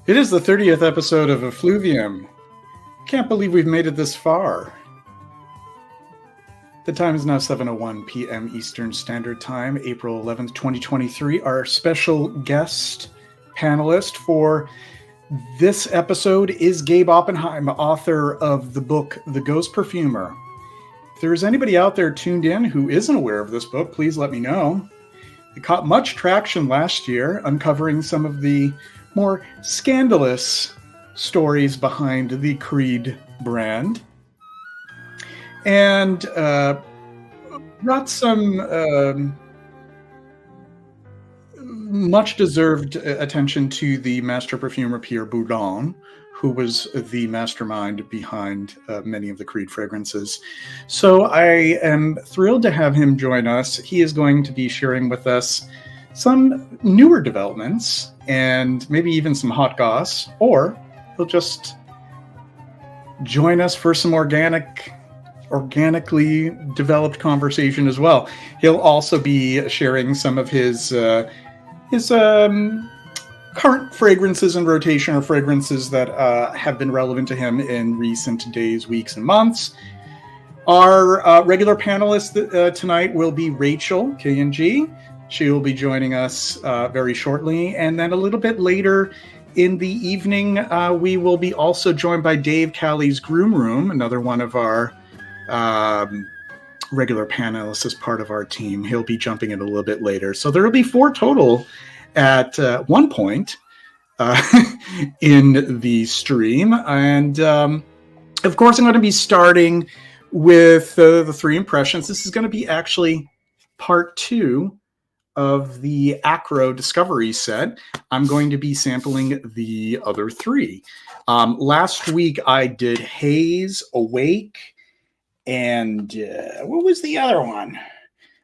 It is the 30th episode of Effluvium. Can't believe we've made it this far. The time is now 7:01 p.m. Eastern Standard Time, April 11th, 2023. Our special guest panelist for this episode is Gabe Oppenheim, author of the book, The Ghost Perfumer. If there's anybody out there tuned in who isn't aware of this book, please let me know. It caught much traction last year, uncovering some of the more scandalous stories behind the Creed brand, and brought some much-deserved attention to the master perfumer Pierre Boulon, who was the mastermind behind many of the Creed fragrances. So I am thrilled to have him join us. He is going to be sharing with us some newer developments and maybe even some hot goss, or he'll just join us for some organically developed conversation as well. He'll also be sharing some of his current fragrances in rotation, or fragrances that have been relevant to him in recent days, weeks, and months. Our regular panelist tonight will be Rachel.k.ng. She will be joining us very shortly. And then a little bit later in the evening, we will be also joined by Dave Calley's Groom Room, another one of our regular panelists as part of our team. He'll be jumping in a little bit later. So there will be 4 total at one point in the stream. And of course, I'm going to be starting with the 3 impressions. This is going to be actually part 2 of the Acro Discovery set. I'm going to be sampling the other 3. Last week I did Haze, Awake, and what was the other one?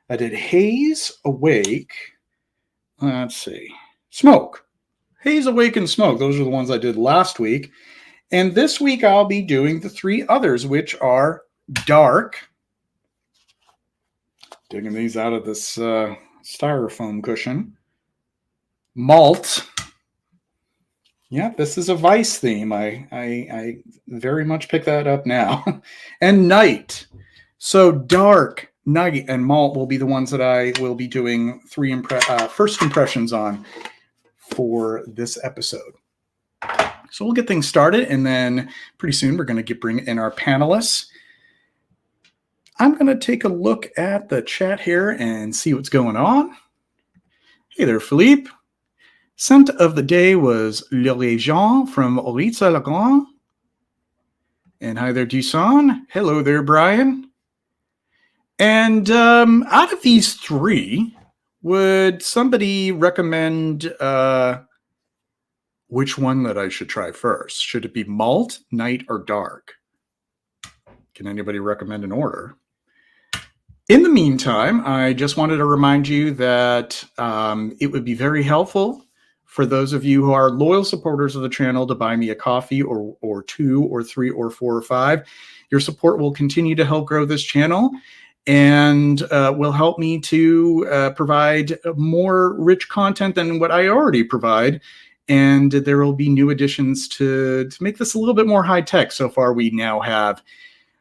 I did Haze, Awake, let's see, Smoke. Haze, Awake, and Smoke. Those are the ones I did last week. And this week I'll be doing the 3 others, which are Dark. Digging these out of this styrofoam cushion. Malt. Yeah, this is a Vice theme. I very much pick that up now. And Night. So Dark, Night, and Malt will be the ones that I will be doing 3 first impressions on for this episode. So we'll get things started, and then pretty soon we're going to bring in our panelists. I'm going to take a look at the chat here and see what's going on. Hey there, Philippe. Scent of the day was Le Régent from Oritza Legrand. And hi there, Dusan. Hello there, Brian. And out of these 3, would somebody recommend which one that I should try first? Should it be Malt, Night, or Dark? Can anybody recommend an order? In the meantime, I just wanted to remind you that it would be very helpful for those of you who are loyal supporters of the channel to buy me a coffee, or 2 or 3 or 4 or 5. Your support will continue to help grow this channel and will help me to provide more rich content than what I already provide. And there will be new additions to make this a little bit more high tech. So far, we now have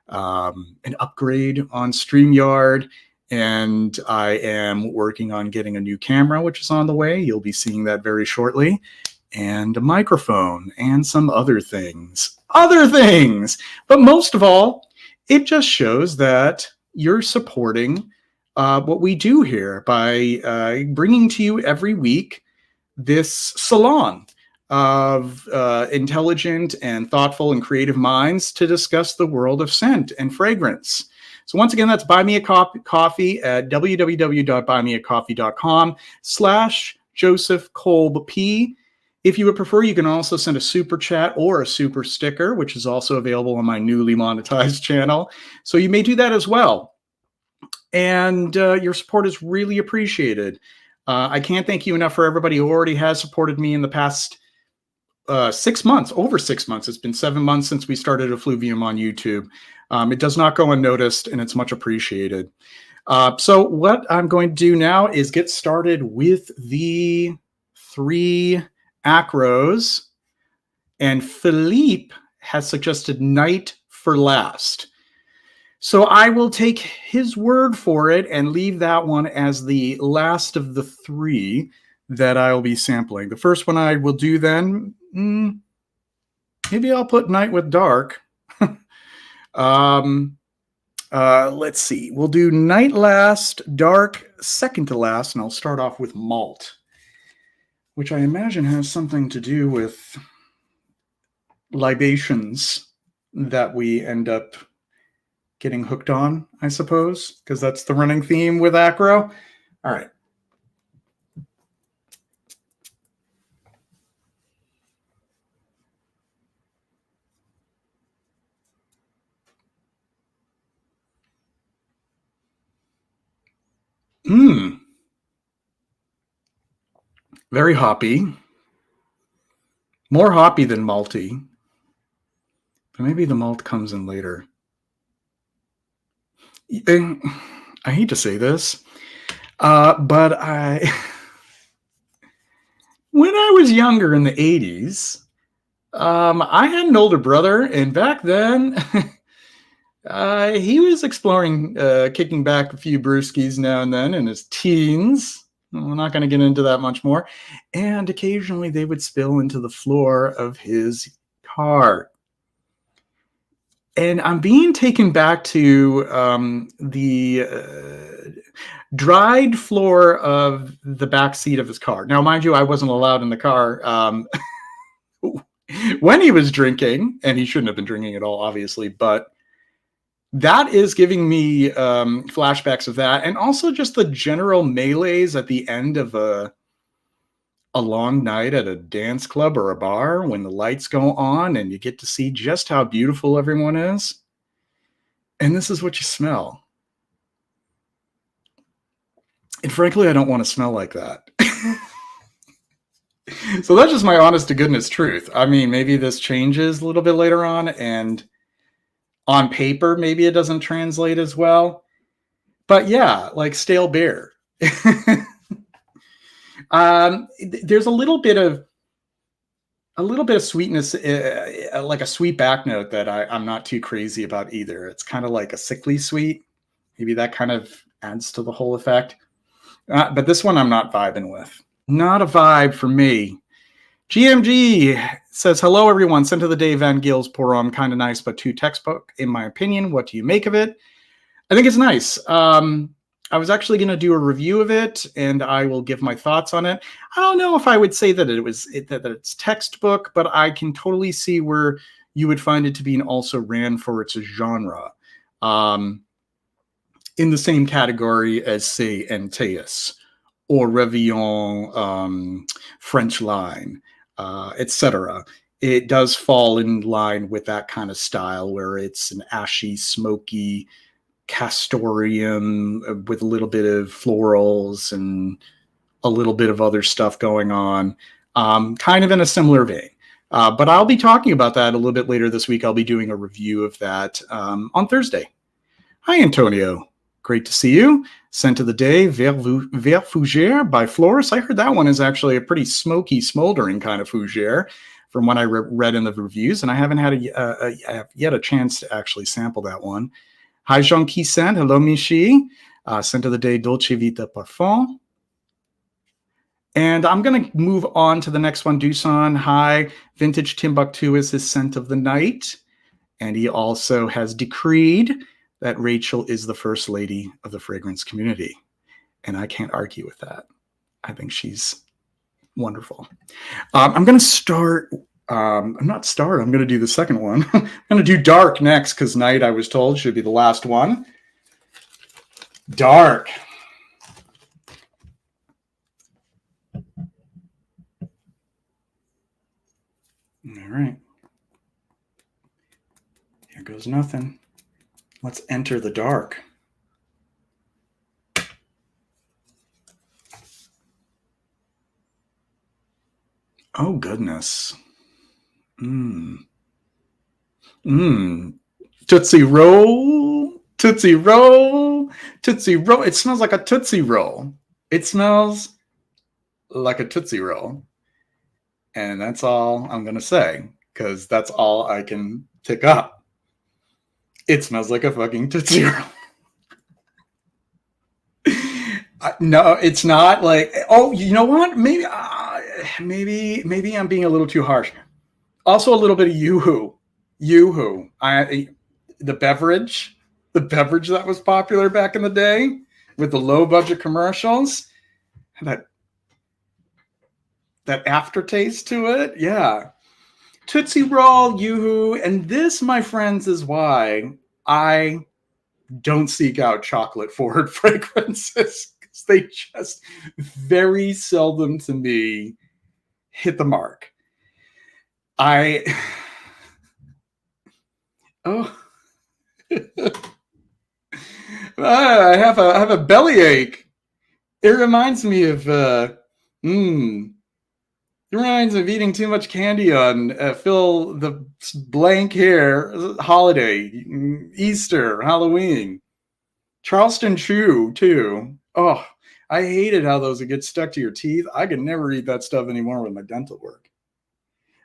an upgrade on StreamYard, and I am working on getting a new camera, which is on the way. You'll be seeing that very shortly, and a microphone, and some other things. But most of all, it just shows that you're supporting what we do here by bringing to you every week this salon of intelligent and thoughtful and creative minds to discuss the world of scent and fragrance. So once again, that's Buy Me a Coffee at www.buymeacoffee.com/Joseph Kolb P. If you would prefer, you can also send a super chat or a super sticker, which is also available on my newly monetized channel. So you may do that as well. And your support is really appreciated. I can't thank you enough for everybody who already has supported me in the past 6 months, over 6 months. It's been 7 months since we started Effluvium on YouTube. It does not go unnoticed, and it's much appreciated. So what I'm going to do now is get started with the 3 acros And Philippe has suggested night for last. So I will take his word for it and leave that one as the last of the three that I'll be sampling. The first one I will do then, maybe I'll put night with dark. Let's see. We'll do night last, dark second to last, and I'll start off with malt, which I imagine has something to do with libations that we end up getting hooked on, I suppose, because that's the running theme with Acro. All right. Very hoppy. More hoppy than malty. But maybe the malt comes in later. I hate to say this, but when I was younger in the 80s, I had an older brother, and back then he was exploring kicking back a few brewskis now and then in his teens. We're not going to get into that much more. And occasionally they would spill into the floor of his car. And I'm being taken back to the dried floor of the back seat of his car. Now, mind you, I wasn't allowed in the car when he was drinking, and he shouldn't have been drinking at all, obviously, but that is giving me flashbacks of that, and also just the general melees at the end of a long night at a dance club or a bar when the lights go on and you get to see just how beautiful everyone is. And this is what you smell. And frankly, I don't want to smell like that. So that's just my honest to goodness truth. I mean, maybe this changes a little bit later on, and on paper, maybe it doesn't translate as well. But yeah, like stale beer. There's a little bit of sweetness, like a sweet back note that I'm not too crazy about either. It's kind of like a sickly sweet. Maybe that kind of adds to the whole effect. But this one I'm not vibing with. Not a vibe for me. GMG says, hello, everyone. Scent of the day, Van Gils Porom. Kind of nice, but too textbook, in my opinion. What do you make of it? I think it's nice. I was actually going to do a review of it, and I will give my thoughts on it. I don't know if I would say that that it's textbook, but I can totally see where you would find it to be and also ran for its genre. In the same category as, say, Enteus or Revillon, French Line, etc. It does fall in line with that kind of style where it's an ashy, smoky, castoreum with a little bit of florals and a little bit of other stuff going on, kind of in a similar vein. But I'll be talking about that a little bit later this week. I'll be doing a review of that on Thursday. Hi, Antonio. Great to see you. Scent of the day, Vert Fougère by Floris. I heard that one is actually a pretty smoky, smoldering kind of fougère from what I read in the reviews, and I haven't had yet a chance to actually sample that one. Hi, Jean-Qui Scent. Hello, Michi. Scent of the day, Dolce Vita Parfum. And I'm going to move on to the next one, Doosan. Hi, Vintage Timbuktu is his scent of the night. And he also has decreed that Rachel is the first lady of the fragrance community. And I can't argue with that. I think she's wonderful. I'm going to start. I'm going to do the second one. I'm going to do dark next because night, I was told, should be the last one. Dark. All right. Here goes nothing. Let's enter the dark. Oh, goodness. Tootsie Roll. Tootsie Roll. Tootsie Roll. It smells like a Tootsie Roll. It smells like a Tootsie Roll. And that's all I'm going to say. because that's all I can pick up. It smells like a fucking Tootsie Roll. No, it's not like, oh, you know what? Maybe I'm being a little too harsh. Also, a little bit of Yoo-Hoo. Yoo-Hoo. The beverage that was popular back in the day with the low budget commercials. That aftertaste to it. Yeah. Tootsie Roll, Yoo-Hoo. And this, my friends, is why I don't seek out chocolate forward fragrances. They just very seldom to me hit the mark. I have a bellyache. It reminds me of it reminds me of eating too much candy on fill the blank here holiday, Easter, Halloween. Charleston Chew too. Oh, I hated how those would get stuck to your teeth. I could never eat that stuff anymore with my dental work.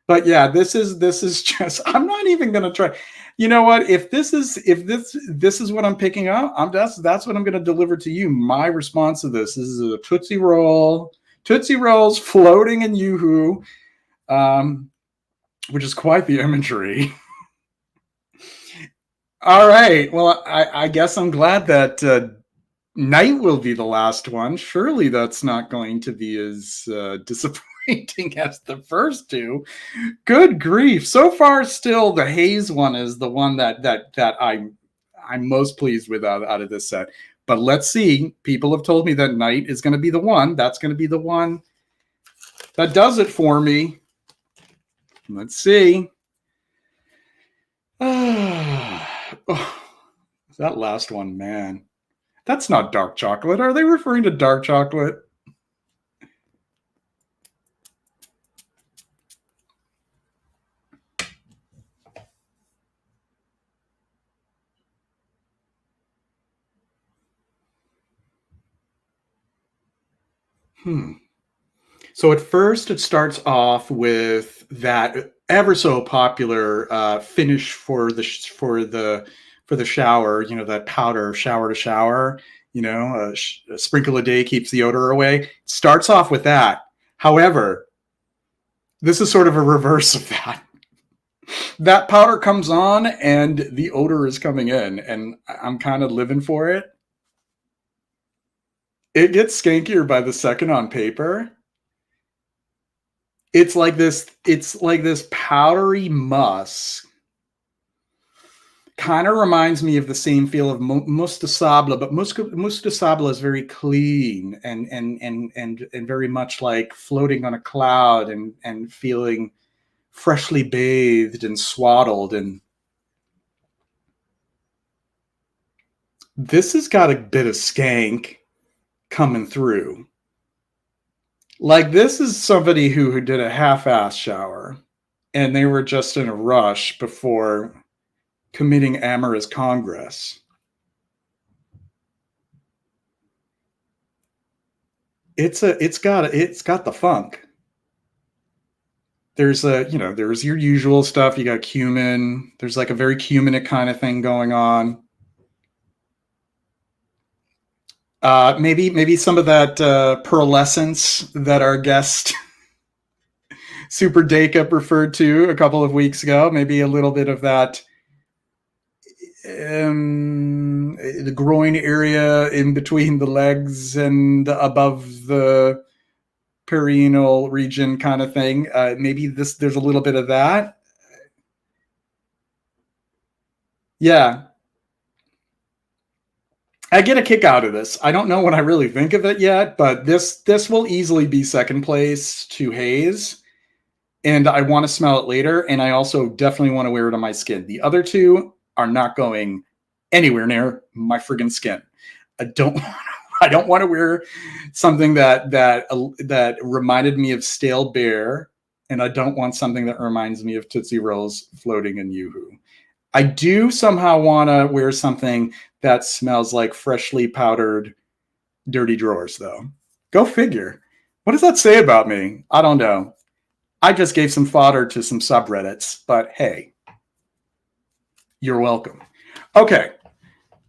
But yeah, this is just, I'm not even going to try. You know what? If this is what I'm picking up, that's what I'm going to deliver to you. My response to this is a Tootsie Roll, Tootsie Rolls floating in Yoo-Hoo, which is quite the imagery. All right. Well, I guess I'm glad that night will be the last one. Surely that's not going to be as disappointing as the first two. Good grief. So far, still, the haze one is the one that I'm most pleased with out of this set. But let's see. People have told me that night is going to be the one. That's going to be the one that does it for me. Let's see. Oh, that last one, man. That's not dark chocolate. Are they referring to dark chocolate? So at first it starts off with that ever so popular finish for the shower, you know, that powder shower to shower, you know, a sprinkle a day keeps the odor away. It starts off with that. However, this is sort of a reverse of that. That powder comes on and the odor is coming in, and I'm kind of living for it. It gets skankier by the second on paper. It's like this powdery musk. Kind of reminds me of the same feel of mousse de sable, but mousse de sable is very clean and very much like floating on a cloud and feeling freshly bathed and swaddled. And this has got a bit of skank coming through. Like, this is somebody who did a half-ass shower and they were just in a rush before committing amorous congress. It's got the funk. There's there's your usual stuff. You got cumin. There's like a very cuminic kind of thing going on. Maybe some of that pearlescence that our guest Super Daycup referred to a couple of weeks ago. Maybe a little bit of that, the groin area in between the legs and above the perineal region kind of thing. Maybe there's a little bit of that. Yeah. I get a kick out of this. I don't know what I really think of it yet, but this will easily be second place to haze. And I want to smell it later. And I also definitely want to wear it on my skin. The other two are not going anywhere near my friggin' skin. I don't want to wear something that reminded me of stale bear. And I don't want something that reminds me of Tootsie Rolls floating in Yoo-Hoo. I do somehow want to wear something that smells like freshly powdered dirty drawers, though. Go figure. What does that say about me? I don't know. I just gave some fodder to some subreddits, but hey, you're welcome. Okay,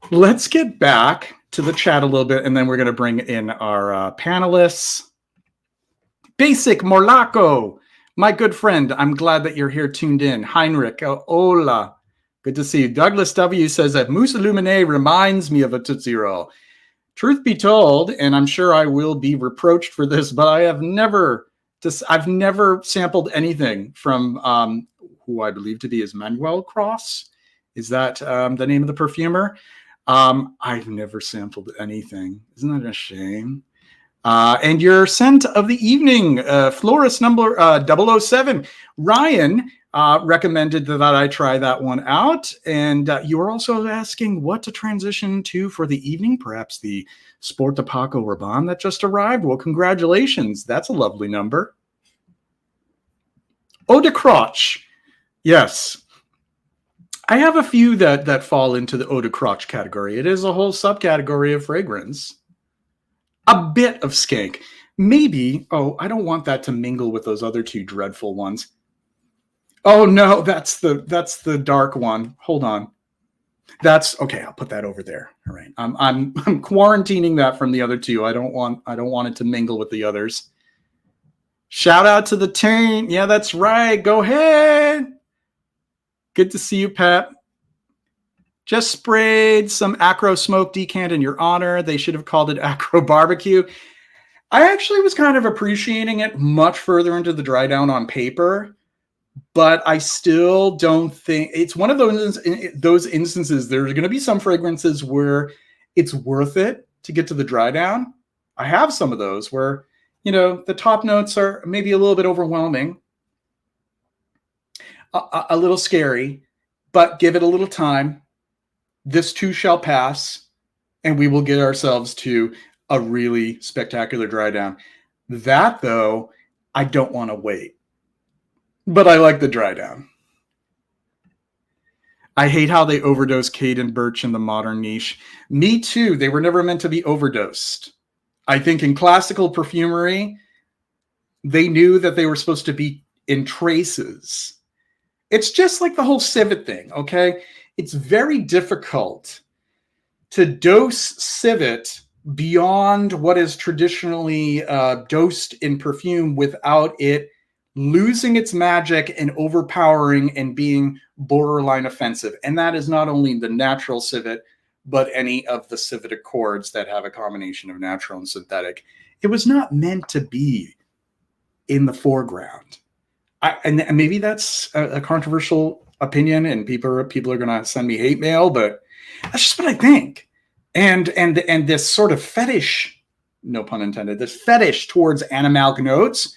let's get back to the chat a little bit, and then we're going to bring in our panelists. Basic Morlaco, my good friend, I'm glad that you're here tuned in. Heinrich, hola, good to see you. Douglas W. says that Mousse Illuminé reminds me of a Tootsie Roll. Truth be told, and I'm sure I will be reproached for this, but I've never sampled anything from who I believe to be is Manuel Cross. Is that the name of the perfumer? I've never sampled anything. Isn't that a shame? And your scent of the evening, florist number 007. Ryan recommended that I try that one out. And you were also asking what to transition to for the evening, perhaps the Sport de Paco Rabanne that just arrived. Well, congratulations. That's a lovely number. Eau de Crotch. Yes. I have a few that fall into the Eau de Crotch category. It is a whole subcategory of fragrance. A bit of skank. Maybe, I don't want that to mingle with those other two dreadful ones. Oh no, that's the dark one. Hold on. That's okay, I'll put that over there. All right. I'm quarantining that from the other two. I don't want it to mingle with the others. Shout out to the Taint. Yeah, that's right. Go ahead. Good to see you, Pat. Just sprayed some Acro Smoke Decant in your honor. They should have called it Acro Barbecue. I actually was kind of appreciating it much further into the dry down on paper, but I still don't think it's one of those instances. There's going to be some fragrances where it's worth it to get to the dry down. I have some of those where, the top notes are maybe a little bit overwhelming, a little scary, but give it a little time. This too shall pass, and we will get ourselves to a really spectacular dry down. That, though, I don't want to wait. But I like the dry down. I hate how they overdose Cade and Birch in the modern niche. Me too. They were never meant to be overdosed. I think in classical perfumery, they knew that they were supposed to be in traces. It's just like the whole civet thing, okay? It's very difficult to dose civet beyond what is traditionally dosed in perfume without it losing its magic and overpowering and being borderline offensive. And that is not only the natural civet, but any of the civet accords that have a combination of natural and synthetic. It was not meant to be in the foreground. And maybe that's a controversial opinion, and people are going to send me hate mail, but that's just what I think. And this sort of fetish, no pun intended, this fetish towards animalic notes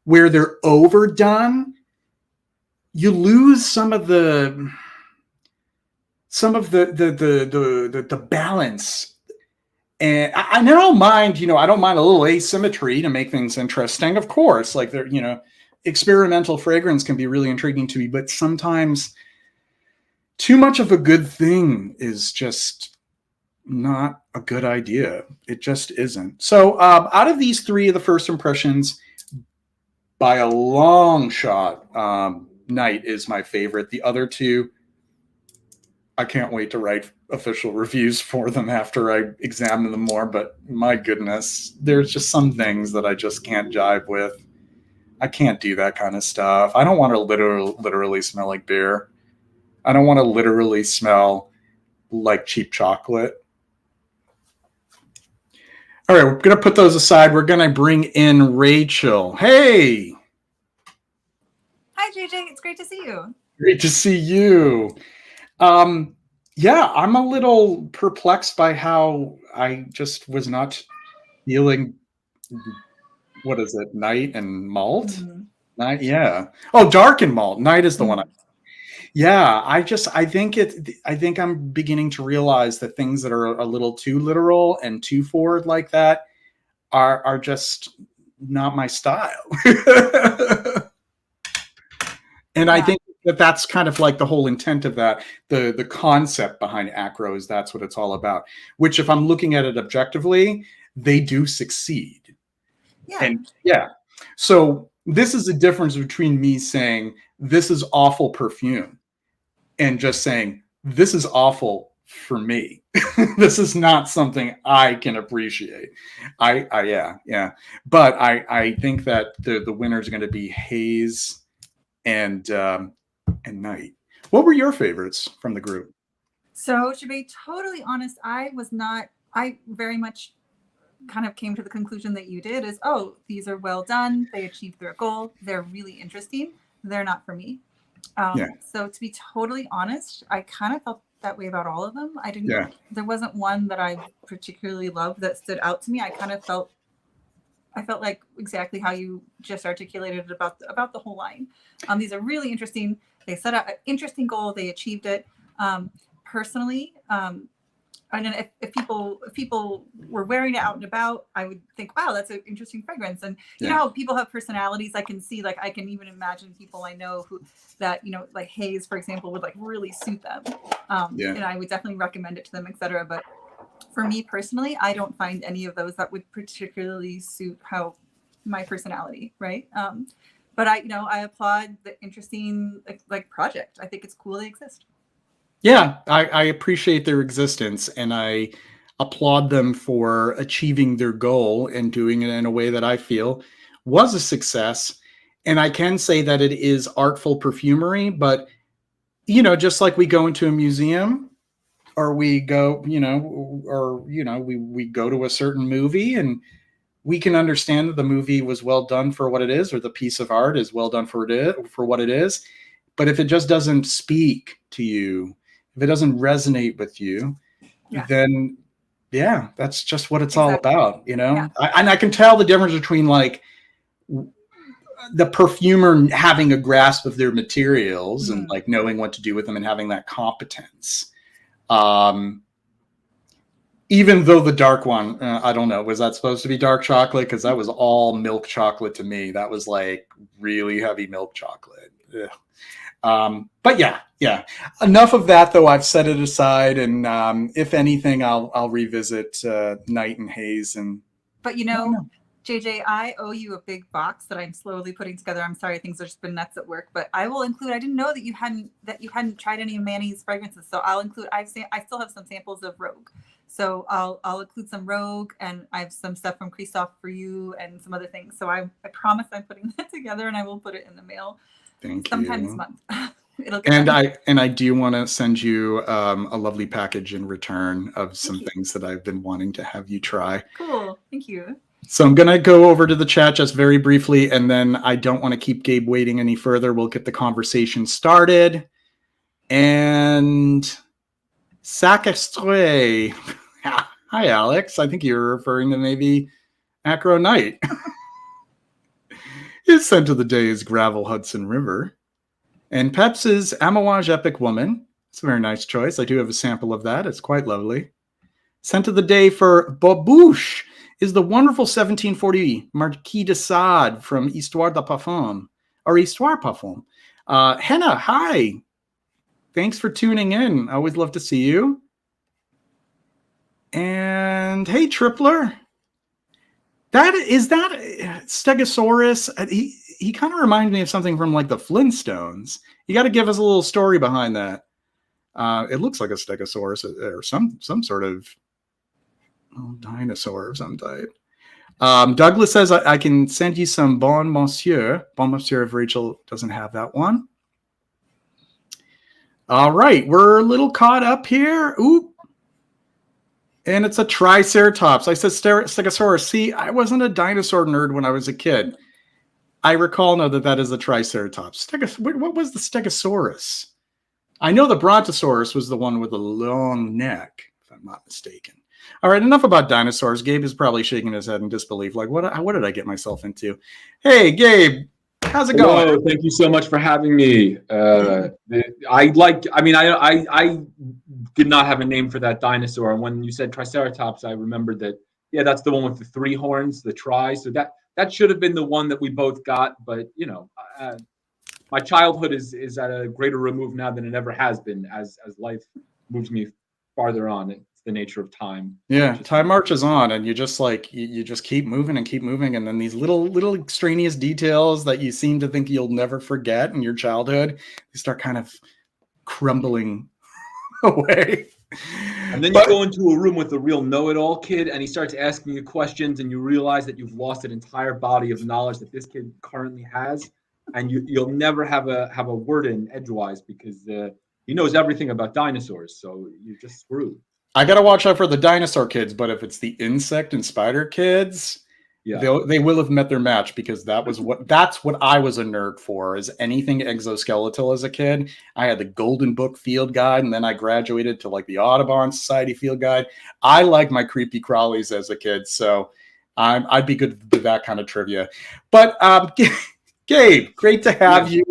where they're overdone, you lose some of the balance. And I don't mind, I don't mind a little asymmetry to make things interesting. Of course, like experimental fragrance can be really intriguing to me, but sometimes too much of a good thing is just not a good idea. It just isn't. So out of these three of the first impressions, by a long shot, Night is my favorite. The other two, I can't wait to write official reviews for them after I examine them more, but my goodness, there's just some things that I just can't jive with. I can't do that kind of stuff. I don't want to literally smell like beer. I don't want to literally smell like cheap chocolate. All right, we're going to put those aside. We're going to bring in Rachel. Hey. Hi, JJ. It's great to see you. Great to see you. Yeah, I'm a little perplexed by how I just was not feeling, what is it, night and malt? Mm-hmm. Night, yeah. Oh, dark and malt. Night is the one. Yeah, I think I'm beginning to realize that things that are a little too literal and too forward like that are just not my style. And yeah. I think that's kind of like the whole intent of that. The concept behind acros, that's what it's all about. Which, if I'm looking at it objectively, they do succeed. Yeah. And yeah. So This is the difference between me saying this is awful perfume and just saying this is awful for me. This is not something I can appreciate. Yeah. But I think that the winners are going to be Haze and Night. What were your favorites from the group? So to be totally honest, I very much kind of came to the conclusion that you did is, oh, these are well done. They achieved their goal. They're really interesting. They're not for me. Yeah. So to be totally honest, I kind of felt that way about all of them. Yeah. There wasn't one that I particularly loved that stood out to me. I felt like exactly how you just articulated about the whole line. These are really interesting. They set out an interesting goal. They achieved it. Personally, and if people were wearing it out and about, I would think, wow, that's an interesting fragrance. And you know how people have personalities. I can see, like, I can even imagine people I know who that, you know, like Haze, for example, would like really suit them. And I would definitely recommend it to them, etc. But for me personally, I don't find any of those that would particularly suit how my personality, right? But I applaud the interesting like project. I think it's cool they exist. Yeah, I appreciate their existence, and I applaud them for achieving their goal and doing it in a way that I feel was a success. And I can say that it is artful perfumery, but just like we go into a museum or we go, we go to a certain movie and we can understand that the movie was well done for what it is, or the piece of art is well done for what it is. But if it just doesn't speak to you, if it doesn't resonate with you, then that's just what it's all about, and I can tell the difference between like the perfumer having a grasp of their materials and like knowing what to do with them and having that competence. Even though the dark one, I don't know, was that supposed to be dark chocolate? Because that was all milk chocolate to me. That was like really heavy milk chocolate. But yeah. Enough of that, though. I've set it aside, and if anything, I'll revisit Night and Haze. But JJ, I owe you a big box that I'm slowly putting together. I'm sorry, things have just been nuts at work, but I will include. I didn't know that you hadn't tried any of Manny's fragrances, so I'll include. I still have some samples of Rogue, so I'll include some Rogue, and I have some stuff from Christophe for you, and some other things. So I promise I'm putting that together, and I will put it in the mail. Sometime this month. I do want to send you a lovely package in return of some things that I've been wanting to have you try. Cool. Thank you. So I'm going to go over to the chat just very briefly, and then I don't want to keep Gabe waiting any further. We'll get the conversation started. And Sacastre. Hi, Alex. I think you're referring to maybe Acro Night. His scent of the day is Gravel Hudson River. And Peps's Amouage Epic Woman. It's a very nice choice. I do have a sample of that. It's quite lovely. Scent of the day for Babouche is the wonderful 1740 Marquis de Sade from Histoire de Parfum, or Histoire Parfum. Henna, hi. Thanks for tuning in. I always love to see you. And hey, Tripler. That Stegosaurus. He kind of reminds me of something from like the Flintstones. You got to give us a little story behind that. It looks like a Stegosaurus or some sort of dinosaur of some type. Douglas says I can send you some Bon Monsieur. Bon Monsieur if Rachel doesn't have that one. All right, we're a little caught up here. Oop. And it's a Triceratops. I said Stegosaurus. See, I wasn't a dinosaur nerd when I was a kid. I recall now that is a Triceratops. What was the Stegosaurus? I know the Brontosaurus was the one with the long neck, if I'm not mistaken. All right, enough about dinosaurs. Gabe is probably shaking his head in disbelief. Like, what did I get myself into? Hey, Gabe, how's it going? Hello, thank you so much for having me. I did not have a name for that dinosaur. And when you said Triceratops, I remembered that, that's the one with the three horns, the tri. So that should have been the one that we both got. But, my childhood is at a greater remove now than it ever has been as life moves me farther on. It's the nature of time. Yeah, time marches on, and you just keep moving and keep moving, and then these little extraneous details that you seem to think you'll never forget in your childhood, they start kind of crumbling away. And then you go into a room with a real know-it-all kid, and he starts asking you questions, and you realize that you've lost an entire body of knowledge that this kid currently has, and you'll never have a word in edgewise because he knows everything about dinosaurs, so you're just screwed. I gotta watch out for the dinosaur kids, but if it's the insect and spider kids, Yeah. they will have met their match, because that's what I was a nerd for, is anything exoskeletal as a kid. I had the Golden Book field guide, and then I graduated to like the Audubon Society field guide. I like my creepy crawlies as a kid, so I'd be good with that kind of trivia. But Gabe, great to have you.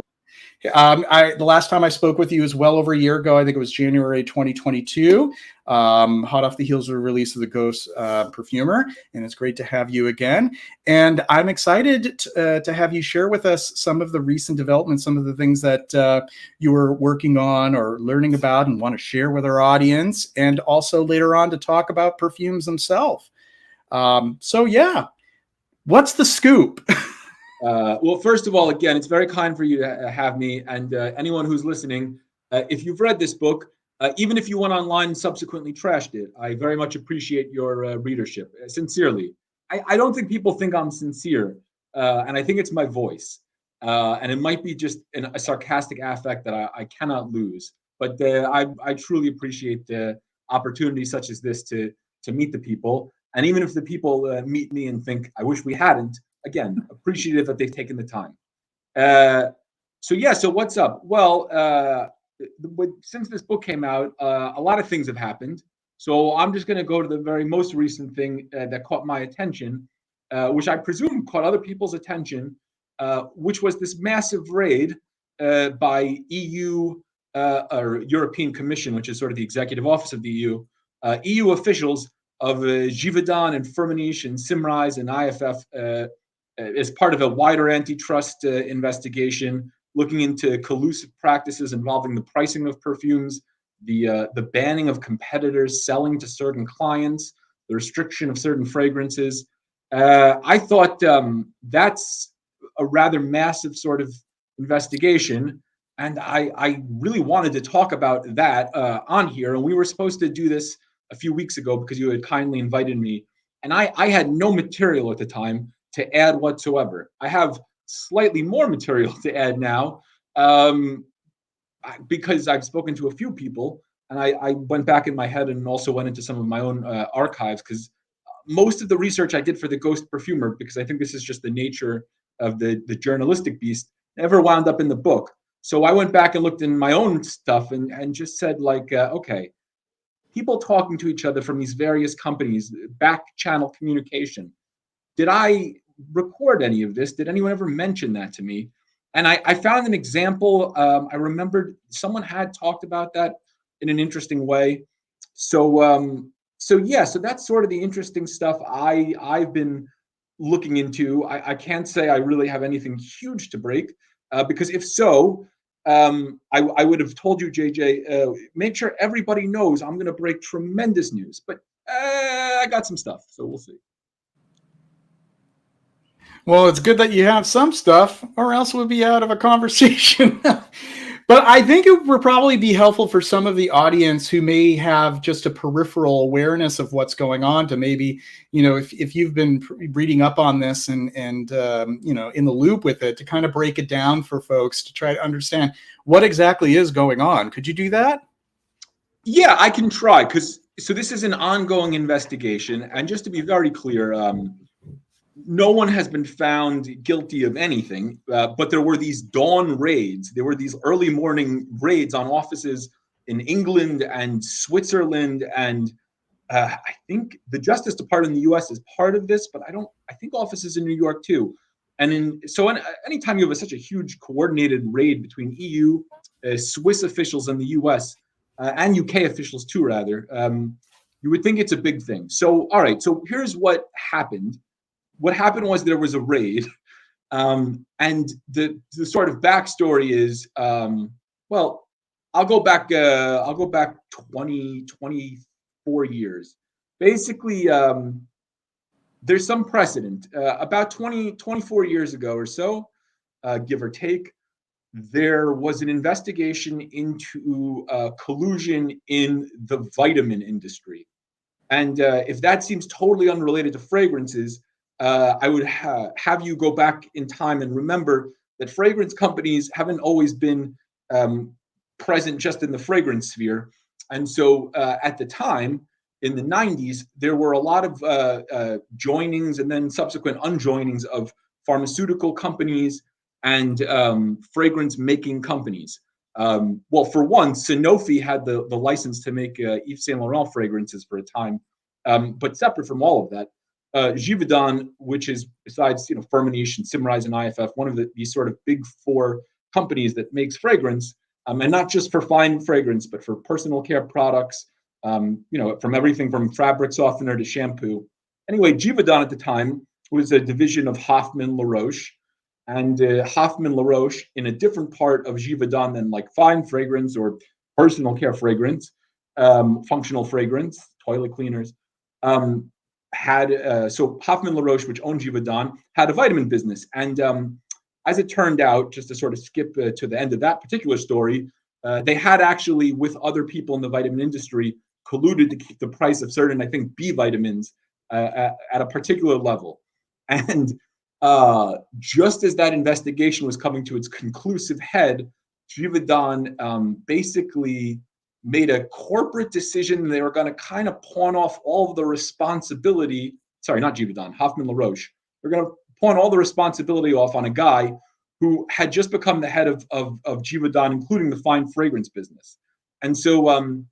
The last time I spoke with you was well over a year ago. I think it was January 2022, hot off the heels of the release of the Ghost Perfumer, and it's great to have you again. And I'm excited to have you share with us some of the recent developments, some of the things that you were working on or learning about and want to share with our audience, and also later on to talk about perfumes themselves. So yeah, what's the scoop? Well, first of all, again, it's very kind for you to have me, and anyone who's listening, if you've read this book, even if you went online and subsequently trashed it, I very much appreciate your readership, sincerely. I don't think people think I'm sincere, and I think it's my voice, and it might be just a sarcastic affect that I cannot lose, but I truly appreciate the opportunity such as this to meet the people, and even if the people meet me and think, I wish we hadn't, again, appreciative that they've taken the time. So what's up? Well, since this book came out, a lot of things have happened. So I'm just going to go to the very most recent thing that caught my attention, which I presume caught other people's attention, which was this massive raid by EU or European Commission, which is sort of the executive office of the EU, EU officials of Givaudan and Firmenich and Symrise and IFF as part of a wider antitrust investigation looking into collusive practices involving the pricing of perfumes, the banning of competitors selling to certain clients, the restriction of certain fragrances. I thought that's a rather massive sort of investigation, and I really wanted to talk about that on here. And we were supposed to do this a few weeks ago because you had kindly invited me, and I had no material at the time to add whatsoever. I have slightly more material to add now because I've spoken to a few people, and I went back in my head and also went into some of my own archives, because most of the research I did for the Ghost Perfumer, because I think this is just the nature of the journalistic beast, never wound up in the book. So I went back and looked in my own stuff and just said, like, okay, people talking to each other from these various companies, back channel communication. Did I record any of this? Did anyone ever mention that to me? And I found an example. I remembered someone had talked about that in an interesting way. So that's sort of the interesting stuff I've been looking into. I can't say I really have anything huge to break, because if so, I would have told you, JJ, make sure everybody knows I'm going to break tremendous news. But I got some stuff, so we'll see. Well, it's good that you have some stuff, or else we'll be out of a conversation. But I think it would probably be helpful for some of the audience who may have just a peripheral awareness of what's going on to maybe, if you've been reading up on this and in the loop with it, to kind of break it down for folks to try to understand what exactly is going on. Could you do that? Yeah, I can try, so this is an ongoing investigation. And just to be very clear, no one has been found guilty of anything, but there were these dawn raids. There were these early morning raids on offices in England and Switzerland, and I think the Justice Department in the U.S. is part of this, but I think offices in New York too. And anytime you have such a huge coordinated raid between EU, Swiss officials and the U.S. And UK officials too, rather, you would think it's a big thing. So, all right, so here's what happened. What happened was there was a raid, and the sort of backstory is, I'll go back 24 years. Basically, there's some precedent. About 24 years ago or so, give or take, there was an investigation into collusion in the vitamin industry. And if that seems totally unrelated to fragrances, I would have you go back in time and remember that fragrance companies haven't always been present just in the fragrance sphere. And so at the time, in the 90s, there were a lot of joinings and then subsequent unjoinings of pharmaceutical companies and fragrance making companies. Well, for one, Sanofi had the license to make Yves Saint Laurent fragrances for a time, but separate from all of that, Givaudan, which is besides Firmenich and Symrise and IFF, one of these sort of big four companies that makes fragrance, and not just for fine fragrance, but for personal care products, from everything from fabric softener to shampoo. Anyway, Givaudan at the time was a division of Hoffmann La Roche, and Hoffmann La Roche, in a different part of Givaudan than like fine fragrance or personal care fragrance, functional fragrance, toilet cleaners, so Hoffmann La Roche, which owned Givaudan, had a vitamin business. And as it turned out, just to sort of skip to the end of that particular story, they had actually, with other people in the vitamin industry, colluded to keep the price of certain, I think, B vitamins at a particular level. And just as that investigation was coming to its conclusive head, Givaudan basically made a corporate decision. They were going to kind of pawn off all of the responsibility. Sorry, not Givaudan, Hoffmann La Roche. They're going to pawn all the responsibility off on a guy who had just become the head of Givaudan, including the fine fragrance business. And so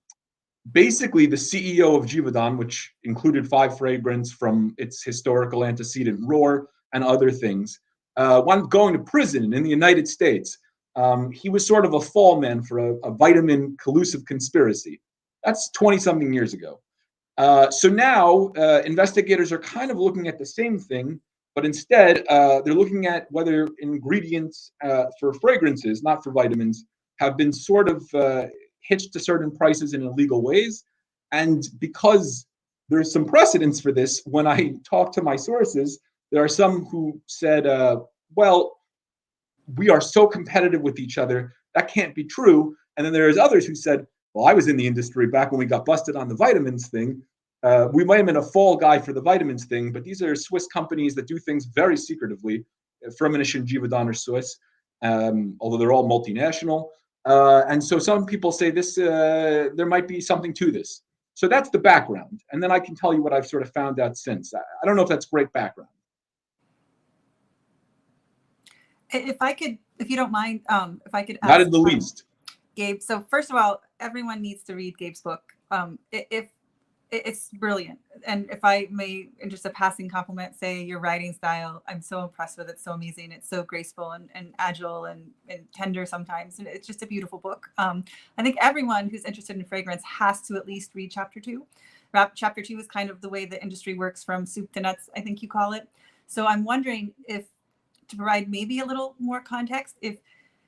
basically the CEO of Givaudan, which included Five Fragrance from its historical antecedent Rohr and other things, wound up going to prison in the United States. He was sort of a fall man for a vitamin collusive conspiracy. That's 20-something years ago. So now investigators are kind of looking at the same thing, but instead they're looking at whether ingredients for fragrances, not for vitamins, have been sort of hitched to certain prices in illegal ways. And because there's some precedence for this, when I talk to my sources, there are some who said, well, we are so competitive with each other, that can't be true. And then there's others who said, well, I was in the industry back when we got busted on the vitamins thing. We might have been a fall guy for the vitamins thing, but these are Swiss companies that do things very secretively. Firmenich and Givaudan are Swiss, although they're all multinational. And so some people say this, there might be something to this. So that's the background. And then I can tell you what I've sort of found out since. I don't know if that's great background. If I could, if you don't mind, if I could ask. Not in the least. Gabe, so first of all, everyone needs to read Gabe's book. It's brilliant. And if I may, in just a passing compliment, say your writing style, I'm so impressed with it. It's so amazing. It's so graceful and agile and tender sometimes. And it's just a beautiful book. I think everyone who's interested in fragrance has to at least read chapter 2. Chapter 2 is kind of the way the industry works, from soup to nuts, I think you call it. So I'm wondering if, to provide maybe a little more context, if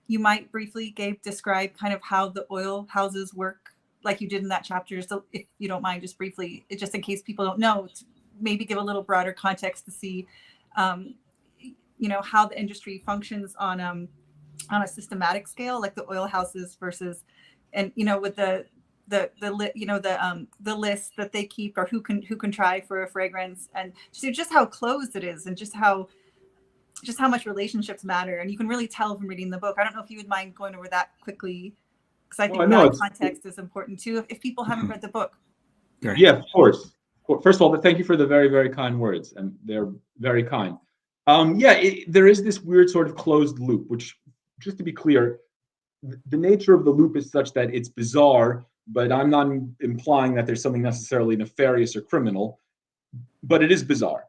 you might briefly, Gabe, describe kind of how the oil houses work, like you did in that chapter. So if you don't mind, just briefly, just in case people don't know, maybe give a little broader context to see, how the industry functions on a systematic scale, like the oil houses versus, and with the list that they keep, or who can try for a fragrance, and so just how closed it is, and just how much relationships matter. And you can really tell from reading the book. I don't know if you would mind going over that quickly, because I think that context is important too, if people haven't read the book. Yeah, of course. First of all, thank you for the very, very kind words, and they're very kind. There is this weird sort of closed loop, which, just to be clear, the nature of the loop is such that it's bizarre, but I'm not implying that there's something necessarily nefarious or criminal, but it is bizarre.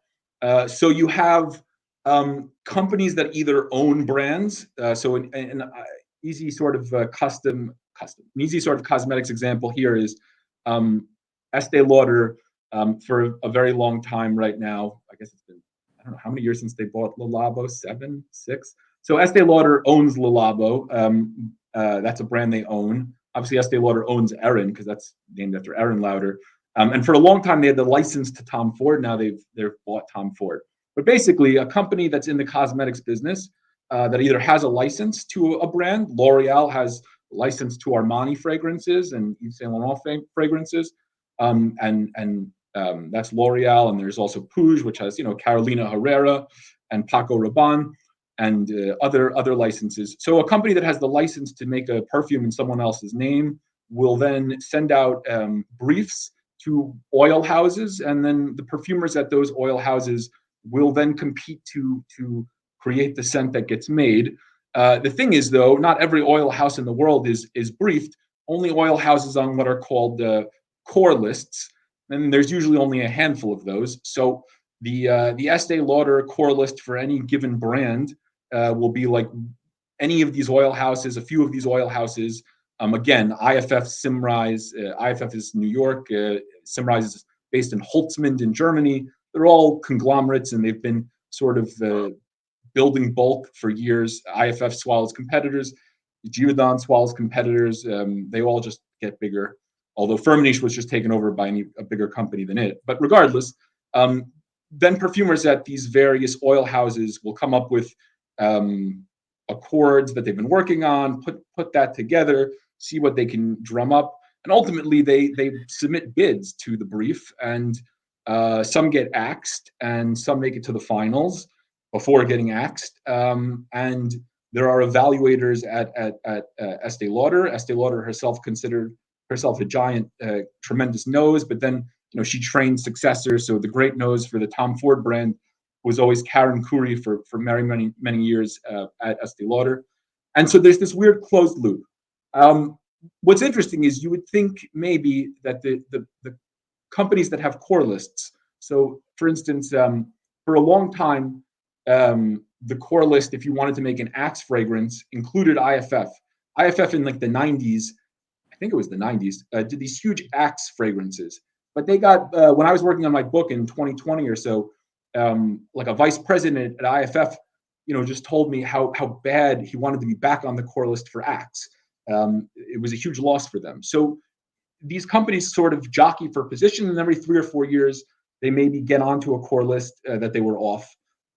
So you have companies that either own brands. So an easy sort of an easy sort of cosmetics example here is Estee Lauder. For a very long time right now, I guess it's been, I don't know how many years since they bought Le Labo, 7, 6. So Estee Lauder owns Le Labo. That's a brand they own. Obviously, Estee Lauder owns Erin because that's named after Erin Lauder. And for a long time, they had the license to Tom Ford. Now they've bought Tom Ford. But basically, a company that's in the cosmetics business that either has a license to a brand. L'Oreal has a license to Armani fragrances and Yves Saint Laurent fragrances, and that's L'Oreal. And there's also Puig, which has Carolina Herrera and Paco Rabanne and other licenses. So a company that has the license to make a perfume in someone else's name will then send out briefs to oil houses, and then the perfumers at those oil houses will then compete to create the scent that gets made. The thing is, though, not every oil house in the world is briefed. Only oil houses on what are called core lists, and there's usually only a handful of those. So the Estee Lauder core list for any given brand will be like any of these oil houses, a few of these oil houses. Again, IFF, Symrise, IFF is New York, Symrise is based in Holzminden in Germany. They're all conglomerates, and they've been sort of building bulk for years. IFF swallows competitors, Givaudan swallows competitors. They all just get bigger, although Firmenich was just taken over by a bigger company than it. But regardless, then perfumers at these various oil houses will come up with accords that they've been working on, put that together, see what they can drum up, and ultimately they submit bids to the brief, and some get axed and some make it to the finals before getting axed. And there are evaluators at Estee Lauder. Estee Lauder herself considered herself a giant, tremendous nose, but then she trained successors. So the great nose for the Tom Ford brand was always Karen Khoury for many years at Estee Lauder. And so there's this weird closed loop. What's interesting is you would think maybe that the companies that have core lists, so for instance, for a long time, the core list, if you wanted to make an Axe fragrance, included IFF. IFF in like the 90s, I think it was the 90s, did these huge Axe fragrances. But they got, when I was working on my book in 2020 or so, like a vice president at IFF, just told me how bad he wanted to be back on the core list for Axe. It was a huge loss for them. So these companies sort of jockey for position, and every 3 or 4 years, they maybe get onto a core list that they were off.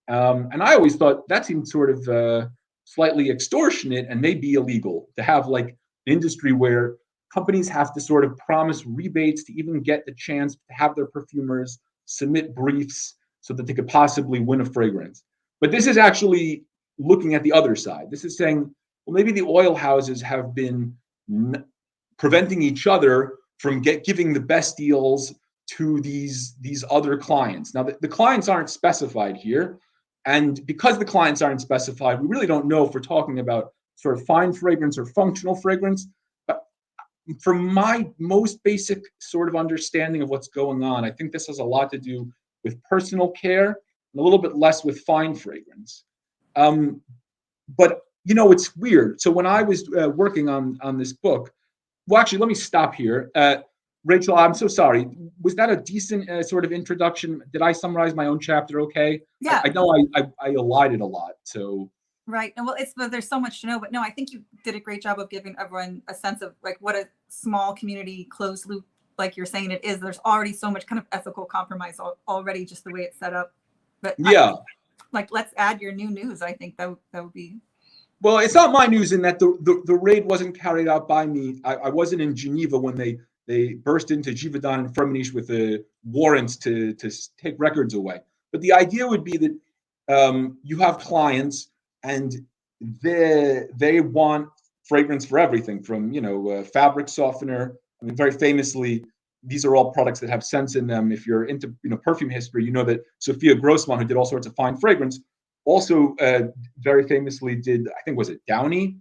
And I always thought that seemed sort of slightly extortionate and maybe illegal to have like an industry where companies have to sort of promise rebates to even get the chance to have their perfumers submit briefs so that they could possibly win a fragrance. But this is actually looking at the other side. This is saying, well, maybe the oil houses have been preventing each other from giving the best deals to these other clients. Now, the clients aren't specified here. And because the clients aren't specified, we really don't know if we're talking about sort of fine fragrance or functional fragrance. But from my most basic sort of understanding of what's going on, I think this has a lot to do with personal care and a little bit less with fine fragrance. But it's weird. So when I was working on this book, well, actually, let me stop here. Rachel, I'm so sorry. Was that a decent sort of introduction? Did I summarize my own chapter okay? Yeah. I know I elided a lot. So right. And well, there's so much to know, but no, I think you did a great job of giving everyone a sense of like what a small community closed loop, like you're saying it is. There's already so much kind of ethical compromise already, just the way it's set up. But yeah, let's add your new news. I think that would be. Well, it's not my news in that the raid wasn't carried out by me. I wasn't in Geneva when they burst into Givaudan and Firmenich with the warrants to take records away. But the idea would be that you have clients and they want fragrance for everything from fabric softener. I mean, very famously, these are all products that have scents in them. If you're into perfume history, you know that Sophia Grossman, who did all sorts of fine fragrance, also very famously did, I think, was it Downy?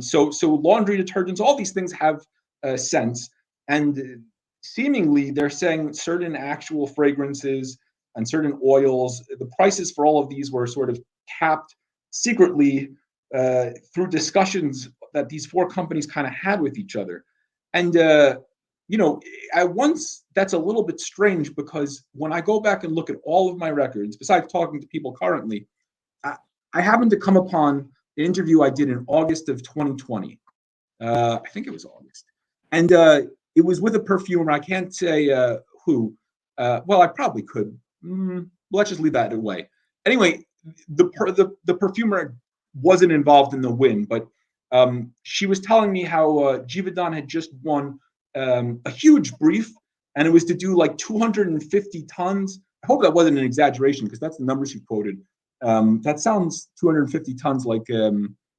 So laundry detergents, all these things have scents. And seemingly they're saying certain actual fragrances and certain oils, the prices for all of these were sort of capped secretly through discussions that these four companies kind of had with each other. And, at once that's a little bit strange because when I go back and look at all of my records, besides talking to people currently, I happened to come upon an interview I did in August of 2020. I think it was August. And it was with a perfumer. I can't say who. Well, I probably could. Let's just leave that away. Anyway, the perfumer wasn't involved in the win, but she was telling me how Givaudan had just won a huge brief, and it was to do like 250 tons. I hope that wasn't an exaggeration because that's the number she quoted. That sounds 250 tons like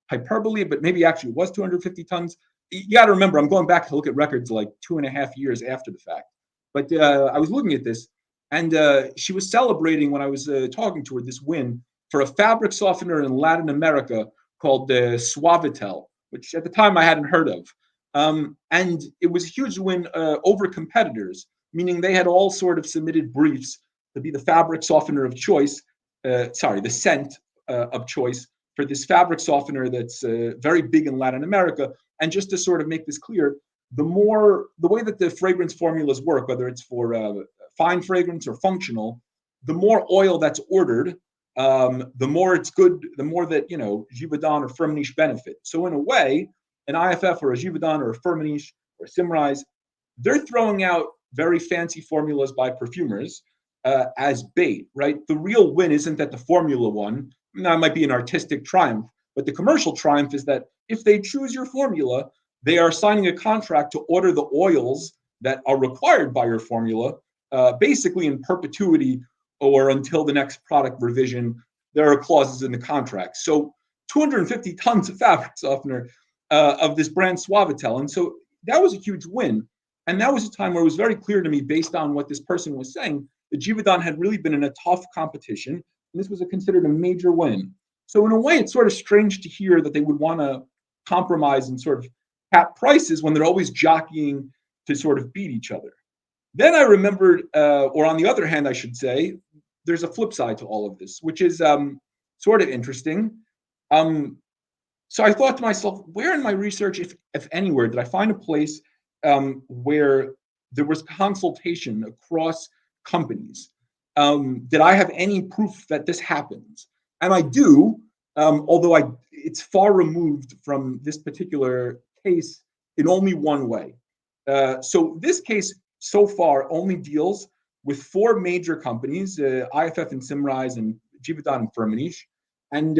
hyperbole, but maybe actually it was 250 tons. You got to remember, I'm going back to look at records like 2.5 years after the fact. But I was looking at this, and she was celebrating when I was talking to her this win for a fabric softener in Latin America called Suavitel, which at the time I hadn't heard of. And it was a huge win over competitors, meaning they had all sort of submitted briefs to be the fabric softener of choice, the scent of choice for this fabric softener that's very big in Latin America. And just to sort of make this clear, the way that the fragrance formulas work, whether it's for fine fragrance or functional, the more oil that's ordered, the more it's good, the more that, Givaudan or Firmenich benefit. So in a way, an IFF or a Givaudan or a Firmenich or a Symrise, they're throwing out very fancy formulas by perfumers as bait, right? The real win isn't that the formula won. Now, it might be an artistic triumph, but the commercial triumph is that if they choose your formula, they are signing a contract to order the oils that are required by your formula, basically in perpetuity or until the next product revision. There are clauses in the contract. So 250 tons of fabric softener of this brand Suavitel. And so that was a huge win. And that was a time where it was very clear to me, based on what this person was saying, that Givaudan had really been in a tough competition. And this was considered a major win. So in a way, it's sort of strange to hear that they would want to compromise and sort of cap prices when they're always jockeying to sort of beat each other. Then I remembered, or on the other hand, I should say, there's a flip side to all of this, which is sort of interesting. So I thought to myself, where in my research, if anywhere, did I find a place where there was consultation across companies? Did I have any proof that this happens? And I do, although it's far removed from this particular case in only one way. So this case so far only deals with 4 major companies, IFF and Symrise and Givaudan and Firmenich. And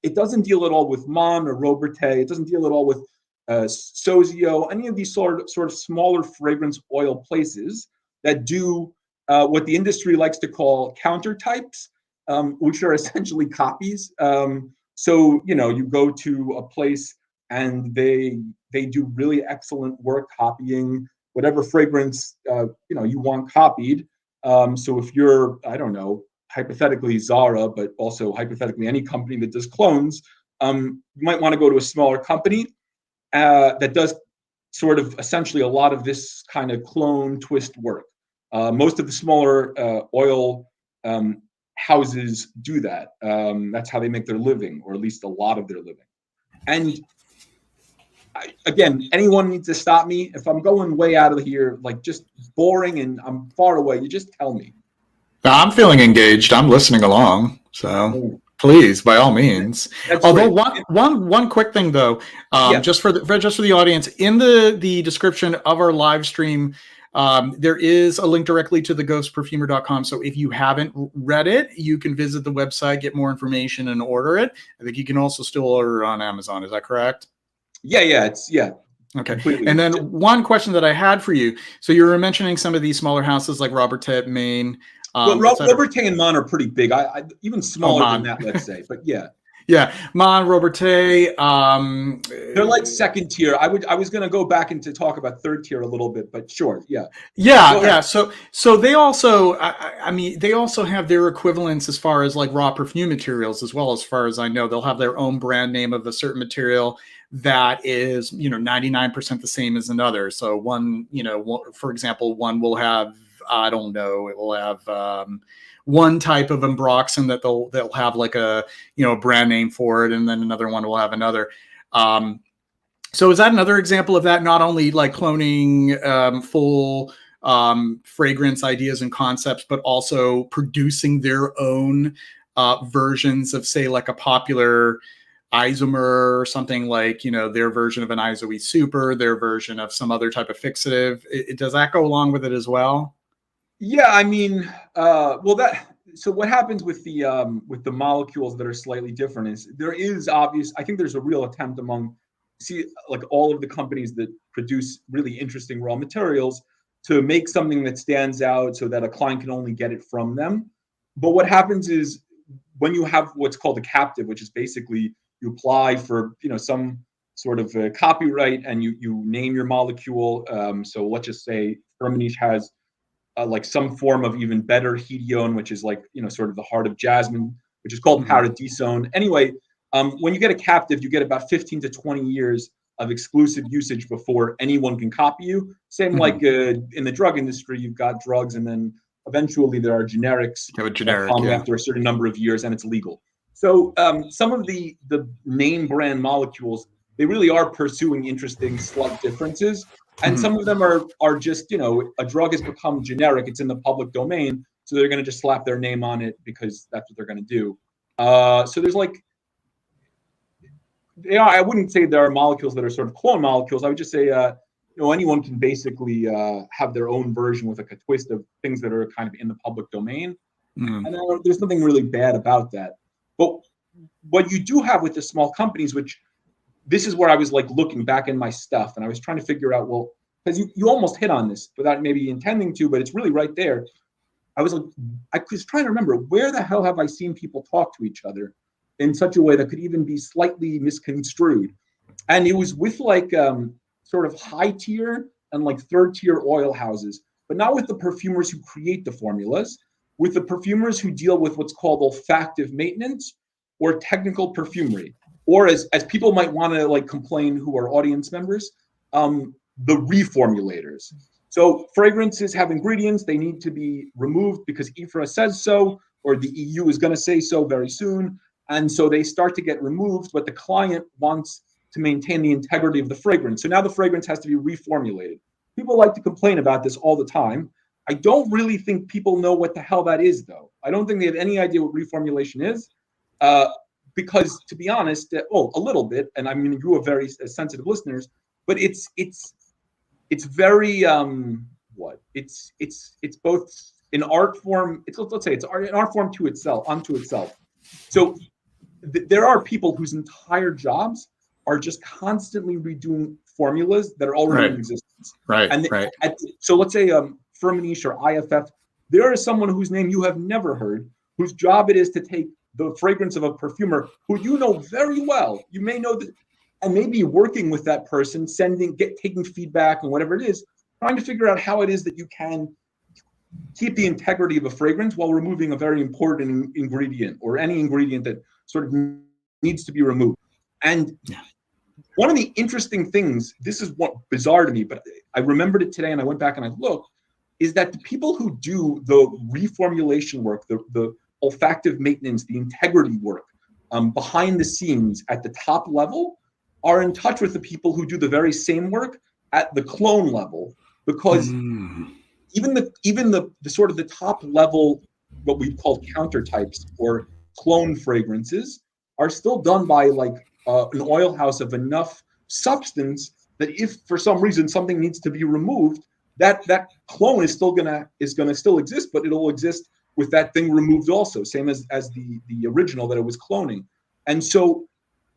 it doesn't deal at all with Mon or Robertet. It doesn't deal at all with Sozio, any of these sort of smaller fragrance oil places that do what the industry likes to call counter types, which are essentially copies. So, you go to a place and they do really excellent work copying whatever fragrance, you want copied. So if you're, I don't know, hypothetically Zara, but also hypothetically any company that does clones, you might want to go to a smaller company that does sort of essentially a lot of this kind of clone twist work. Most of the smaller oil houses do that. That's how they make their living, or at least a lot of their living. And again, anyone needs to stop me. If I'm going way out of here, like just boring and I'm far away, you just tell me. I'm feeling engaged. I'm listening along. So please, by all means. That's Although great. one quick thing though, just for the audience, in the description of our live stream, there is a link directly to the ghostperfumer.com. So if you haven't read it, you can visit the website, get more information, and order it. I think you can also still order it on Amazon. Is that correct? Yeah. Okay. Completely. And then one question that I had for you. So you were mentioning some of these smaller houses like Robertet, Maine. Well, Robertet and Mon are pretty big. I even smaller than that, let's say. But yeah. Yeah, Mon, Robertet. They're like second tier. I was going to go back into talk about third tier a little bit, but sure, yeah. Yeah. So they also, I mean, they also have their equivalents as far as like raw perfume materials as well. As far as I know, they'll have their own brand name of a certain material that is, 99% the same as another. So one, for example, one will have, I don't know, it will have one type of ambroxan that they'll have like a brand name for it, and then another one will have another. So is that another example of that? Not only like cloning full fragrance ideas and concepts, but also producing their own versions of, say, like a popular isomer or something like, their version of an isoe super, their version of some other type of fixative. Does that go along with it as well? Yeah, I mean, so what happens with the molecules that are slightly different is I think there's a real attempt among, like all of the companies that produce really interesting raw materials to make something that stands out so that a client can only get it from them. But what happens is when you have what's called a captive, which is basically you apply for some sort of a copyright and you name your molecule. So let's just say Firmenich has like some form of even better hedione, which is like sort of the heart of jasmine, which is called paradisone. Anyway, when you get a captive, you get about 15 to 20 years of exclusive usage before anyone can copy you. Same like in the drug industry, you've got drugs, and then eventually there are generics that come after a certain number of years, and it's legal. So some of the name brand molecules, they really are pursuing interesting slight differences. And some of them are just, a drug has become generic. It's in the public domain. So they're going to just slap their name on it because that's what they're going to do. So there's like, I wouldn't say there are molecules that are sort of clone molecules. I would just say, anyone can basically have their own version with like a twist of things that are kind of in the public domain. And there's nothing really bad about that. But what you do have with the small companies, which this is where I was like looking back in my stuff and I was trying to figure out, well, because you almost hit on this without maybe intending to, but it's really right there. I was trying to remember, where the hell have I seen people talk to each other in such a way that could even be slightly misconstrued? And it was with like sort of high tier and like third tier oil houses, but not with the perfumers who create the formulas, with the perfumers who deal with what's called olfactive maintenance or technical perfumery. Or as people might want to like complain who are audience members, the reformulators. So fragrances have ingredients, they need to be removed because IFRA says so, or the EU is going to say so very soon. And so they start to get removed, but the client wants to maintain the integrity of the fragrance. So now the fragrance has to be reformulated. People like to complain about this all the time. I don't really think people know what the hell that is, though. I don't think they have any idea what reformulation is. Because to be honest, a little bit, and I mean, you are very sensitive listeners, but it's very it's both an art form. Let's say it's an art form unto itself. So there are people whose entire jobs are just constantly redoing formulas that are already in existence. So let's say Firmenich or IFF, there is someone whose name you have never heard, whose job it is to take the fragrance of a perfumer who you know very well. You may know that, and maybe working with that person, taking feedback and whatever it is, trying to figure out how it is that you can keep the integrity of a fragrance while removing a very important ingredient or any ingredient that sort of needs to be removed. And one of the interesting things, this is what bizarre to me, but I remembered it today and I went back and I looked, is that the people who do the reformulation work, the olfactive maintenance, the integrity work behind the scenes at the top level are in touch with the people who do the very same work at the clone level, because even the sort of the top level, what we call counter types or clone fragrances, are still done by like an oil house of enough substance that if for some reason something needs to be removed, that clone is gonna still exist, but it'll exist with that thing removed also, same as the original that it was cloning. And so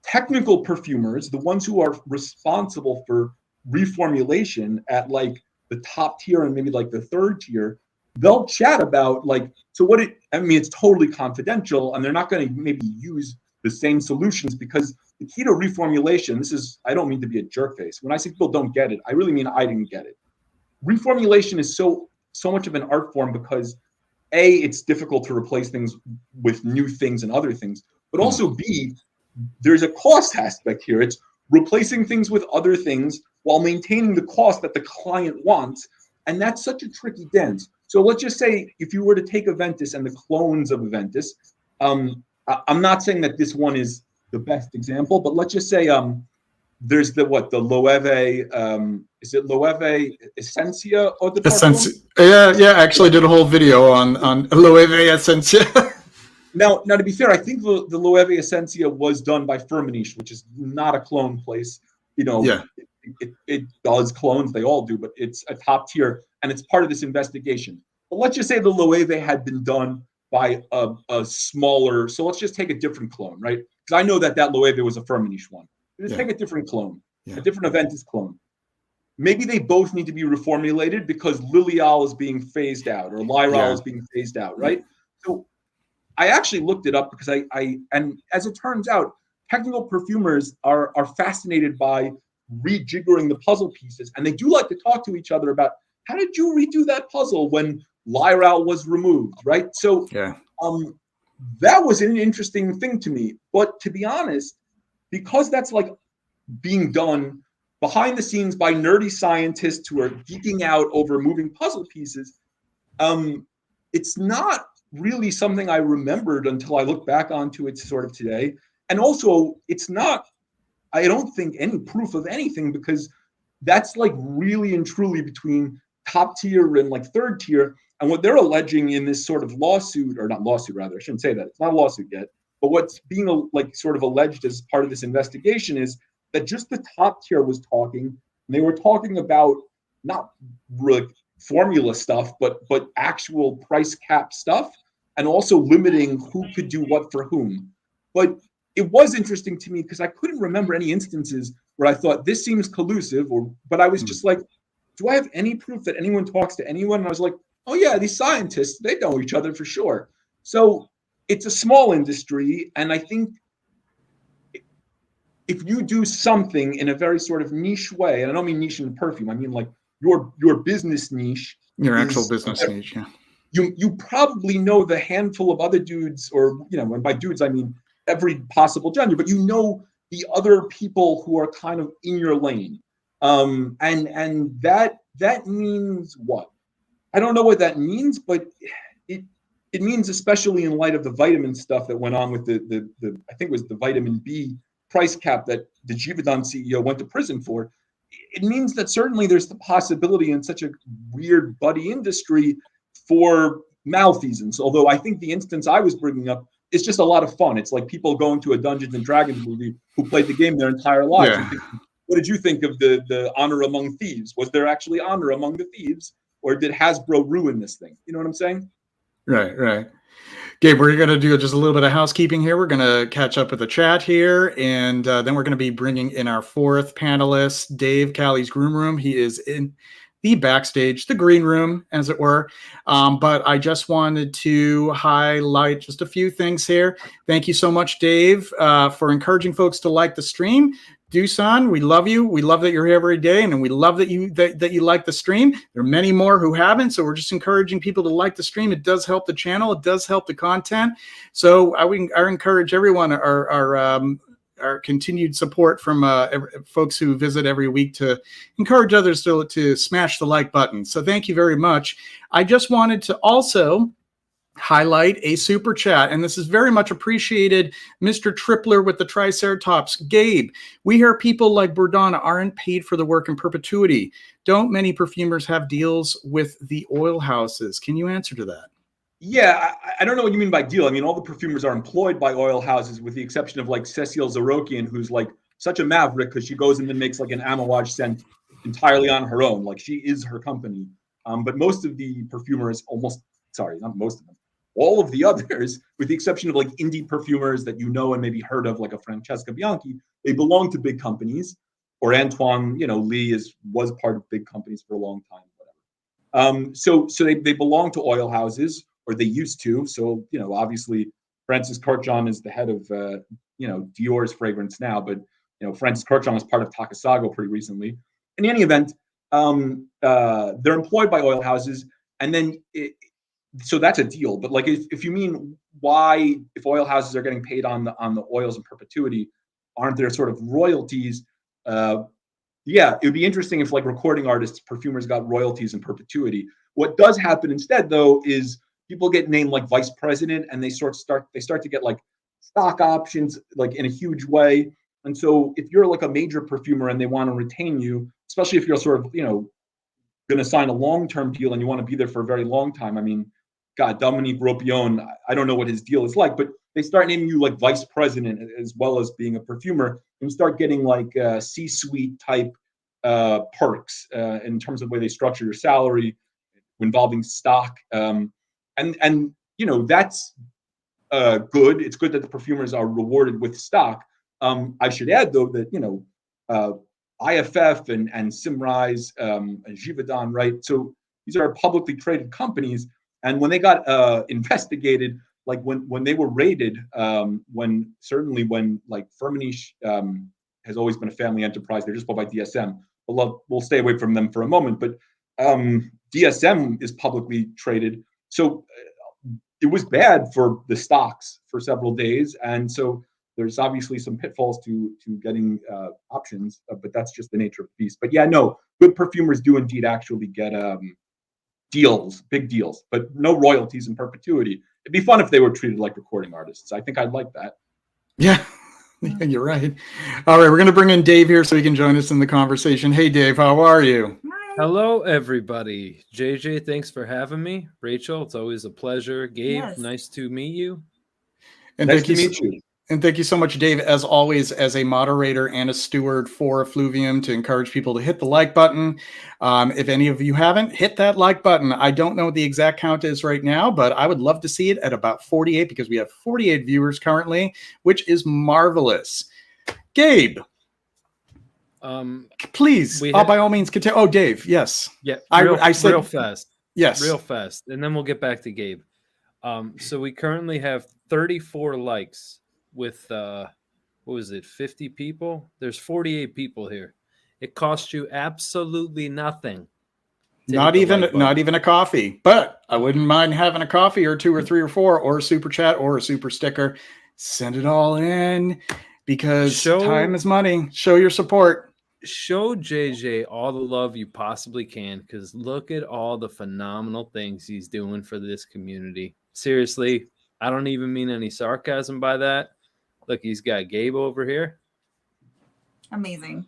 technical perfumers, the ones who are responsible for reformulation at like the top tier and maybe like the third tier, they'll chat about like, it's totally confidential and they're not going to maybe use the same solutions, because the key to reformulation, I don't mean to be a jerk face. When I say people don't get it, I really mean I didn't get it. Reformulation is so much of an art form because A, it's difficult to replace things with new things and other things, but also B, there's a cost aspect here. It's replacing things with other things while maintaining the cost that the client wants. And that's such a tricky dance. So let's just say if you were to take Aventus and the clones of Aventus, I'm not saying that this one is the best example, but let's just say there's the Loewe, is it Loewe Essentia or the Parfum? Yeah, I actually did a whole video on Loewe Essentia. Now, to be fair, I think the Loewe Essentia was done by Firmenich, which is not a clone place. You know, Yeah. it does clones, they all do, but it's a top tier, and it's part of this investigation. But let's just say the Loewe had been done by a smaller, so let's just take a different clone, right? Because I know that Loewe was a Firmenich one. Let's take a different clone, a different Aventus clone. Maybe they both need to be reformulated because Lilial is being phased out or Lyral is being phased out, right? So I actually looked it up because and as it turns out, technical perfumers are fascinated by rejiggering the puzzle pieces, and they do like to talk to each other about how did you redo that puzzle when Lyral was removed, right? So that was an interesting thing to me. But to be honest, because that's like being done behind the scenes by nerdy scientists who are geeking out over moving puzzle pieces, it's not really something I remembered until I look back onto it sort of today. And also, it's not, I don't think, any proof of anything, because that's like really and truly between top tier and like third tier. And what they're alleging in this sort of lawsuit, or not lawsuit, rather, I shouldn't say that, it's not a lawsuit yet, but what's being like sort of alleged as part of this investigation is that just the top tier was talking, and they were talking about not really formula stuff, but actual price cap stuff, and also limiting who could do what for whom. But it was interesting to me because I couldn't remember any instances where I thought this seems collusive, but I was just like, do I have any proof that anyone talks to anyone? And I was like, oh yeah, these scientists, they know each other for sure. So it's a small industry, and I think if you do something in a very sort of niche way, and I don't mean niche in perfume, I mean like your business niche, your actual business niche, you probably know the handful of other dudes, or and by dudes I mean every possible gender, but you know the other people who are kind of in your lane, and that means what? I don't know what that means, but it means, especially in light of the vitamin stuff that went on with the I think it was the vitamin B price cap that the Givaudan CEO went to prison for. It means that certainly there's the possibility in such a weird buddy industry for malfeasance. Although I think the instance I was bringing up is just a lot of fun. It's like people going to a Dungeons and Dragons movie who played the game their entire lives. Yeah. What did you think of the honor among thieves? Was there actually honor among the thieves, or did Hasbro ruin this thing? You know what I'm saying? Right. Gabe, we're going to do just a little bit of housekeeping here. We're going to catch up with the chat here, and then we're going to be bringing in our fourth panelist, Dave Callie's Groom Room. He is in the backstage, the green room, as it were. But I just wanted to highlight just a few things here. Thank you so much, Dave, for encouraging folks to like the stream. Dusan, we love you. We love that you're here every day, and we love that you like the stream. There are many more who haven't, so we're just encouraging people to like the stream. It does help the channel. It does help the content. So I encourage everyone, our continued support from folks who visit every week, to encourage others to smash the like button. So thank you very much. I just wanted to also highlight a super chat, and this is very much appreciated. Mr. Tripler with the Triceratops. Gabe, we hear people like Bourdon aren't paid for the work in perpetuity. Don't many perfumers have deals with the oil houses? Can you answer to that? Yeah, I don't know what you mean by deal. I mean, all the perfumers are employed by oil houses, with the exception of like Cecile Zarokian, who's like such a maverick because she goes in and makes like an Amouage scent entirely on her own. Like, she is her company. But most of the perfumers, not most of them, all of the others, with the exception of like indie perfumers that you know and maybe heard of, like a Francesca Bianchi, they belong to big companies. Or Antoine, Lee was part of big companies for a long time, whatever. So they belong to oil houses, or they used to. So, obviously Francis Kurkdjian is the head of, Dior's fragrance now, but, Francis Kurkdjian was part of Takasago pretty recently. In any event, they're employed by oil houses, and then so that's a deal. But like, if you mean why, if oil houses are getting paid on the oils in perpetuity, aren't there sort of royalties? Yeah, it would be interesting if like recording artists, perfumers got royalties in perpetuity. What does happen instead, though, is people get named like vice president, and they start to get like stock options, like in a huge way. And so if you're like a major perfumer and they want to retain you, especially if you're sort of, going to sign a long-term deal and you want to be there for a very long time. I mean, God, Dominique Ropion, I don't know what his deal is like, but they start naming you like vice president as well as being a perfumer, and you start getting like C-suite type perks in terms of the way they structure your salary, involving stock, and you know that's good. It's good that the perfumers are rewarded with stock. I should add though that IFF and Simrise, and Givaudan, right? So these are publicly traded companies, and when they got investigated, like when they were raided, when like Firmenich has always been a family enterprise, they're just bought by DSM. But we'll stay away from them for a moment. But DSM is publicly traded, so it was bad for the stocks for several days, and so there's obviously some pitfalls to getting options, but that's just the nature of the beast. But yeah, no, good perfumers do indeed actually get deals, big deals, but no royalties in perpetuity. It'd be fun if they were treated like recording artists. I think I'd like that. Yeah, yeah, you're right. All right, we're going to bring in Dave here so he can join us in the conversation. Hey, Dave, how are you? Hello, everybody. JJ, thanks for having me. Rachel, it's always a pleasure. Gabe, Yes. nice to meet you. And Nice to meet you. And thank you so much, Dave, as always, as a moderator and a steward for Effluvium, to encourage people to hit the like button. If any of you haven't, hit that like button. I don't know what the exact count is right now, but I would love to see it at about 48 because we have 48 viewers currently, which is marvelous. Gabe, please, by all means, continue. Oh, Dave, yes. Yeah, I said real fast. yes. Real fast. And then we'll get back to Gabe. So we currently have 34 likes with, what was it, 50 people? There's 48 people here. It costs you absolutely nothing. Not even a coffee, but I wouldn't mind having a coffee or two or three or four or a super chat or a super sticker. Send it all in because time is money. Show your support. Show JJ all the love you possibly can, because look at all the phenomenal things he's doing for this community. Seriously, I don't even mean any sarcasm by that. Look, he's got Gabe over here. Amazing.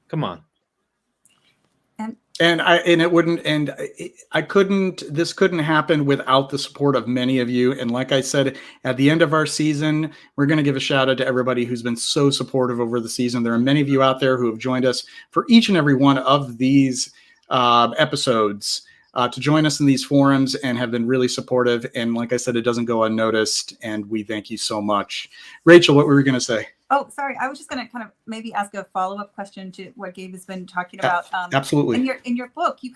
Come on. This couldn't happen without the support of many of you. And like I said, at the end of our season, we're going to give a shout out to everybody who's been so supportive over the season. There are many of you out there who have joined us for each and every one of these episodes to join us in these forums and have been really supportive. And like I said, it doesn't go unnoticed. And we thank you so much. Rachel, what were we going to say? Oh, sorry. I was just going to kind of maybe ask a follow-up question to what Gabe has been talking about. Absolutely. In your book, you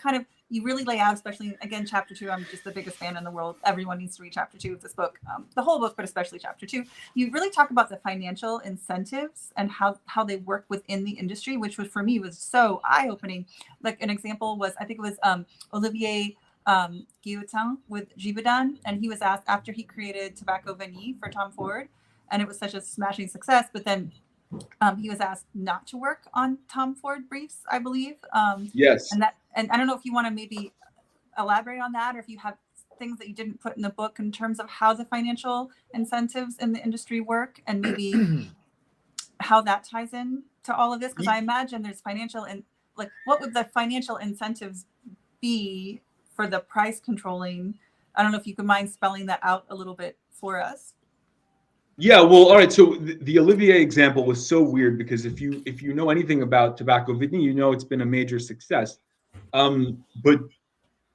really lay out, especially again, chapter 2. I'm just the biggest fan in the world. Everyone needs to read chapter 2 of this book, the whole book, but especially chapter 2. You really talk about the financial incentives and how they work within the industry, which was for me was so eye-opening. Like an example was, I think it was Olivier Guillotin with Givaudan, and he was asked after he created Tobacco Vanille for Tom Ford. And it was such a smashing success. But then he was asked not to work on Tom Ford briefs, I believe. Yes. And I don't know if you want to maybe elaborate on that, or if you have things that you didn't put in the book in terms of how the financial incentives in the industry work, and maybe how that ties in to all of this. Because I imagine there's what would the financial incentives be for the price controlling? I don't know if you could mind spelling that out a little bit for us. Yeah, well, all right. So the Olivier example was so weird because if you know anything about Tobacco Vanille, you know it's been a major success. But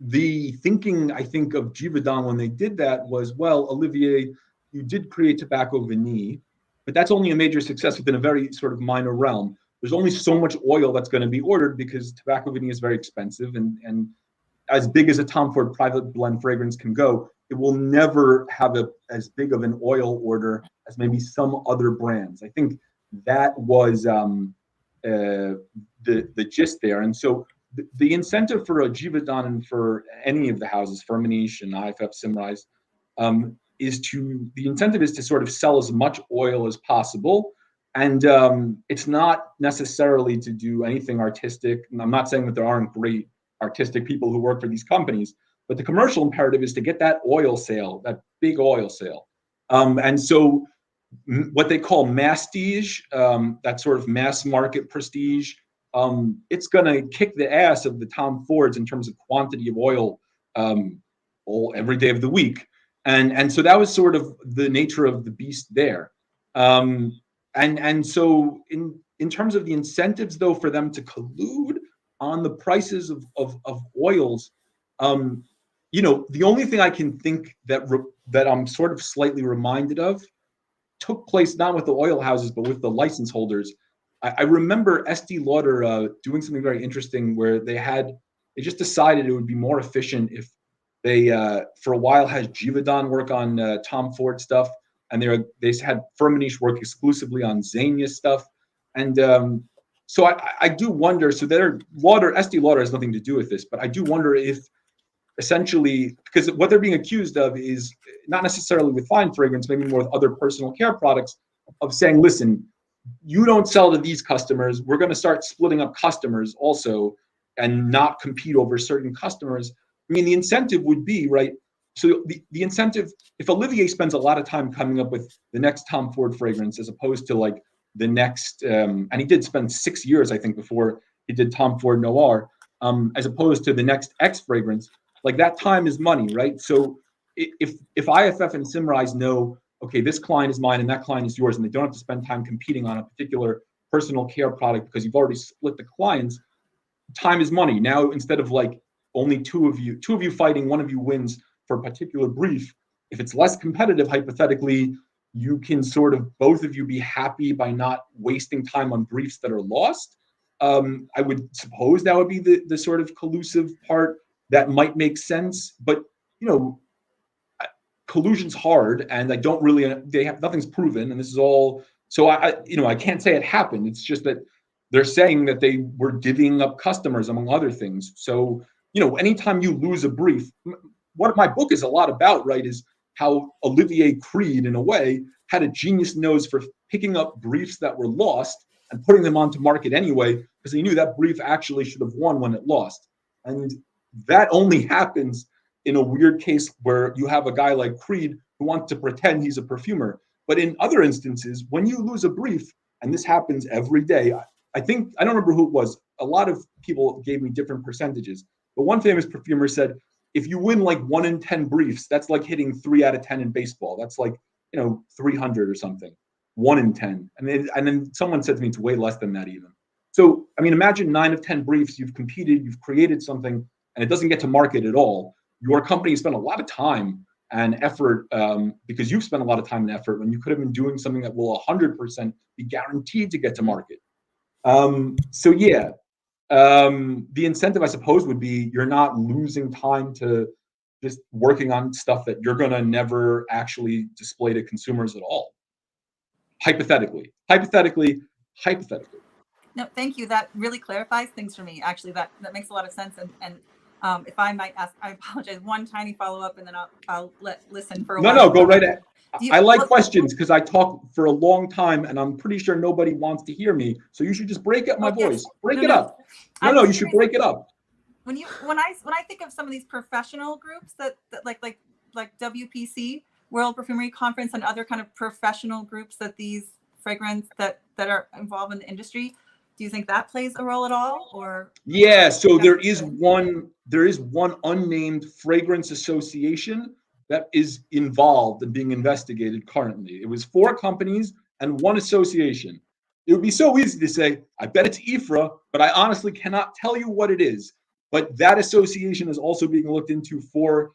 the thinking, I think, of Givaudan when they did that was, well, Olivier, you did create Tobacco Vanille, but that's only a major success within a very sort of minor realm. There's only so much oil that's going to be ordered because Tobacco Vanille is very expensive, and as big as a Tom Ford private blend fragrance can go, it will never have as big of an oil order as maybe some other brands. I think that was the gist there. And so the incentive for a Givaudan and for any of the houses, Firmenich and IFF, Simrise, the incentive is to sort of sell as much oil as possible. And it's not necessarily to do anything artistic. And I'm not saying that there aren't great artistic people who work for these companies, but the commercial imperative is to get that oil sale, that big oil sale. And so what they call mastige, that sort of mass market prestige, it's going to kick the ass of the Tom Fords in terms of quantity of oil every day of the week. And so that was sort of the nature of the beast there. And so in terms of the incentives, though, for them to collude on the prices of oils, the only thing I can think that I'm sort of slightly reminded of took place not with the oil houses, but with the license holders. I remember Estee Lauder doing something very interesting where they just decided it would be more efficient if they, for a while, had Givaudan work on Tom Ford stuff, and they had Firmenich work exclusively on Zegna stuff. And so I do wonder, so Estee Lauder has nothing to do with this, but I do wonder if essentially, because what they're being accused of is not necessarily with fine fragrance, maybe more with other personal care products, of saying, listen, you don't sell to these customers, we're going to start splitting up customers also and not compete over certain customers. I mean, the incentive would be, right? So the incentive, if Olivier spends a lot of time coming up with the next Tom Ford fragrance, as opposed to like the next, and he did spend 6 years, I think, before he did Tom Ford Noir, as opposed to the next X fragrance, like that time is money, right? So if IFF and Symrise know, okay, this client is mine and that client is yours, and they don't have to spend time competing on a particular personal care product because you've already split the clients, time is money. Now, instead of like only two of you fighting, one of you wins for a particular brief, if it's less competitive, hypothetically, you can sort of, both of you, be happy by not wasting time on briefs that are lost. I would suppose that would be the sort of collusive part that might make sense, but collusion's hard, and nothing's proven, and this is all. So I can't say it happened. It's just that they're saying that they were divvying up customers, among other things. So anytime you lose a brief, what my book is a lot about, right, is how Olivier Creed, in a way, had a genius nose for picking up briefs that were lost and putting them onto market anyway, because he knew that brief actually should have won when it lost. And that only happens in a weird case where you have a guy like Creed who wants to pretend he's a perfumer. But in other instances, when you lose a brief, and this happens every day, I don't remember who it was. A lot of people gave me different percentages. But one famous perfumer said, if you win like 1 in 10 briefs, that's like hitting 3 out of 10 in baseball. That's like, 300 or something, 1 in 10. And then someone said to me, it's way less than that even. So, I mean, imagine 9 of 10 briefs, you've competed, you've created something, and it doesn't get to market at all. Your company spent a lot of time and effort because you've spent a lot of time and effort when you could have been doing something that will 100% be guaranteed to get to market. So yeah, the incentive, I suppose, would be you're not losing time to just working on stuff that you're going to never actually display to consumers at all. Hypothetically. No, thank you. That really clarifies things for me. Actually, that makes a lot of sense. And if I might ask, I apologize, one tiny follow-up, and then I'll listen for a while. No, go right ahead. I like questions because I talk for a long time, and I'm pretty sure nobody wants to hear me. So you should just break up my voice. Break it up. No, you should break it up. When I think of some of these professional groups that like WPC, World Perfumery Conference, and other kind of professional groups that these fragrance that are involved in the industry, do you think that plays a role at all? Or yeah, so there is one unnamed fragrance association that is involved and being investigated currently. It was 4 companies and 1 association. It would be so easy to say, I bet it's IFRA, but I honestly cannot tell you what it is. But that association is also being looked into for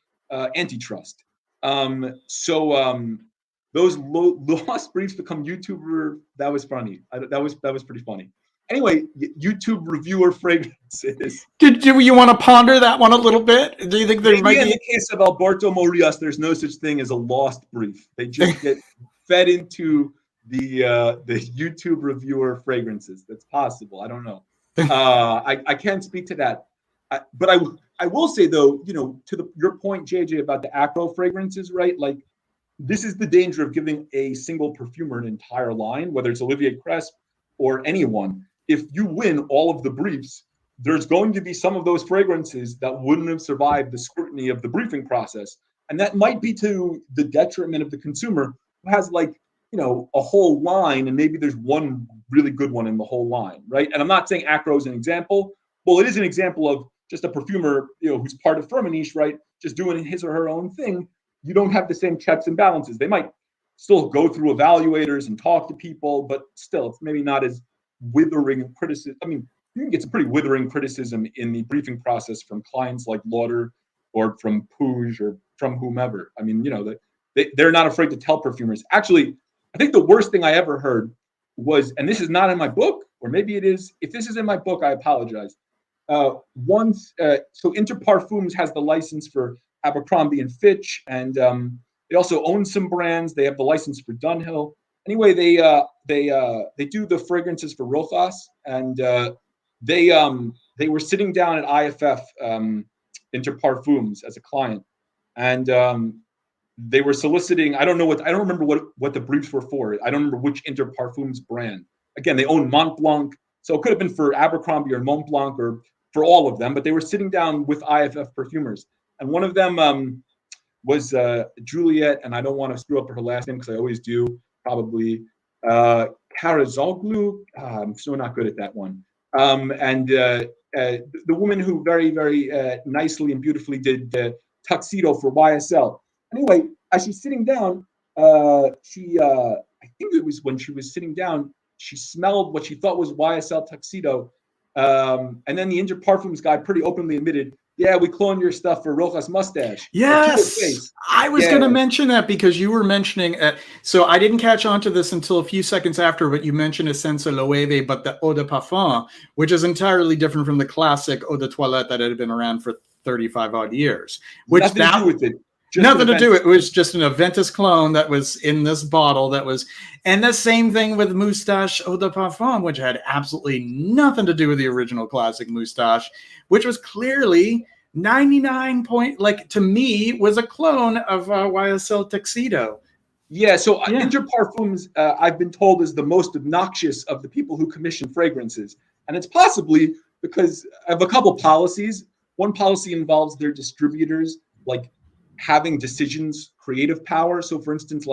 antitrust. Those lost briefs become YouTuber. That was funny. That was pretty funny. Anyway, YouTube reviewer fragrances. Do you want to ponder that one a little bit? Do you think there might be? In the case of Alberto Morias, there's no such thing as a lost brief. They just get fed into the YouTube reviewer fragrances. That's possible. I don't know. I can't speak to that. But I will say, though, to your point, JJ, about the acro fragrances, right? Like, this is the danger of giving a single perfumer an entire line, whether it's Olivier Cresp or anyone. If you win all of the briefs, there's going to be some of those fragrances that wouldn't have survived the scrutiny of the briefing process. And that might be to the detriment of the consumer who has a whole line, and maybe there's one really good one in the whole line, right? And I'm not saying acro is an example. Well, it is an example of just a perfumer, who's part of Firmenich, right, just doing his or her own thing, you don't have the same checks and balances. They might still go through evaluators and talk to people, but still, it's maybe not as withering criticism. I mean, you can get some pretty withering criticism in the briefing process from clients like Lauder or from Puig or from whomever. I mean, they're not afraid to tell perfumers. Actually, I think the worst thing I ever heard was, and this is not in my book, or maybe it is. If this is in my book, I apologize. So Inter Parfums has the license for Abercrombie and Fitch, and they also own some brands. They have the license for Dunhill. Anyway, they do the fragrances for Rojas, and they were sitting down at IFF Inter Parfums as a client, and they were soliciting. I don't remember what the briefs were for. I don't remember which Inter Parfums brand. Again, they own Mont Blanc, so it could have been for Abercrombie or Mont Blanc or for all of them. But they were sitting down with IFF perfumers, and one of them was Juliet, and I don't want to screw up her last name because I always do. Probably Karazoglu. I'm so not good at that one. And the woman who very, very nicely and beautifully did Tuxedo for YSL. Anyway, as she's sitting down, I think it was when she was sitting down, she smelled what she thought was YSL Tuxedo. And then the Inter Parfums guy pretty openly admitted, yeah, we cloned your stuff for Rojas mustache. Yes, I was going to mention that because you were mentioning. So I didn't catch on to this until a few seconds after, but you mentioned Essence Loewe, but the Eau de Parfum, which is entirely different from the classic Eau de Toilette that had been around for 35 odd years. Which nothing to do with it. Nothing to do with it. It was just an Aventus clone that was in this bottle and the same thing with Moustache Eau de Parfum, which had absolutely nothing to do with the original classic Moustache, which was clearly 99 to me, was a clone of YSL Tuxedo. Yeah, so Inter Parfums, I've been told, is the most obnoxious of the people who commission fragrances. And it's possibly because of a couple policies. One policy involves their distributors, having creative power. So for instance,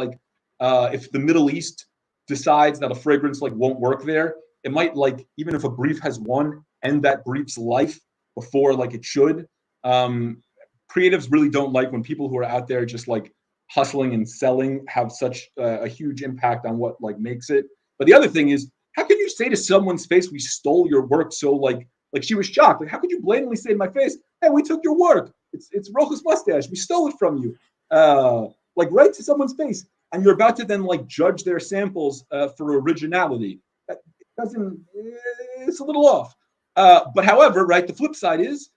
if the Middle East decides that a fragrance won't work there, it might even if a brief has won, end that brief's life before it should. Creatives really don't like when people who are out there just hustling and selling have such a huge impact on what makes it. But the other thing is, how can you say to someone's face, we stole your work? So she was shocked. How could you blatantly say to my face, hey, we took your work. It's Rojas mustache. We stole it from you. Right to someone's face. And you're about to then judge their samples for originality. That doesn't, it's a little off. But however, right, the flip side is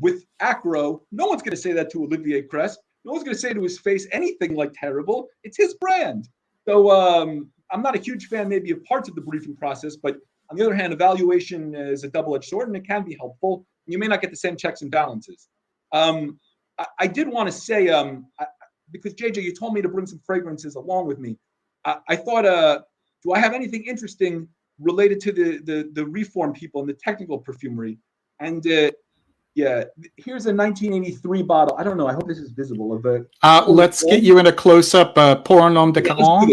with Acro, no one's going to say that to Olivier Crest. No one's going to say to his face anything terrible. It's his brand. So I'm not a huge fan maybe of parts of the briefing process, but on the other hand, evaluation is a double-edged sword and it can be helpful. You may not get the same checks and balances. I did want to say, because JJ, you told me to bring some fragrances along with me. I thought, do I have anything interesting related to the reform people in the technical perfumery? And here's a 1983 bottle. I don't know. I hope this is visible. Let's get you in a close-up. Pour un homme de Caron.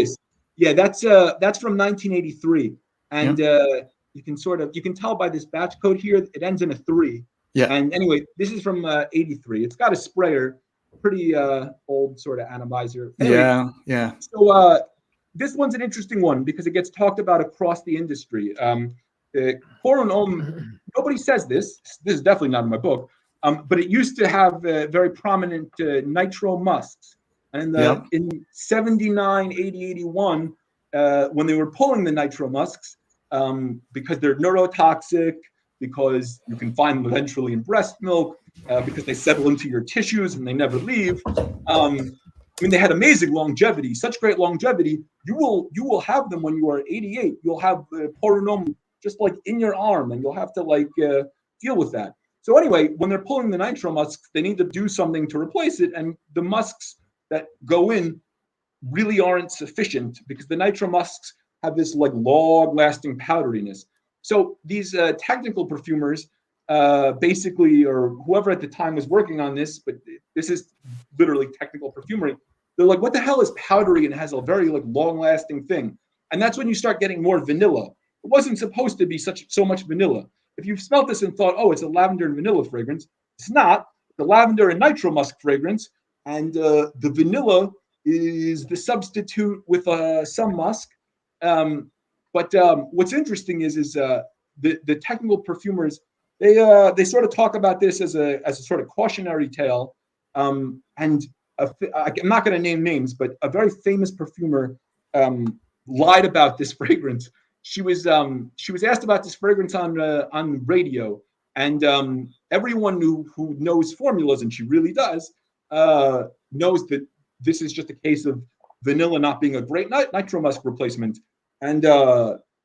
Yeah, that's from 1983, and you can tell by this batch code here. It ends in a 3. Yeah. And anyway, this is from 83. It's got a sprayer, pretty old sort of atomizer. Anyway, yeah. So this one's an interesting one because it gets talked about across the industry. Pour un homme, nobody says this. This is definitely not in my book. But it used to have very prominent nitro musks. And in 79, 80, 81, when they were pulling the nitro musks, because they're neurotoxic, because you can find them eventually in breast milk, because they settle into your tissues and they never leave. They had amazing longevity, such great longevity. You will have them when you are 88. You'll have the pour un homme just in your arm, and you'll have to deal with that. So anyway, when they're pulling the nitro musks, they need to do something to replace it, and the musks that go in really aren't sufficient because the nitro musks have this long-lasting powderiness. So these technical perfumers, basically, or whoever at the time was working on this, but this is literally technical perfumery. They're like, what the hell is powdery and has a very long-lasting thing? And that's when you start getting more vanilla. It wasn't supposed to be so much vanilla. if you've smelled this and thought, oh, it's a lavender and vanilla fragrance, it's not. The lavender and nitro musk fragrance, and the vanilla is the substitute with some musk. But what's interesting is the technical perfumers, they sort of talk about this as a sort of cautionary tale. And I'm not going to name names, but a very famous perfumer lied about this fragrance. She was asked about this fragrance on radio, and everyone who knows formulas, and she really does, knows that this is just a case of vanilla not being a great nitro musk replacement. And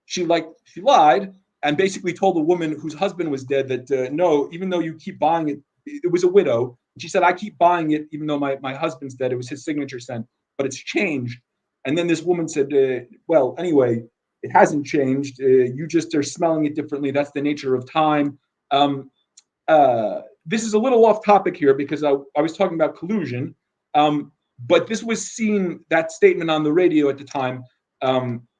she lied and basically told a woman whose husband was dead that no, even though you keep buying it, it was a widow. She said, I keep buying it even though my husband's dead. It was his signature scent, but it's changed. And then this woman said, well, anyway, it hasn't changed. You just are smelling it differently. That's the nature of time. This is a little off topic here because I was talking about collusion. But this was seen, that statement on the radio at the time,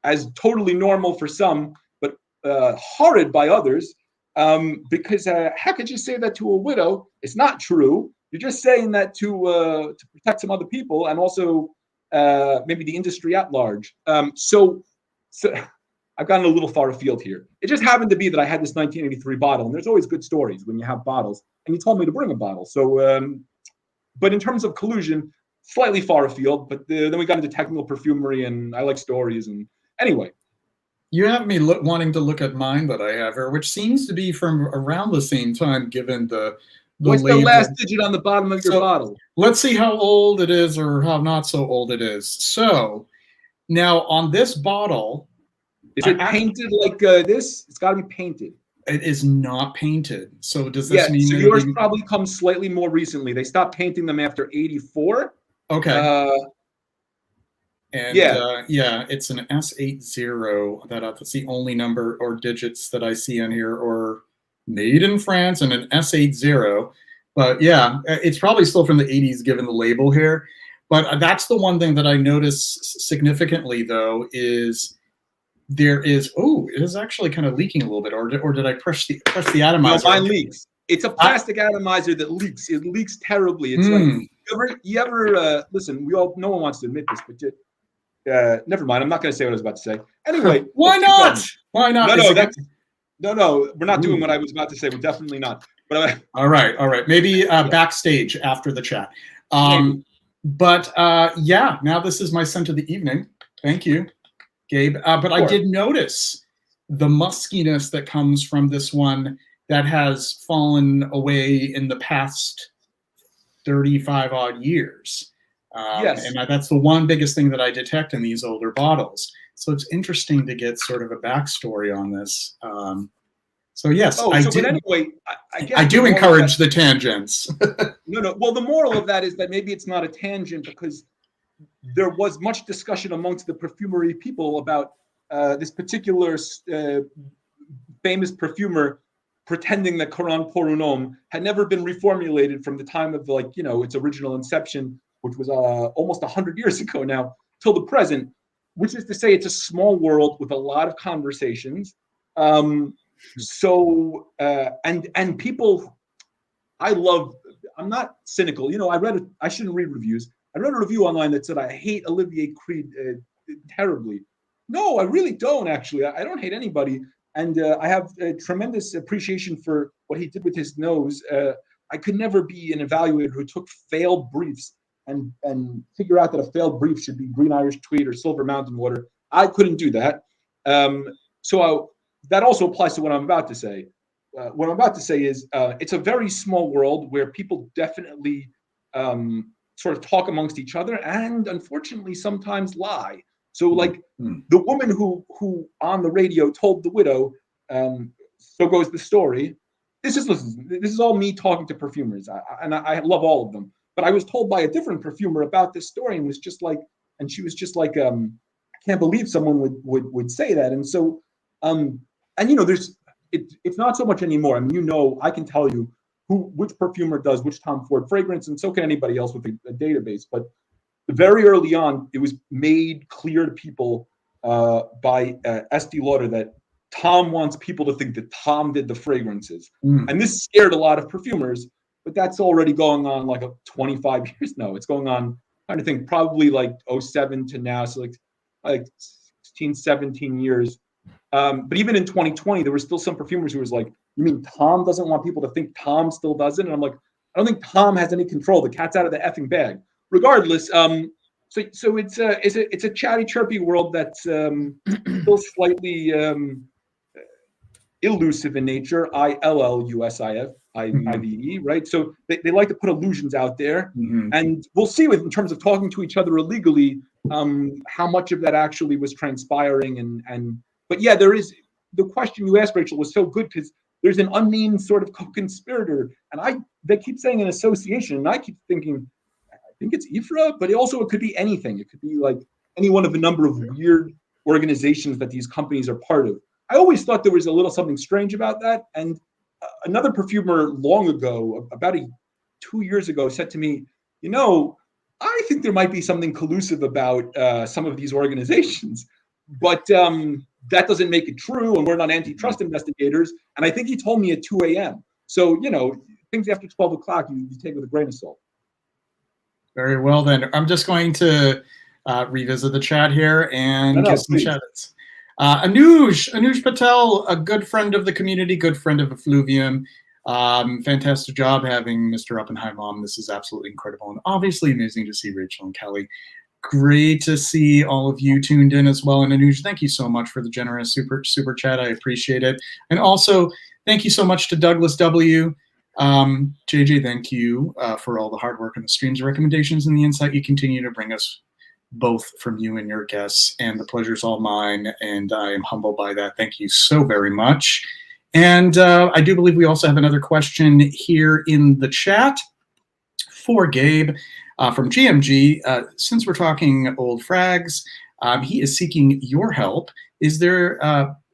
as totally normal for some, but horrid by others. Because how could you say that to a widow? It's not true. You're just saying that to protect some other people and also maybe the industry at large. So I've gotten a little far afield here. It just happened to be that I had this 1983 bottle, and there's always good stories when you have bottles. And you told me to bring a bottle. So, but in terms of collusion, slightly far afield. But then we got into technical perfumery, and I like stories. And anyway. You have me wanting to look at mine that I have here, which seems to be from around the same time, given the What's label. The last digit on the bottom of your bottle? Let's see how old it is or how not so old it is. So now on this bottle, is it painted like this? It's got to be painted. It is not painted. So does this mean? So yours probably comes slightly more recently. They stopped painting them after '84. Okay. It's an S80. That's the only number or digits that I see on here, or made in France, and an S80. But yeah, it's probably still from the 80s given the label here. But that's the one thing that I notice significantly, though, is there is, it is actually kind of leaking a little bit, or did I press the atomizer? No, mine leaks. It's a plastic atomizer that leaks. It leaks terribly. It's like you ever listen. No one wants to admit this, but never mind. I'm not going to say what I was about to say. Anyway, why not? Why not? No, we're not doing what I was about to say. We're definitely not. But all right. Maybe backstage after the chat. But now this is my scent of the evening. Thank you, Gabe. But I did notice the muskiness that comes from this one that has fallen away in the past 35 odd years. Yes. And that's the one biggest thing that I detect in these older bottles. So it's interesting to get sort of a backstory on this. So yes, but anyway, I do encourage the tangents. No. Well, the moral of that is that maybe it's not a tangent because there was much discussion amongst the perfumery people about this particular famous perfumer pretending that Coran pour un homme had never been reformulated from the time of its original inception, which was almost 100 years ago now, till the present, which is to say it's a small world with a lot of conversations. And people, I'm not cynical. I shouldn't read reviews. I read a review online that said, I hate Olivier Creed terribly. No, I really don't, actually. I don't hate anybody. And I have a tremendous appreciation for what he did with his nose. I could never be an evaluator who took failed briefs and figure out that a failed brief should be Green Irish Tweed or Silver Mountain Water. I couldn't do that. That also applies to what I'm about to say. What I'm about to say is it's a very small world where people definitely sort of talk amongst each other and unfortunately sometimes lie. So the woman who on the radio told the widow, so goes the story. This is all me talking to perfumers, and I love all of them. But I was told by a different perfumer about this story, and she was just like, I can't believe someone would say that. And so, it's not so much anymore. I mean, I can tell you which perfumer does which Tom Ford fragrance, and so can anybody else with a database. But very early on, it was made clear to people by Estee Lauder that Tom wants people to think that Tom did the fragrances. Mm. And this scared a lot of perfumers, but that's already going on like 25 years now. It's going on, I'm trying to think, probably like 07 to now, so like 16, 17 years. But even in 2020, there were still some perfumers who was like, you mean Tom doesn't want people to think Tom still does it? And I'm like, I don't think Tom has any control. The cat's out of the effing bag. Regardless, so it's a chatty, chirpy world that's still slightly elusive in nature. ILLUSIVE, right? So they like to put illusions out there, and we'll see in terms of talking to each other illegally, how much of that actually was transpiring. But yeah, there is the question you asked, Rachel, was so good because there's an unnamed sort of co-conspirator, and they keep saying an association, and I keep thinking, I think it's IFRA, but it could be anything. It could be like any one of a number of weird organizations that these companies are part of. I always thought there was a little something strange about that. And another perfumer long ago, about 2 years ago, said to me, I think there might be something collusive about some of these organizations, but that doesn't make it true. And we're not antitrust investigators. And I think he told me at 2 a.m. So, things after 12 o'clock, you take with a grain of salt. Very well, then. I'm just going to revisit the chat here and give some shout-outs. Anuj Patel, a good friend of the community, good friend of Effluvium. Fantastic job having Mr. Oppenheim on. This is absolutely incredible and obviously amazing to see Rachel and Kelly. Great to see all of you tuned in as well. And Anuj, thank you so much for the generous super chat. I appreciate it. And also, thank you so much to Douglas W. JJ, thank you for all the hard work and the streams, recommendations, and the insight you continue to bring us, both from you and your guests. And the pleasure's all mine, and I am humbled by that. Thank you so very much. And I do believe we also have another question here in the chat for Gabe from GMG. Since we're talking old frags, he is seeking your help.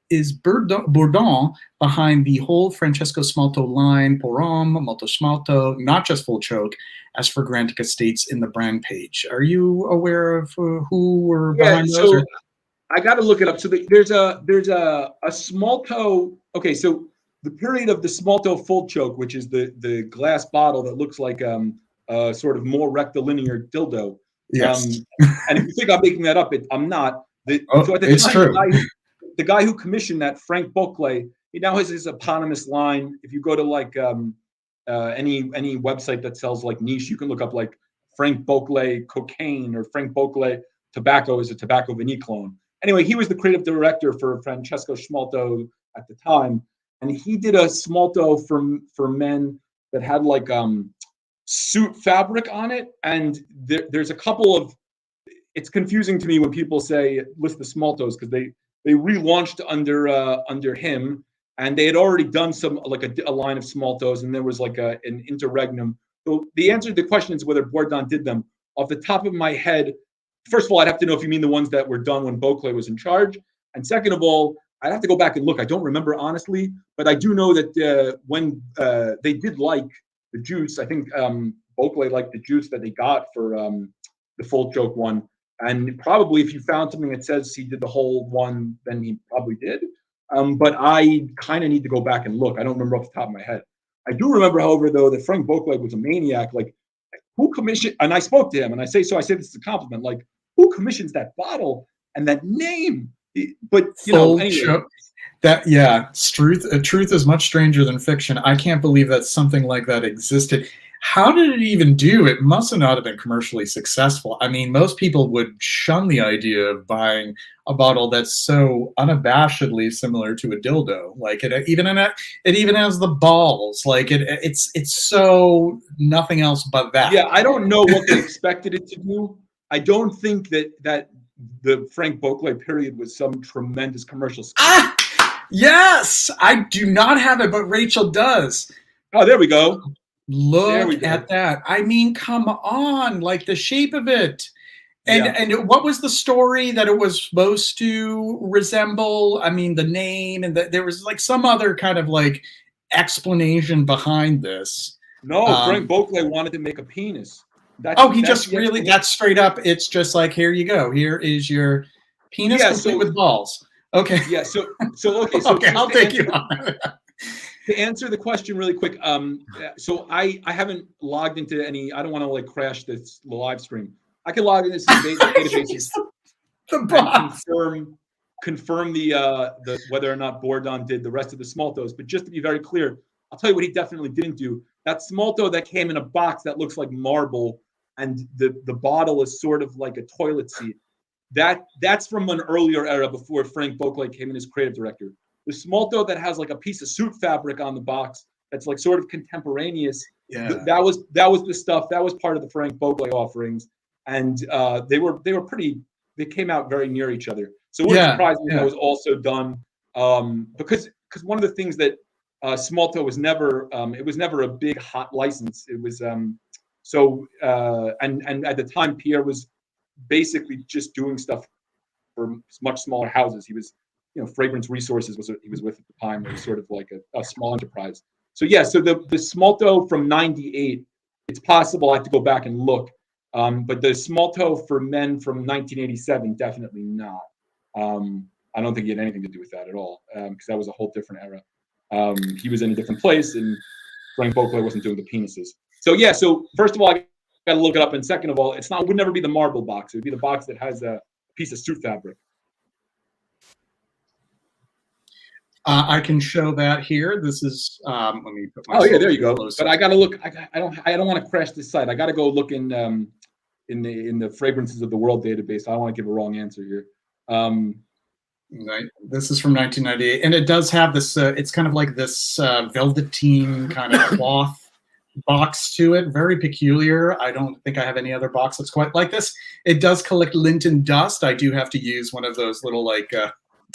Is Bourdon behind the whole Francesco Smalto line, Porom, Molto Smalto, not just Full Choke, as Fragrantica states in the brand page? Are you aware of who were behind those? So I got to look it up. So there's a Smalto. Okay, so the period of the Smalto Full Choke, which is the glass bottle that looks like a sort of more rectilinear dildo. Yes. And if you think I'm making that up, I'm not. So at the it's time, true. The guy who commissioned that, Frank Beauclerc, he now has his eponymous line. If you go to like any website that sells like niche, you can look up like Frank Beauclerc cocaine or Frank Beauclerc tobacco is a tobacco vanille clone. Anyway, he was the creative director for Francesco Smalto at the time, and he did a Smalto for men that had like suit fabric on it. And there's a couple of, it's confusing to me when people say list the Smaltos because they relaunched under him, and they had already done some like a line of Smaltos, and there was like an interregnum. So the answer to the question is whether Bourdon did them. Off the top of my head, first of all, I'd have to know if you mean the ones that were done when Beauclerc was in charge, and second of all, I'd have to go back and look. I don't remember honestly, but I do know that when they did like the juice, I think Beauclerc liked the juice that they got for the Full Choke one. And probably if you found something that says he did the whole one, then he probably did. But I kind of need to go back and look. I don't remember off the top of my head. I do remember, however, though, that Frank Beauclerc was a maniac. Like, who commissioned? And I spoke to him, and I say this is a compliment. Like, who commissions that bottle and that name? But anyway. Truth is much stranger than fiction. I can't believe that something like that existed. How did it even do? It must not have been commercially successful. I mean, most people would shun the idea of buying a bottle that's so unabashedly similar to a dildo. Like it even has the balls. Like it's so nothing else but that. Yeah, I don't know what they expected it to do. I don't think that the Frank Beauclerc period was some tremendous commercial success. Yes, I do not have it, but Rachel does. Oh, there we go. Look at that. I mean, come on, like the shape of it. And what was the story that it was supposed to resemble? I mean, the name, and there was like some other kind of like explanation behind this. No, Frank Beauclerc wanted to make a penis. That's straight up. It's just like, here you go. Here is your penis complete with balls. Okay. Yeah. So okay. Okay, just I'll to take answer- you on that. To answer the question really quick, so I haven't logged into any. I don't want to like crash this live stream. I can log into some databases The and box. confirm the whether or not Bourdon did the rest of the Smaltos. But just to be very clear, I'll tell you what he definitely didn't do. That Smalto that came in a box that looks like marble, and the bottle is sort of like a toilet seat. That's from an earlier era before Frank Beauclerc came in as creative director. The Smalto that has like a piece of suit fabric on the box that's like sort of contemporaneous. Yeah. That was the stuff that was part of the Frank Beauclerc offerings, and they were pretty. They came out very near each other. So it wouldn't surprise me that was also done because one of the things that Smalto was never it was never a big hot license. It was and at the time Pierre was basically just doing stuff for much smaller houses. He was, Fragrance Resources he was with at the time. It was sort of like a small enterprise. So yeah, so the Smalto from '98, it's possible I have to go back and look, but the Smalto for men from 1987, definitely not. I don't think he had anything to do with that at all, because that was a whole different era. He was in a different place, and Frank Beauclerc wasn't doing the penises. So yeah, so first of all, I got to look it up, and second of all, it would never be the marble box. It would be the box that has a piece of suit fabric. I can show that here. This is let me put my. Oh yeah, there you go. Close But I got to look. I don't want to crash this site. I got to go look in the fragrances of the world database. I don't want to give a wrong answer here. Right. This is from 1998, and it does have this. It's kind of like this velveteen kind of cloth box to it. Very peculiar. I don't think I have any other box that's quite like this. It does collect lint and dust. I do have to use one of those little like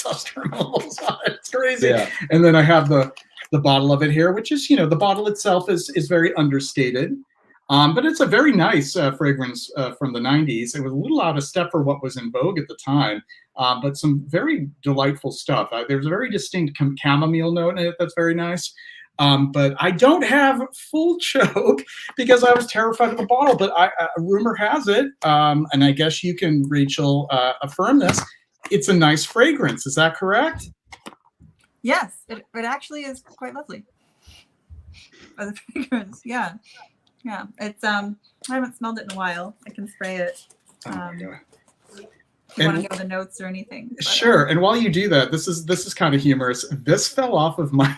dust removals on it. It's crazy. Yeah. And then I have the bottle of it here, which is, the bottle itself is very understated. But it's a very nice fragrance from the 90s. It was a little out of step for what was in vogue at the time, but some very delightful stuff. There's a very distinct chamomile note in it that's very nice. But I don't have full choke because I was terrified of the bottle. But rumor has it, and I guess you can, Rachel, affirm this, it's a nice fragrance. Is that correct? Yes, it actually is quite lovely. The fragrance, yeah. It's I haven't smelled it in a while. I can spray it. If you want to know the notes or anything. But, sure. And while you do that, this is kind of humorous. This fell off of my.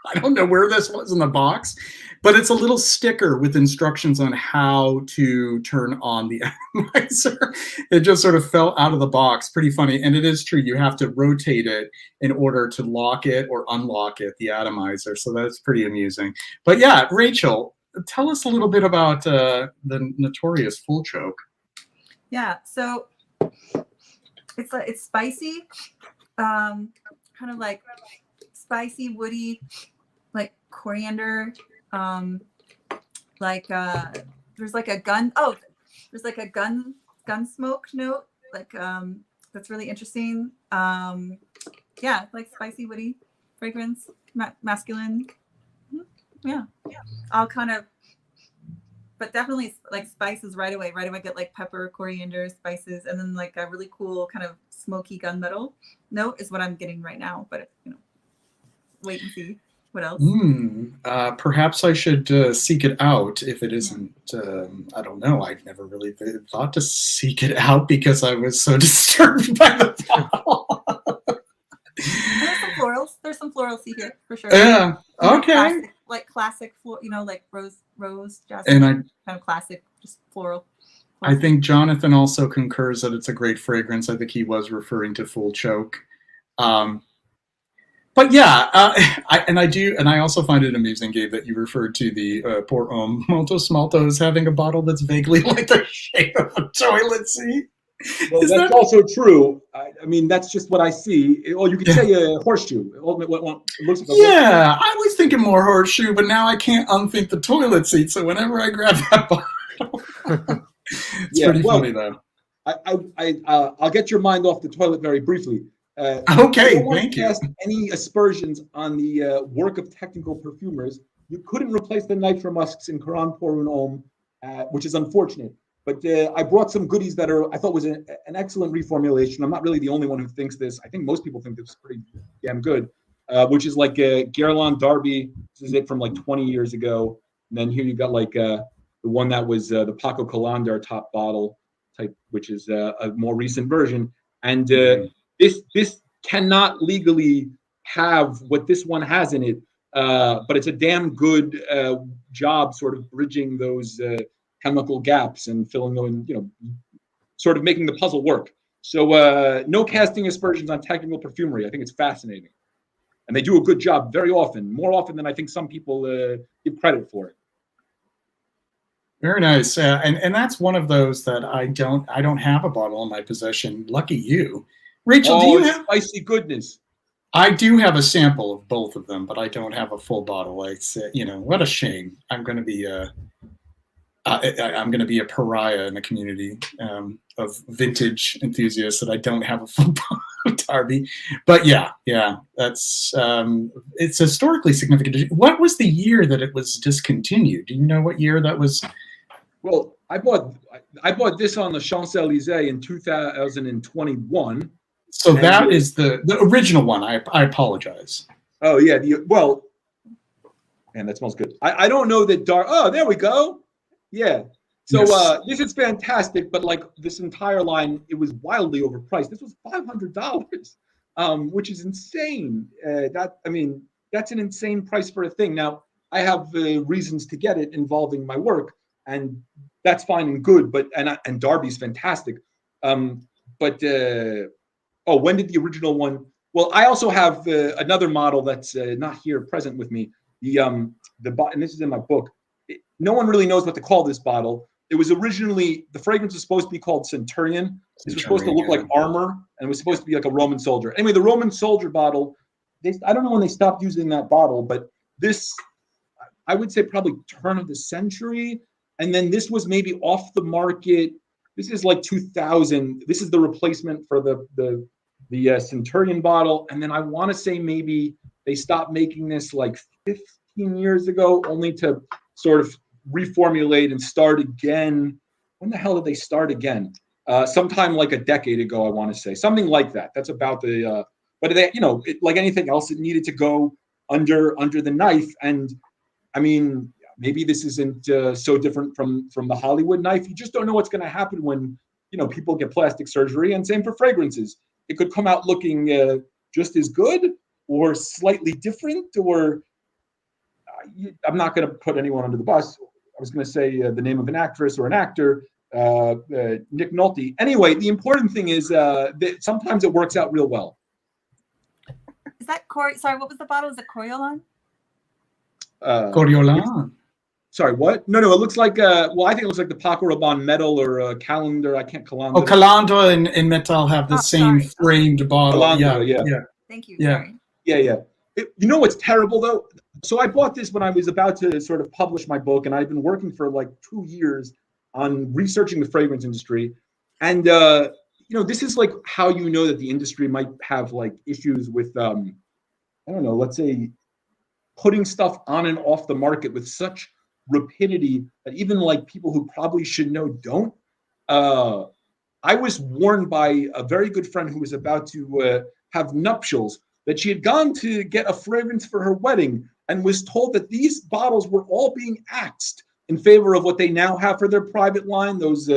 I don't know where this was in the box, but it's a little sticker with instructions on how to turn on the atomizer. It just sort of fell out of the box. Pretty funny. And it is true. You have to rotate it in order to lock it or unlock it, the atomizer. So that's pretty amusing. But yeah, Rachel, tell us a little bit about the notorious Full Choke. Yeah. So it's spicy, kind of like spicy, woody, like coriander, there's like a gun. Oh, there's like a gun smoke note, like that's really interesting. Yeah, like spicy, woody fragrance, masculine. Yeah. I'll kind of, but definitely like spices right away. Right away, I get like pepper, coriander, spices, and then like a really cool kind of smoky gunmetal note is what I'm getting right now. But wait and see what else. Perhaps I should seek it out if it isn't. I don't know. I've never really thought to seek it out because I was so disturbed by the bottle. There's some florals. There's some florals here for sure. Yeah. Okay. Classic, like rose, jasmine, and kind of classic, just floral. I think Jonathan also concurs that it's a great fragrance. I think he was referring to Full Choke. But yeah, I also find it amusing, Gabe, that you referred to the Port Homme Molto Smalto as having a bottle that's vaguely like the shape of a toilet seat. Well, that's also true. I mean, that's just what I see. Or you could say a horseshoe. It looks like a yeah, I was thinking more horseshoe, but now I can't unthink the toilet seat. So whenever I grab that bottle, it's pretty funny though. I'll get your mind off the toilet very briefly. Okay, thank you. Any aspersions on the work of technical perfumers? You couldn't replace the nitro musks in Coran Pour Un Homme, which is unfortunate. But I brought some goodies that I thought was an excellent reformulation. I'm not really the only one who thinks this. I think most people think this is pretty damn good, which is like Guerlain Darby. This is it from like 20 years ago. And then here you got like the one that was the Paco Colander top bottle type, which is a more recent version. And this cannot legally have what this one has in it, but it's a damn good job sort of bridging those chemical gaps and filling them, sort of making the puzzle work. So no casting aspersions on technical perfumery. I think it's fascinating. And they do a good job very often, more often than I think some people give credit for it. Very nice. And that's one of those that I don't have a bottle in my possession. Lucky you. Rachel, do you have spicy goodness? I do have a sample of both of them, but I don't have a full bottle. It's what a shame. I'm going to be a pariah in the community of vintage enthusiasts that I don't have a full bottle of Darby. But yeah, that's it's historically significant. What was the year that it was discontinued? Do you know what year that was? Well, I bought this on the Champs-Élysées in 2021. So that is the original one. I apologize. Oh yeah, man, that smells good. I don't know that dark. Oh, there we go. Yeah. So Yes. This is fantastic, but like this entire line, it was wildly overpriced. This was $500, which is insane. That's an insane price for a thing. Now I have reasons to get it involving my work, and that's fine and good. But and Darby's fantastic. When did the original one? Well, I also have another model that's not here present with me. And this is in my book. No one really knows what to call this bottle. It was originally, the fragrance was supposed to be called Centurion. This was supposed to look like armor, and it was supposed to be like a Roman soldier. Anyway, the Roman soldier bottle, I don't know when they stopped using that bottle, but this, I would say probably turn of the century. And then this was maybe off the market. This is like 2000. This is the replacement for the Centurion bottle. And then I want to say maybe they stopped making this like 15 years ago, only to sort of reformulate and start again. When the hell did they start again? Sometime like a decade ago, I want to say. Something like that. That's about the, but they, like anything else, it needed to go under the knife. And I mean, maybe this isn't so different from the Hollywood knife. You just don't know what's going to happen when, people get plastic surgery, and same for fragrances. It could come out looking just as good or slightly different, or I'm not going to put anyone under the bus. I was going to say the name of an actress or an actor, Nick Nolte. Anyway, the important thing is that sometimes it works out real well. Is that sorry, what was the bottle? Is it Coriolan? Coriolan. Sorry, what? No, it looks like, I think it looks like the Paco Rabanne metal or calendar. I can't, Calandra. Oh, Calandra and Metal have the same framed bottle. Calandra, yeah. Thank you. Yeah. Sorry. Yeah. You know what's terrible, though? So I bought this when I was about to sort of publish my book, and I've been working for like 2 years on researching the fragrance industry. And, this is like how you know that the industry might have like issues with, I don't know, let's say putting stuff on and off the market with such rapidity that even like people who probably should know don't. I was warned by a very good friend who was about to have nuptials that she had gone to get a fragrance for her wedding and was told that these bottles were all being axed in favor of what they now have for their private line, those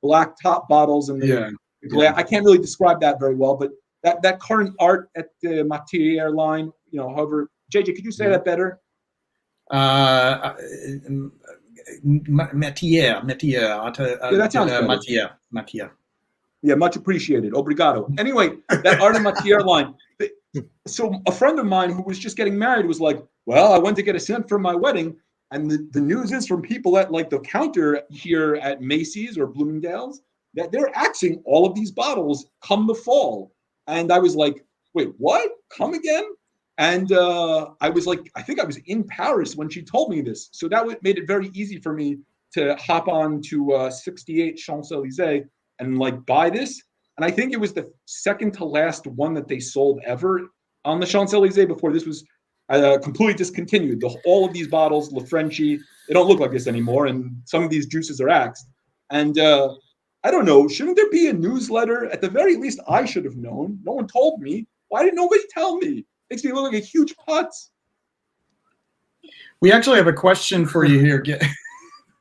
black top bottles. And I can't really describe that very well, but that current art at the Matière line, however, JJ, could you say that better? Matière. That sounds better. Matière. Yeah, much appreciated. Obrigado. Anyway, that art and Matière line. So a friend of mine who was just getting married was like, well, I went to get a scent for my wedding. And the news is from people at like the counter here at Macy's or Bloomingdale's that they're axing all of these bottles come the fall. And I was like, wait, what? Come again? And I was like, I think I was in Paris when she told me this. So that made it very easy for me to hop on to 68 Champs-Élysées and like buy this. And I think it was the second to last one that they sold ever on the Champs-Élysées before this was completely discontinued. All of these bottles, La Frenchie, they don't look like this anymore. And some of these juices are axed. And I don't know, shouldn't there be a newsletter? At the very least, I should have known. No one told me. Why didn't nobody tell me? Makes me look like a huge putz. We actually have a question for you here.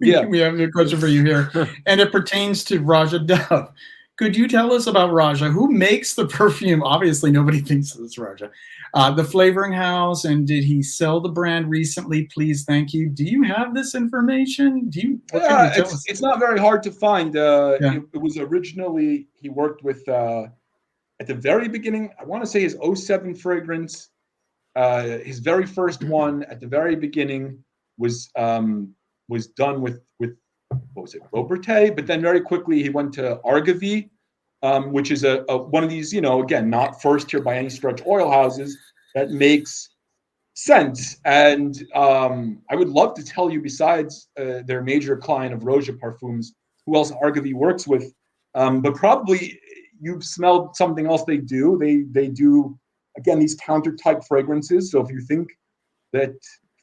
Yeah. We have a question for you here, and it pertains to Raja Dove. Could you tell us about Raja? Who makes the perfume? Obviously, nobody thinks it's Raja. The flavoring house, and did he sell the brand recently? Please, thank you. Do you have this information? What can you tell us? It's not very hard to find. Yeah. It was originally, he worked with, at the very beginning, I want to say his 07 fragrance, his very first one at the very beginning was done with what was it, Robertet, but then very quickly he went to Argavy, which is a one of these, again, not first tier by any stretch oil houses that makes sense. And I would love to tell you, besides their major client of Roja Parfums, who else Argavy works with, but probably you've smelled something else they do. They do, again, these counter type fragrances. So if you think that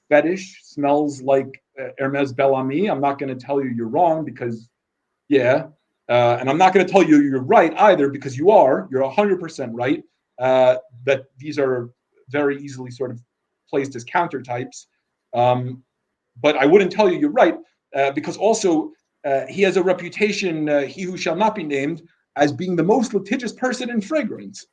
Fetish smells like Hermes Bellamy, I'm not going to tell you you're wrong, because and I'm not going to tell you you're right either, because you're 100% right, that these are very easily sort of placed as counter types. But I wouldn't tell you you're right, because also he has a reputation, he who shall not be named, as being the most litigious person in fragrance.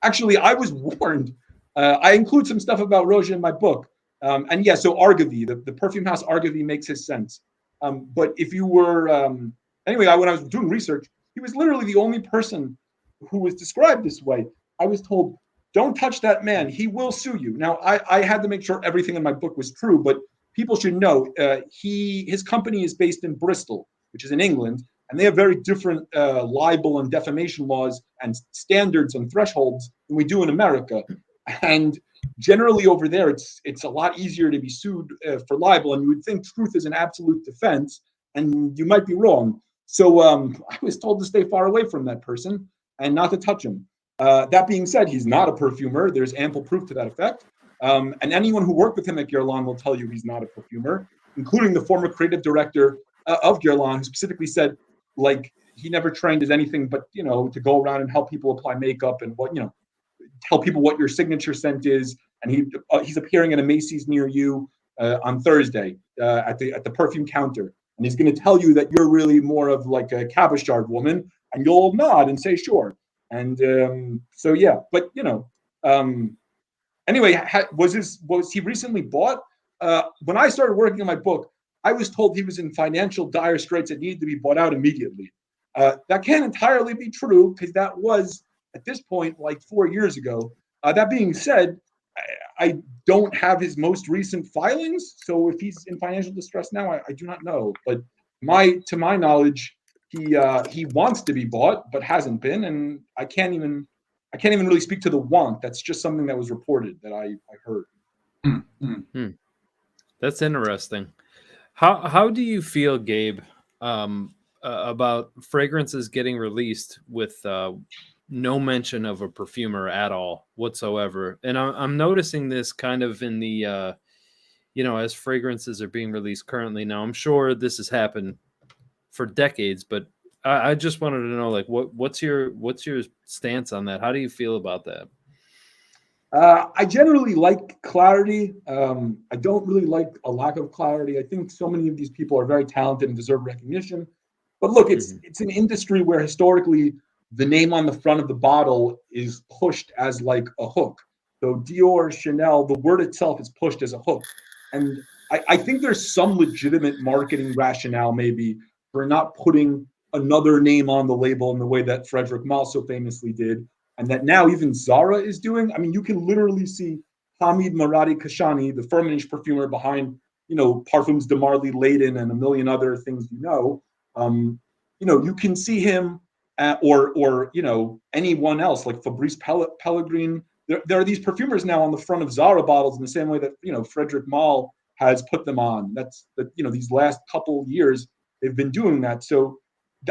Actually, I was warned. I include some stuff about Roja in my book. And yeah, so Argavy, the perfume house Argavy makes his sense. But if you were, anyway, when I was doing research, he was literally the only person who was described this way. I was told, don't touch that man, he will sue you. Now, I had to make sure everything in my book was true, but people should know his company is based in Bristol, which is in England, and they have very different libel and defamation laws and standards and thresholds than we do in America. And generally over there, it's a lot easier to be sued for libel, and you would think truth is an absolute defense, and you might be wrong. So I was told to stay far away from that person and not to touch him. That being said, he's not a perfumer. There's ample proof to that effect. And anyone who worked with him at Guerlain will tell you he's not a perfumer, including the former creative director of Guerlain, who specifically said, like, he never trained as anything but, to go around and help people apply makeup and tell people what your signature scent is. And he's appearing at a Macy's near you on Thursday at the perfume counter. And he's going to tell you that you're really more of like a Cabochard woman, and you'll nod and say, sure. And so, yeah, but, anyway, was he recently bought? When I started working on my book, I was told he was in financial dire straits that needed to be bought out immediately. That can't entirely be true, because that was, at this point, like 4 years ago. That being said, I don't have his most recent filings, so if he's in financial distress now, I do not know. But to my knowledge, he wants to be bought, but hasn't been, and I can't even really speak to the want. That's just something that was reported that I heard. That's interesting. How do you feel, Gabe, about fragrances getting released with no mention of a perfumer at all whatsoever? And I'm noticing this kind of in the, as fragrances are being released currently. Now, I'm sure this has happened for decades, but I just wanted to know, like, what's your stance on that? How do you feel about that? I generally like clarity. I don't really like a lack of clarity. I think so many of these people are very talented and deserve recognition. But look, it's an industry where historically the name on the front of the bottle is pushed as like a hook. So Dior, Chanel, the word itself is pushed as a hook. And I think there's some legitimate marketing rationale maybe for not putting another name on the label in the way that Frederic Malle so famously did, and that now even Zara is doing. I mean, you can literally see Hamid Maradi Kashani, the Firmenich perfumer behind, Parfums de Marly Leyden and a million other things, you can see him or anyone else like Fabrice Pellegrin. There are these perfumers now on the front of Zara bottles in the same way that, Frederic Malle has put them on. That's these last couple years they've been doing that. So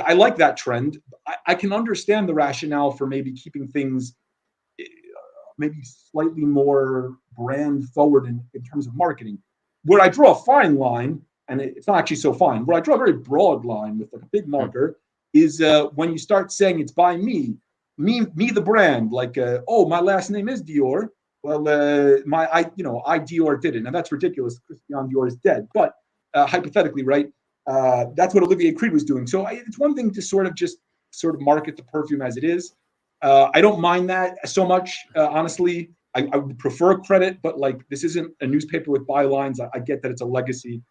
I like that trend. I can understand the rationale for maybe keeping things maybe slightly more brand forward in terms of marketing. Where I draw a fine line and it's not actually so fine. Where I draw a very broad line with like a big marker is when you start saying it's by me, the brand, like, oh, my last name is Dior. Well, I Dior did it. Now that's ridiculous. Christian Dior is dead. But hypothetically, right? That's what Olivier Creed was doing. So it's one thing to sort of market the perfume as it is. I don't mind that so much, honestly. I would prefer credit, but like this isn't a newspaper with bylines. I get that it's a legacy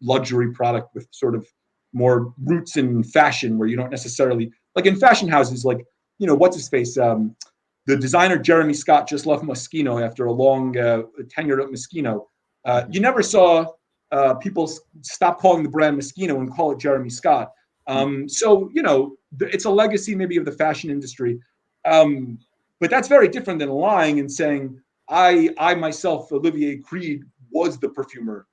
luxury product with sort of more roots in fashion, where you don't necessarily like in fashion houses, like, you know, what's his face? The designer Jeremy Scott just left Moschino after a long tenure at Moschino. You never saw people stop calling the brand Moschino and call it Jeremy Scott. So, you know, it's a legacy maybe of the fashion industry. But that's very different than lying and saying, I myself, Olivier Creed, was the perfumer.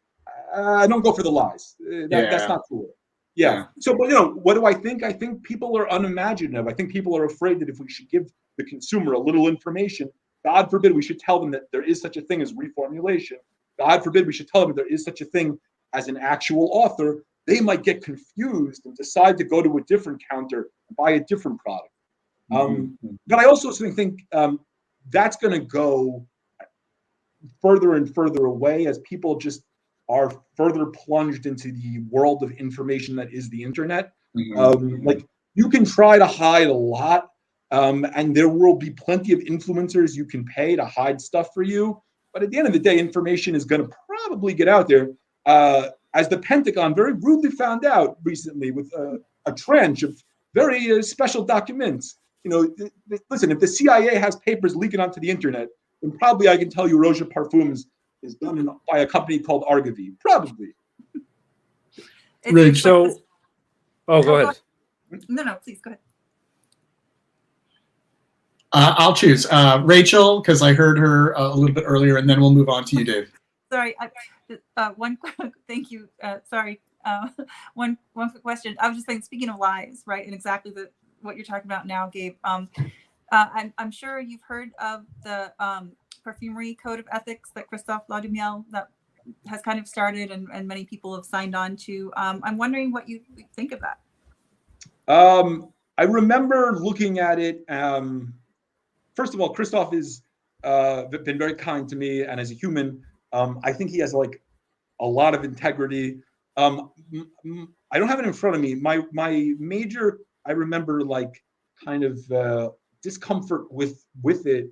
I don't go for the lies. That's not true. Yeah. So, but, you know, what do I think? I think people are unimaginative. I think people are afraid that if we should give the consumer a little information, God forbid we should tell them that there is such a thing as reformulation. God forbid we should tell them that there is such a thing as an actual author. They might get confused and decide to go to a different counter and buy a different product. But I also think that's going to go further and further away as people just are further plunged into the world of information that is the internet. Like, you can try to hide a lot, and there will be plenty of influencers you can pay to hide stuff for you. But at the end of the day, information is going to probably get out there, as the Pentagon very rudely found out recently with a trench of very special documents. You know, listen, if the CIA has papers leaking onto the internet, then probably I can tell you Roja Parfums is done by a company called Argivy. Probably. So, go ahead. No, please go ahead. I'll choose Rachel, because I heard her a little bit earlier, and then we'll move on to you, Dave. Sorry, thank you. Sorry, one quick question. I was just saying, speaking of lies, right, and exactly what you're talking about now, Gabe. I'm sure you've heard of the Perfumery Code of Ethics that Christophe Laudumiel that has kind of started, and many people have signed on to. I'm wondering what you think of that. I remember looking at it. First of all, Christophe has been very kind to me, and as a human, I think he has like a lot of integrity. I don't have it in front of me. My major, I remember, like, kind of discomfort with it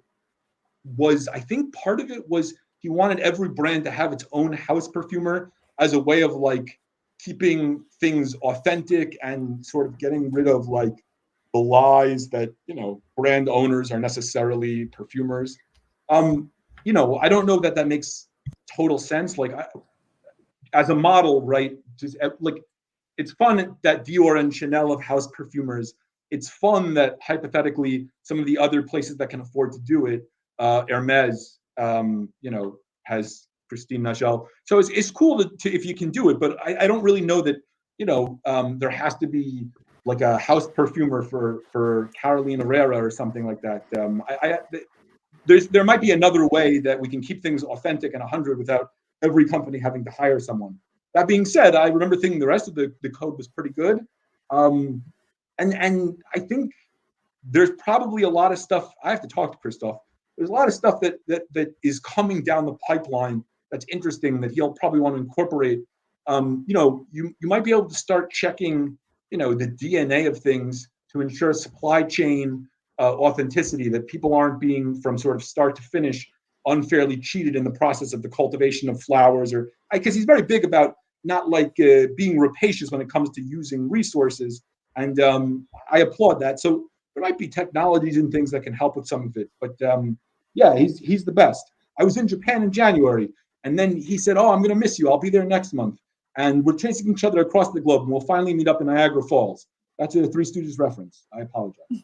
was, I think part of it was he wanted every brand to have its own house perfumer as a way of like keeping things authentic and sort of getting rid of like the lies that, you know, brand owners are necessarily perfumers. You know, I don't know that makes total sense. Like, as a model, right? Just like, it's fun that Dior and Chanel have house perfumers. It's fun that hypothetically some of the other places that can afford to do it, Hermes, you know, has Christine Nagel. So it's cool to if you can do it, but I don't really know that, you know, there has to be like a house perfumer for Carolina Herrera or something like that. There might be another way that we can keep things authentic and 100 without every company having to hire someone. That being said, I remember thinking the rest of the code was pretty good. And I think there's probably a lot of stuff. I have to talk to Christophe. There's a lot of stuff that is coming down the pipeline that's interesting that he'll probably want to incorporate. You know, you might be able to start checking, you know, the DNA of things to ensure supply chain authenticity, that people aren't being, from sort of start to finish, unfairly cheated in the process of the cultivation of flowers, or because he's very big about not like being rapacious when it comes to using resources. And I applaud that. So there might be technologies and things that can help with some of it. But yeah, he's the best. I was in Japan in January, and then he said, "Oh, I'm going to miss you. I'll be there next month." And we're chasing each other across the globe, and we'll finally meet up in Niagara Falls. That's a Three Stooges reference. I apologize.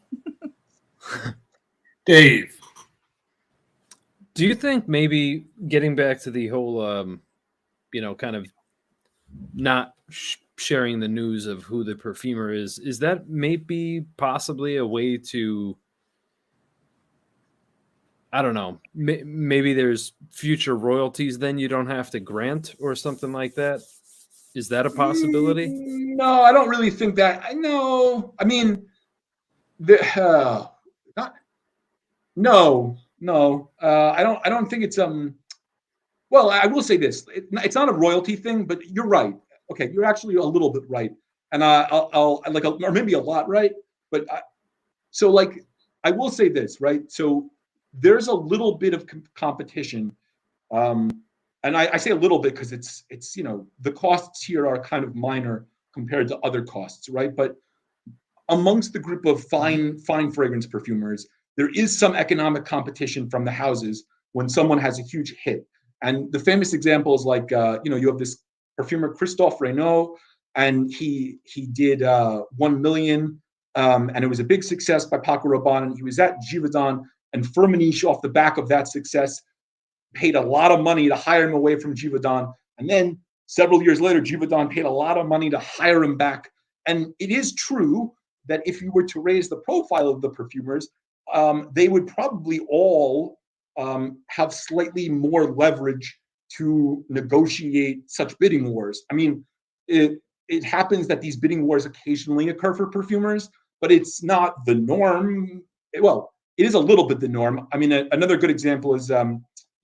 Dave. Do you think maybe getting back to the whole, you know, kind of not sharing the news of who the perfumer is that maybe possibly a way to, I don't know, maybe there's future royalties then you don't have to grant or something like that? Is that a possibility? No, I don't really think that. I know. I mean, not. No, no. I don't think it's Well, I will say this: it's not a royalty thing, but you're right. Okay, you're actually a little bit right, and I'll like, or maybe a lot right. But so like, I will say this, right? So there's a little bit of competition, and I say a little bit because it's the costs here are kind of minor compared to other costs, right? But amongst the group of fine fragrance perfumers, there is some economic competition from the houses when someone has a huge hit. And the famous example is like, you have this perfumer Christophe Renaud, and he did 1 million, and it was a big success by Paco Rabanne. And he was at Givaudan, and Firmenich, off the back of that success, paid a lot of money to hire him away from Givaudan. And then several years later, Givaudan paid a lot of money to hire him back. And it is true that if you were to raise the profile of the perfumers, they would probably all have slightly more leverage to negotiate such bidding wars. I mean, it happens that these bidding wars occasionally occur for perfumers, but it's not the norm. Well, it is a little bit the norm. I mean, another good example is,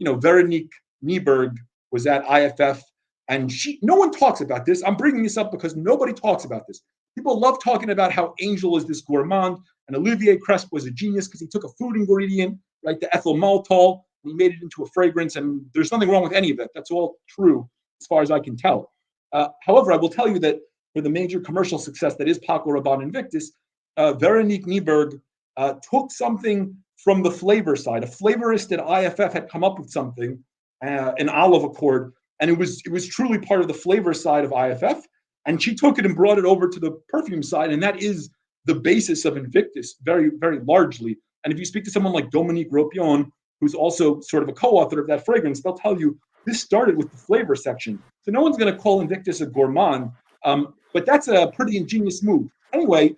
Veronique Nieberg was at IFF, and no one talks about this. I'm bringing this up because nobody talks about this. People love talking about how Angel is this gourmand, and Olivier Cresp was a genius because he took a food ingredient, right, the ethyl maltol, and he made it into a fragrance, and there's nothing wrong with any of it. That's all true as far as I can tell. However, I will tell you that for the major commercial success that is Paco Rabanne Invictus, Veronique Nieberg took something from the flavor side. A flavorist at IFF had come up with something, an olive accord, and it was truly part of the flavor side of IFF. And she took it and brought it over to the perfume side, and that is the basis of Invictus, very, very largely. And if you speak to someone like Dominique Ropion, who's also sort of a co-author of that fragrance, they'll tell you this started with the flavor section. So no one's going to call Invictus a gourmand, but that's a pretty ingenious move. Anyway,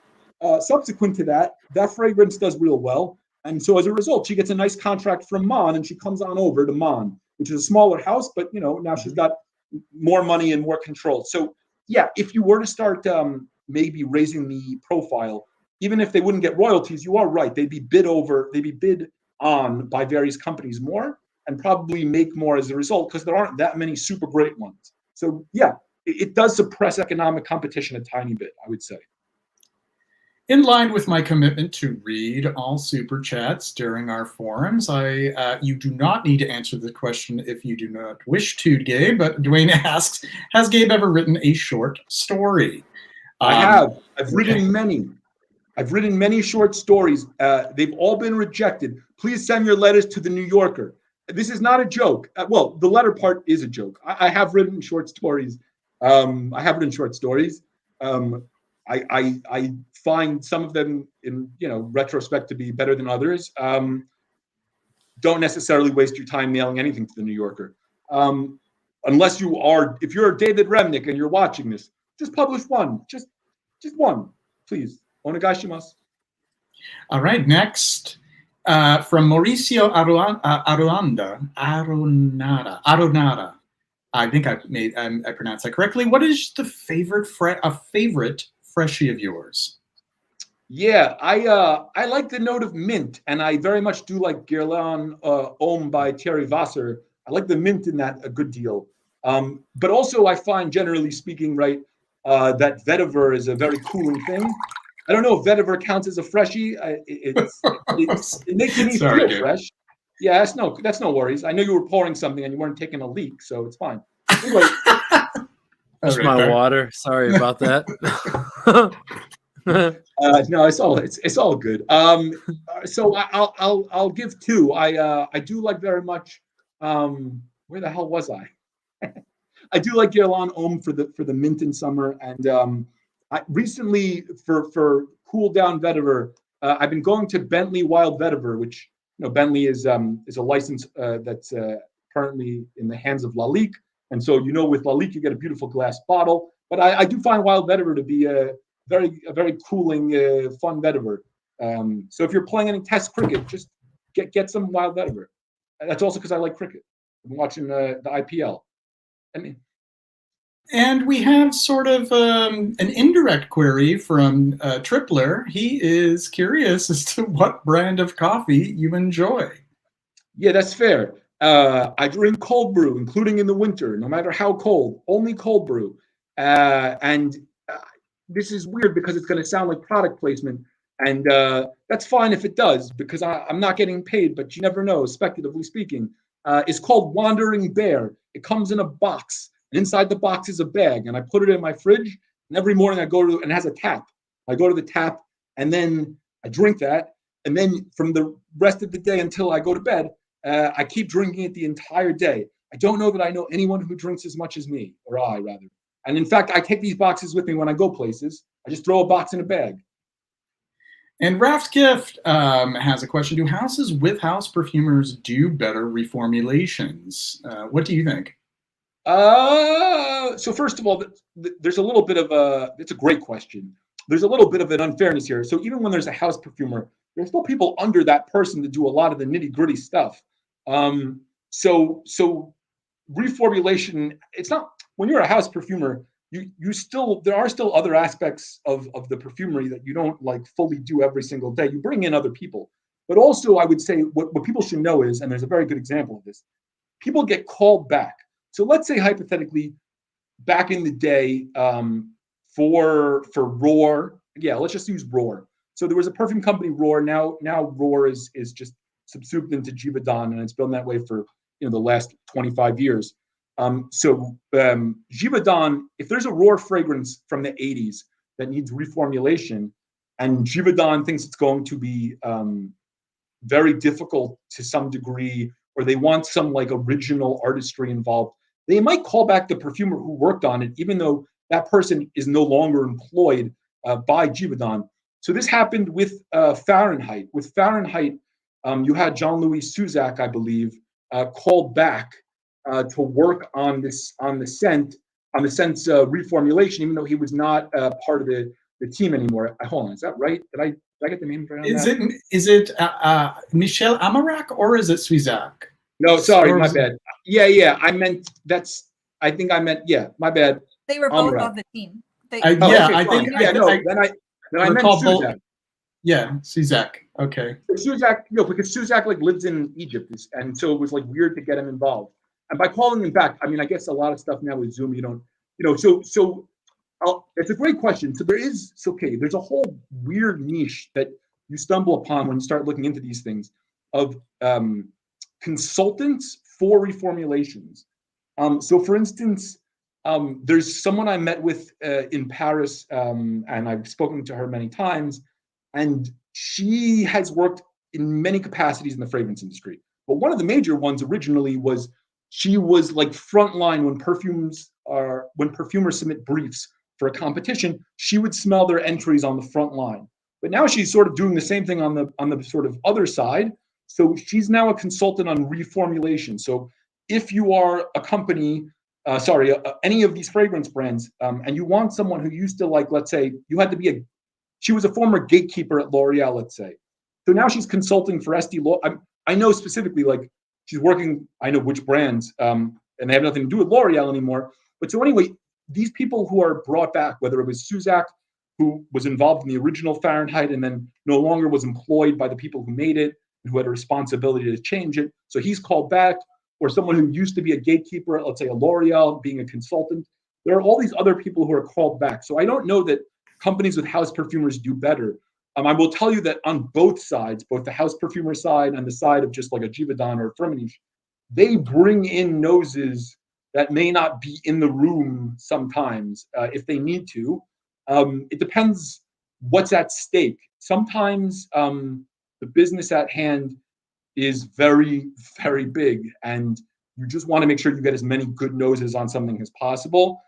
subsequent to that, that fragrance does real well. And so as a result, she gets a nice contract from Mon, and she comes on over to Mon, which is a smaller house, but now she's got more money and more control. So yeah, if you were to start maybe raising the profile, even if they wouldn't get royalties, you are right. They'd be bid on by various companies more, and probably make more as a result, because there aren't that many super great ones. So yeah, it does suppress economic competition a tiny bit, I would say. In line with my commitment to read all super chats during our forums, you do not need to answer the question if you do not wish to, Gabe. But Dwayne asks, has Gabe ever written a short story? I have. I've written many. I've written many short stories. They've all been rejected. Please send your letters to the New Yorker. This is not a joke. Well, the letter part is a joke. I have written short stories. I find some of them in retrospect to be better than others. Don't necessarily waste your time mailing anything to the New Yorker. Unless if you're David Remnick and you're watching this, just publish one. Just one, please. Onegaishimasu. All right, next from Mauricio Aronada. I think I pronounced that correctly. What is the favorite freshie of yours? Yeah, I like the note of mint, and I very much do like Guerlain Homme by Thierry Vasser. I like the mint in that a good deal. But also I find, generally speaking, right, that vetiver is a very cooling thing. I don't know if vetiver counts as a freshie. It makes me feel fresh. Yeah, that's no worries. I know you were pouring something and you weren't taking a leak, so it's fine. Anyway, just my water. Sorry about that. No, it's all good. So I'll give two. I do like very much. Where the hell was I? I do like Guerlain Homme for the mint in summer, and I recently for cool down vetiver, I've been going to Bentley Wild Vetiver, which Bentley is a license that's currently in the hands of Lalique, and so with Lalique you get a beautiful glass bottle. But I do find Wild Vetiver to be a very cooling, fun vetiver. So if you're playing any test cricket, just get some Wild Vetiver. That's also because I like cricket. I'm watching the IPL. I mean, And we have sort of an indirect query from Tripler. He is curious as to what brand of coffee you enjoy. Yeah, that's fair. I drink cold brew, including in the winter, no matter how cold, only cold brew. And this is weird because it's going to sound like product placement. And that's fine if it does, because I'm not getting paid, but you never know, speculatively speaking. It's called Wandering Bear. It comes in a box. And inside the box is a bag. And I put it in my fridge. And every morning I go to, and it has a tap. I go to the tap, and then I drink that. And then from the rest of the day until I go to bed, I keep drinking it the entire day. I don't know that I know anyone who drinks as much as me, or I rather. And in fact, I take these boxes with me when I go places. I just throw a box in a bag. And Raft Gift has a question. Do houses with house perfumers do better reformulations? What do you think? So first of all, there's a little bit of it's a great question. There's a little bit of an unfairness here. So even when there's a house perfumer, there's still people under that person to do a lot of the nitty gritty stuff. So reformulation, it's not, when you're a house perfumer, you still, there are still other aspects of the perfumery that you don't like fully do every single day. You bring in other people. But also I would say what people should know is, and there's a very good example of this, people get called back. So let's say hypothetically, back in the day, for Roar, yeah, let's just use Roar. So there was a perfume company, Roar. Now Roar is just subsumed into Givaudan, and it's been that way for the last 25 years. Givaudan, if there's a Roar fragrance from the 80s that needs reformulation, and Givaudan thinks it's going to be very difficult to some degree, or they want some like original artistry involved, they might call back the perfumer who worked on it, even though that person is no longer employed by Givaudan. So this happened with Fahrenheit. With Fahrenheit, you had Jean-Louis Suzak, I believe, called back to work on the scent's reformulation, even though he was not part of the team anymore. Hold on, is that right? Did I get the name right on that? Is it Michel Amarac or is it Suzak? No, sorry, my bad. Yeah, I meant I think I meant, yeah, my bad. They were both on the team. I think I meant Suzak. Yeah, Suzak. Okay. Suzak, because Suzak like lives in Egypt, and so it was like weird to get him involved. And by calling him back, I mean, I guess a lot of stuff now with Zoom, so it's a great question. So there's a whole weird niche that you stumble upon when you start looking into these things of consultants for reformulations. So for instance, there's someone I met with in Paris, and I've spoken to her many times, and she has worked in many capacities in the fragrance industry. But one of the major ones originally was she was like frontline when perfumers submit briefs for a competition. She would smell their entries on the front line. But now she's sort of doing the same thing on the sort of other side. So she's now a consultant on reformulation. So if you are a company, any of these fragrance brands, and you want someone who used to, like, let's say she was a former gatekeeper at L'Oreal, let's say. So now she's consulting for Estee Lauder. I know specifically, like, she's working, I know which brands, and they have nothing to do with L'Oreal anymore. But so anyway, these people who are brought back, whether it was Suzak, who was involved in the original Fahrenheit and then no longer was employed by the people who made it, who had a responsibility to change it, so he's called back, or someone who used to be a gatekeeper, let's say a L'Oreal, being a consultant. There are all these other people who are called back. So I don't know that companies with house perfumers do better. I will tell you that on both sides, both the house perfumer side and the side of just like a Givaudan or a Firmenich, they bring in noses that may not be in the room sometimes if they need to. It depends what's at stake. Sometimes the business at hand is very, very big, and you just want to make sure you get as many good noses on something as possible.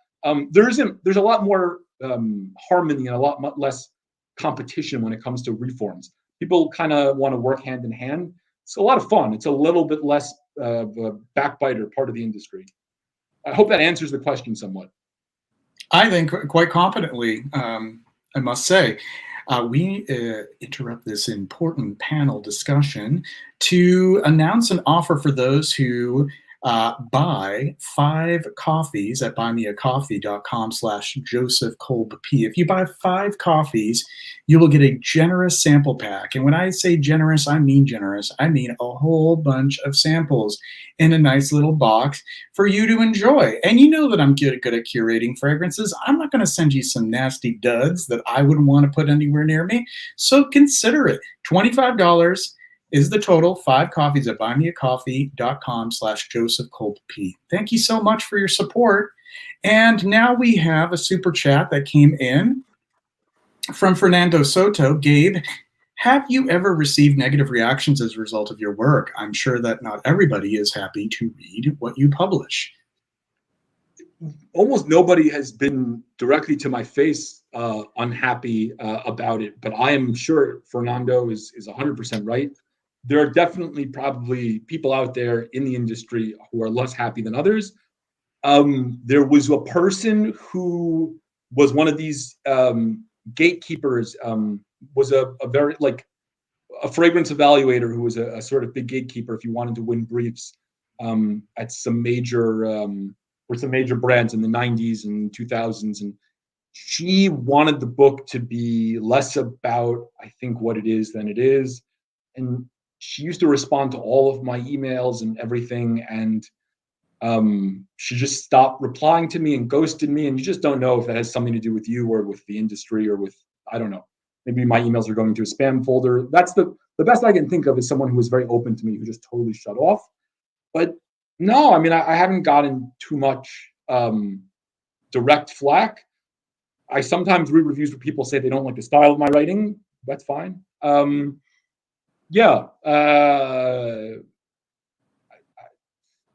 There's a lot more harmony and a lot less competition when it comes to reforms. People kind of want to work hand in hand. It's a lot of fun. It's a little bit less of a backbiter part of the industry. I hope that answers the question somewhat. I think quite competently, I must say. We interrupt this important panel discussion to announce an offer for those who buy 5 coffees at buymeacoffee.com/JosephKolbP. If you buy 5 coffees, you will get a generous sample pack. And when I say generous, I mean generous. I mean a whole bunch of samples in a nice little box for you to enjoy. And you know that I'm good at curating fragrances. I'm not going to send you some nasty duds that I wouldn't want to put anywhere near me. So consider it. $25 is the total. 5 coffees at buymeacoffee.com/JosephKolbP. Thank you so much for your support. And now we have a super chat that came in from Fernando Soto. Gabe, have you ever received negative reactions as a result of your work? I'm sure that not everybody is happy to read what you publish. Almost nobody has been directly to my face unhappy about it, but I am sure Fernando is 100% right. There are definitely probably people out there in the industry who are less happy than others. There was a person who was one of these gatekeepers, was a very like a fragrance evaluator who was a sort of big gatekeeper if you wanted to win briefs at some major brands in the 90s and 2000s. And she wanted the book to be less about, I think, what it is than it is. And she used to respond to all of my emails and everything. And she just stopped replying to me and ghosted me. And you just don't know if that has something to do with you or with the industry or with, I don't know, maybe my emails are going to a spam folder. That's the best I can think of is someone who was very open to me, who just totally shut off. But no, I mean, I haven't gotten too much direct flack. I sometimes read reviews where people say they don't like the style of my writing. That's fine. Yeah.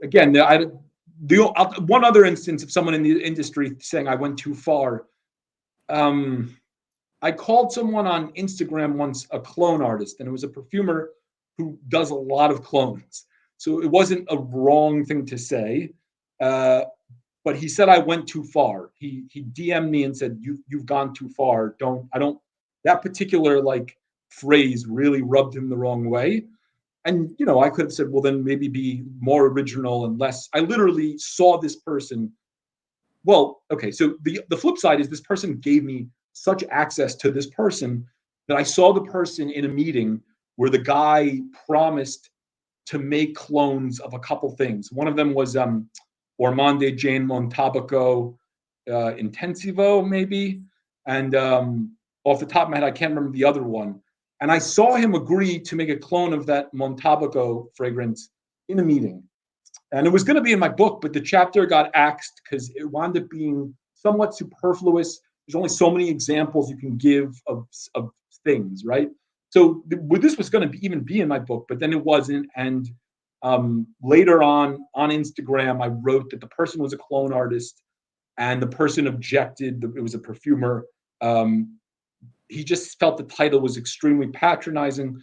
Again, one other instance of someone in the industry saying I went too far. I called someone on Instagram once a clone artist, and it was a perfumer who does a lot of clones. So it wasn't a wrong thing to say, but he said I went too far. He DM'd me and said, "You've gone too far. That particular like phrase really rubbed him the wrong way." And I could have said, well, then maybe be more original and less. I literally saw this person. Well, okay. So the flip side is this person gave me such access to this person that I saw the person in a meeting where the guy promised to make clones of a couple things. One of them was Ormande Jane Montabaco Intensivo, maybe. And off the top of my head, I can't remember the other one. And I saw him agree to make a clone of that Montabaco fragrance in a meeting. And it was going to be in my book, but the chapter got axed because it wound up being somewhat superfluous. There's only so many examples you can give of things, right? So this was going to even be in my book, but then it wasn't. And later on Instagram, I wrote that the person was a clone artist and the person objected. It was a perfumer. He just felt the title was extremely patronizing.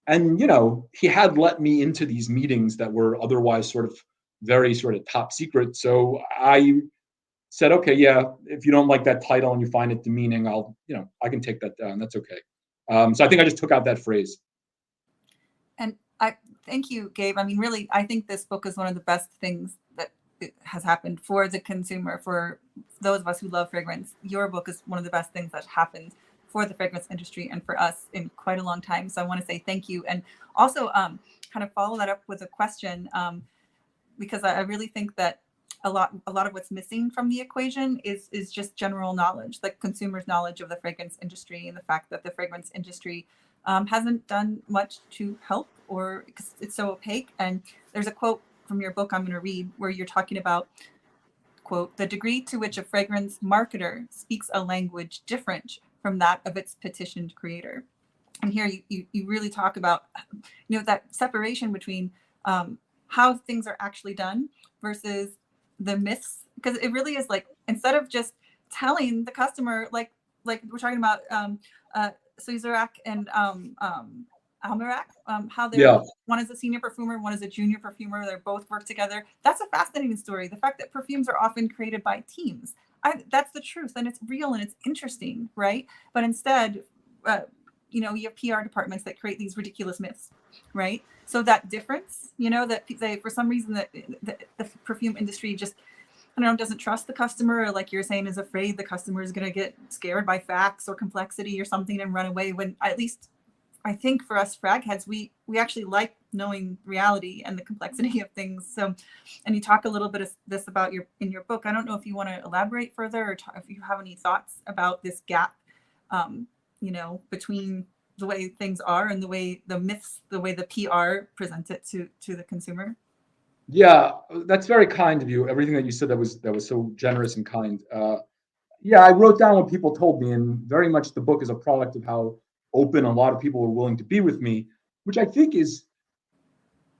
And, he had let me into these meetings that were otherwise sort of very sort of top secret. So I said, okay, yeah, if you don't like that title and you find it demeaning, I can take that down. That's okay. So I think I just took out that phrase. And I thank you, Gabe. I mean, really, I think this book is one of the best things that has happened for the consumer, for those of us who love fragrance. Your book is one of the best things that happened for the fragrance industry and for us in quite a long time. So I want to say thank you. And also kind of follow that up with a question, because I really think that a lot of what's missing from the equation is just general knowledge, like consumers' knowledge of the fragrance industry and the fact that the fragrance industry hasn't done much to help, or because it's so opaque. And there's a quote from your book I'm going to read where you're talking about, quote, "The degree to which a fragrance marketer speaks a language different from that of its petitioned creator." And here you really talk about, that separation between how things are actually done versus the myths, because it really is like, instead of just telling the customer, like we're talking about Suzarak and Almirac, how they're one is a senior perfumer, one is a junior perfumer. They both work together. That's a fascinating story. The fact that perfumes are often created by teams. That's the truth, and it's real and it's interesting, right? But instead, you know, you have PR departments that create these ridiculous myths, right? So that difference, you know, that they, for some reason that the perfume industry just, I don't know, doesn't trust the customer, or like you're saying, is afraid the customer is going to get scared by facts or complexity or something and run away, when at least I think for us frag heads, we actually like knowing reality and the complexity of things. So, and you talk a little bit of this about in your book. I don't know if you want to elaborate further, or if you have any thoughts about this gap, you know, between the way things are and the way the myths, the way the PR presents it to the consumer. Yeah, that's very kind of you. Everything that you said that was so generous and kind. Yeah, I wrote down what people told me, and very much the book is a product of how open a lot of people were willing to be with me, which I think is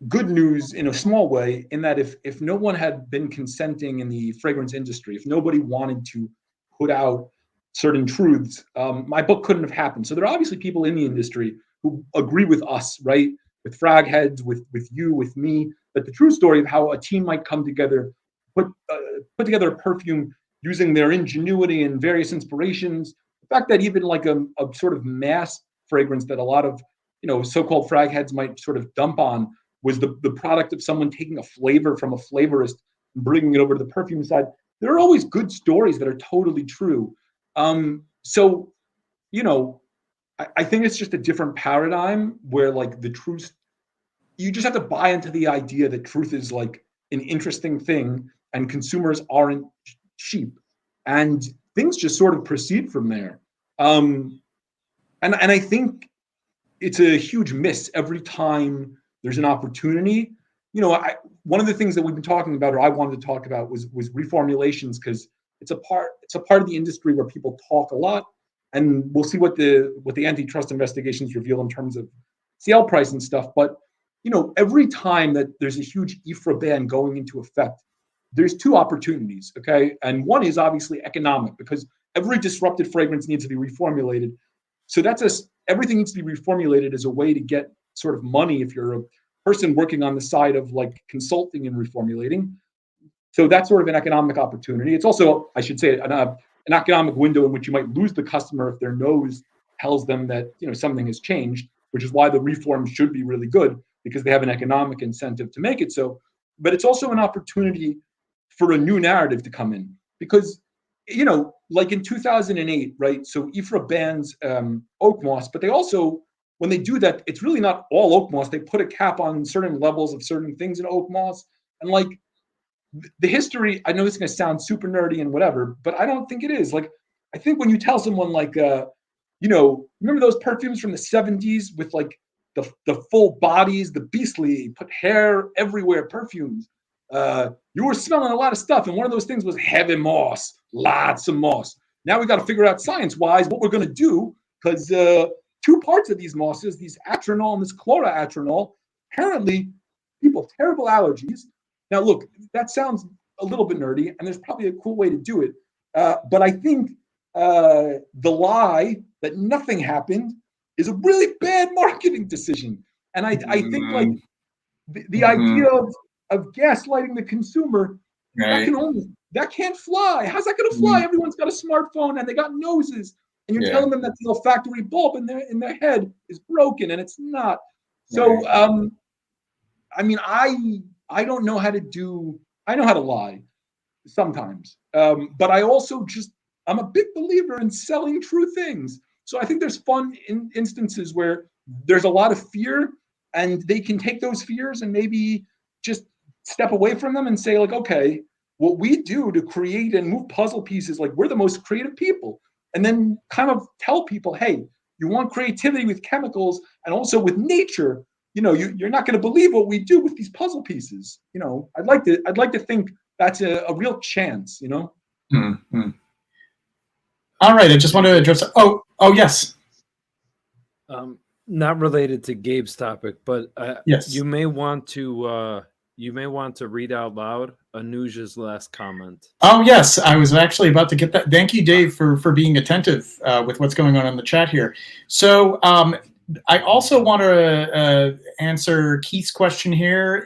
good news in a small way, in that if no one had been consenting in the fragrance industry, if nobody wanted to put out certain truths, my book couldn't have happened. So there are obviously people in the industry who agree with us, right? With frag heads, with you, with me, that the true story of how a team might come together, put together a perfume using their ingenuity and various inspirations. The fact that even like a sort of mass fragrance that a lot of, you know, so-called frag heads might sort of dump on was the product of someone taking a flavor from a flavorist and bringing it over to the perfume side. There are always good stories that are totally true. So, you know, I think it's just a different paradigm where like the truth, you just have to buy into the idea that truth is like an interesting thing and consumers aren't sheep, and things just sort of proceed from there. And I think it's a huge miss every time there's an opportunity. You know, one of the things that we've been talking about, or I wanted to talk about, was reformulations, because it's a part of the industry where people talk a lot, and we'll see what the antitrust investigations reveal in terms of sale price and stuff. But you know, every time that there's a huge IFRA ban going into effect, there's two opportunities, okay? And one is obviously economic, because every disrupted fragrance needs to be reformulated. So everything needs to be reformulated as a way to get sort of money if you're a person working on the side of like consulting and reformulating. So that's sort of an economic opportunity. It's also, I should say, an economic window in which you might lose the customer if their nose tells them that, you know, something has changed, which is why the reform should be really good, because they have an economic incentive to make it so. But it's also an opportunity for a new narrative to come in, because, you know, like in 2008, right? So IFRA bans oak moss, but they also, when they do that, it's really not all oak moss. They put a cap on certain levels of certain things in oak moss. And like the history, I know it's going to sound super nerdy and whatever, but I don't think it is. Like, I think when you tell someone like, you know, remember those perfumes from the 70s with like the full bodies, the beastly, put hair everywhere perfumes. You were smelling a lot of stuff, and one of those things was heavy moss, lots of moss. Now we got to figure out science-wise what we're going to do, because two parts of these mosses, these atronol and this chloroatronol, apparently people have terrible allergies. Now, look, that sounds a little bit nerdy, and there's probably a cool way to do it. But I think the lie that nothing happened is a really bad marketing decision. And I think like the idea of gaslighting the consumer, Right. that can't fly. How's that going to fly? Everyone's got a smartphone and they got noses, and you're telling them that the olfactory bulb in their head is broken, and it's not. So, I mean, I don't know how to do. I know how to lie sometimes, but I also I'm a big believer in selling true things. So I think there's fun instances where there's a lot of fear, and they can take those fears and maybe just step away from them and say like, okay, what we do to create and move puzzle pieces, like we're the most creative people, and then kind of tell people, hey, you want creativity with chemicals and also with nature. You know, you're not going to believe what we do with these puzzle pieces. You know, I'd like to think that's a real chance. You know. Mm-hmm. All right, I just want to address. Oh, yes. Not related to Gabe's topic, but yes, you may want to read out loud Anuja's last comment. Oh, yes, I was actually about to get that. Thank you, Dave, for being attentive with what's going on in the chat here. So I also want to answer Keith's question here.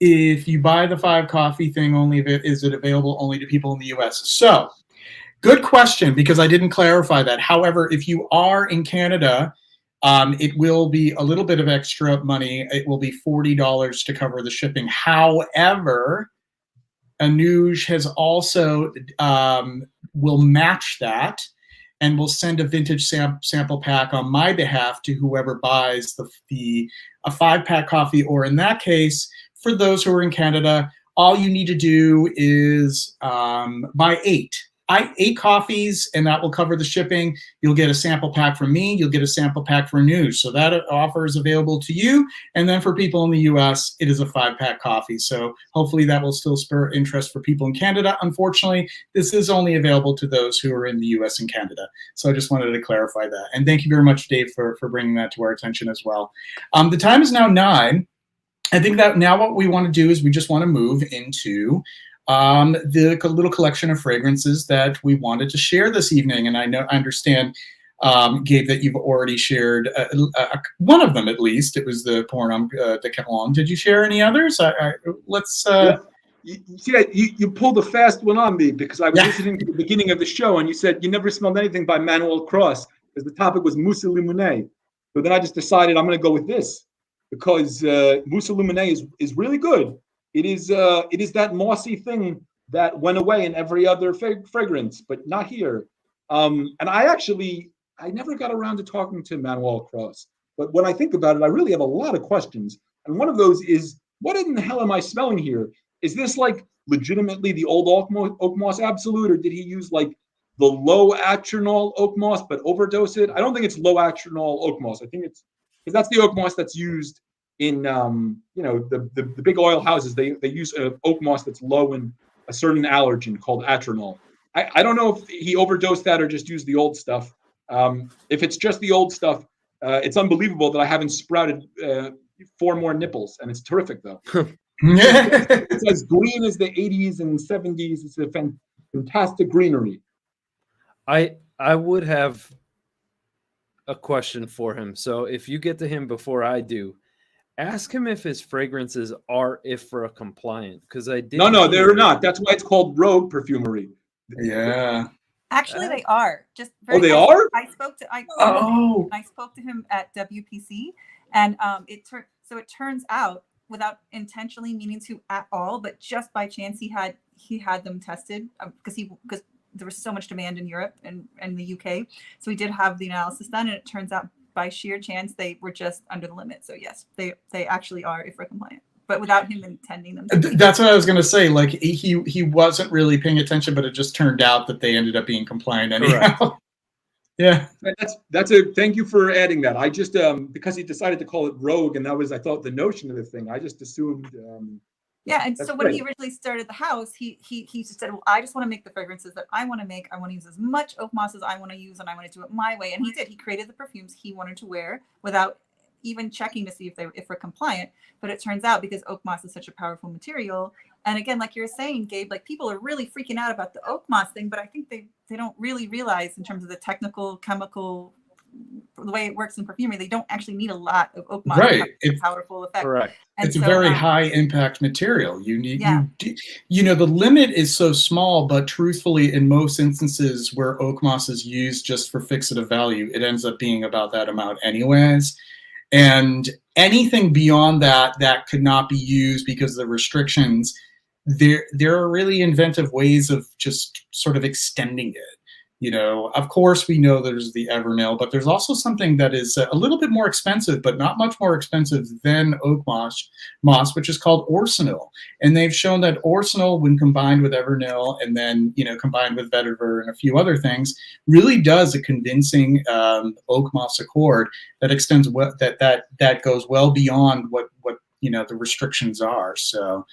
If you buy the 5 coffee thing, is it available only to people in the U.S.? So Good question, because I didn't clarify that. However, if you are in Canada, it will be a little bit of extra money. It will be $40 to cover the shipping. However, Anuj has also will match that and will send a vintage sample pack on my behalf to whoever buys a 5-pack coffee, or in that case, for those who are in Canada, all you need to do is buy 8 coffees, and that will cover the shipping. You'll get a sample pack from me. You'll get a sample pack for News. So that offer is available to you. And then for people in the US, it is a 5-pack coffee. So hopefully that will still spur interest for people in Canada. Unfortunately, this is only available to those who are in the US and Canada. So I just wanted to clarify that. And thank you very much, Dave, for bringing that to our attention as well. The time is now 9. I think that now what we want to do is we just want to move into the little collection of fragrances that we wanted to share this evening. And I understand, Gabe, that you've already shared one of them at least. It was the Pour Homme de Cologne. Did you share any others? Let's. Yeah. You see, you pulled a fast one on me, because I was listening to the beginning of the show, and you said you never smelled anything by Manuel Cross, because the topic was Mousse Illuminée. So then I just decided I'm going to go with this, because Mousse Illuminée is really good. It is that mossy thing that went away in every other fragrance, but not here. And I never got around to talking to Manuel Cross. But when I think about it, I really have a lot of questions. And one of those is, what in the hell am I smelling here? Is this like legitimately the old oak moss Absolute, or did he use like the low atronol oak moss but overdose it? I don't think it's low atronol oak moss. I think it's, because that's the oak moss that's used in the big oil houses. They use oak moss that's low in a certain allergen called atronol. I don't know if he overdosed that or just used the old stuff. If it's just the old stuff, it's unbelievable that I haven't sprouted 4 more nipples, and it's terrific though. It's as green as the 80s and 70s. It's a fantastic greenery. I would have a question for him. So if you get to him before I do, ask him if his fragrances are IFRA compliant, because I did. No, they're not. That's why it's called Rogue Perfumery. Yeah. Actually, they are. They are? I spoke to him at WPC, and it turns out, without intentionally meaning to at all, but just by chance, he had them tested because there was so much demand in Europe and the UK. So we did have the analysis done, and it turns out by sheer chance they were just under the limit. So yes, they actually are IFRA compliant, but without him intending them to be. That's what I was going to say. Like he wasn't really paying attention, but it just turned out that they ended up being compliant anyhow. Yeah. That's a thank you for adding that. I just because he decided to call it Rogue, and that was, I thought, the notion of the thing. I just assumed. Yeah, and so when he originally started the house, he just said, well, I just want to make the fragrances that I want to make. I want to use as much oak moss as I want to use, and I want to do it my way. And he did. He created the perfumes he wanted to wear without even checking to see if we're compliant. But it turns out, because oak moss is such a powerful material, and again, like you're saying, Gabe, like people are really freaking out about the oak moss thing, but I think they don't really realize in terms of the technical, chemical, the way it works in perfumery, they don't actually need a lot of oak moss to have a powerful effect. Correct. And it's a very high impact material. You need, the limit is so small, but truthfully, in most instances where oak moss is used just for fixative value, it ends up being about that amount anyways. And anything beyond that could not be used because of the restrictions. There are really inventive ways of just sort of extending it. Of course, we know there's the Evernail, but there's also something that is a little bit more expensive, but not much more expensive than oak moss, which is called Orsinol. And they've shown that Orsinol, when combined with Evernail and then, combined with vetiver and a few other things, really does a convincing oak moss accord that extends that goes well beyond what the restrictions are. So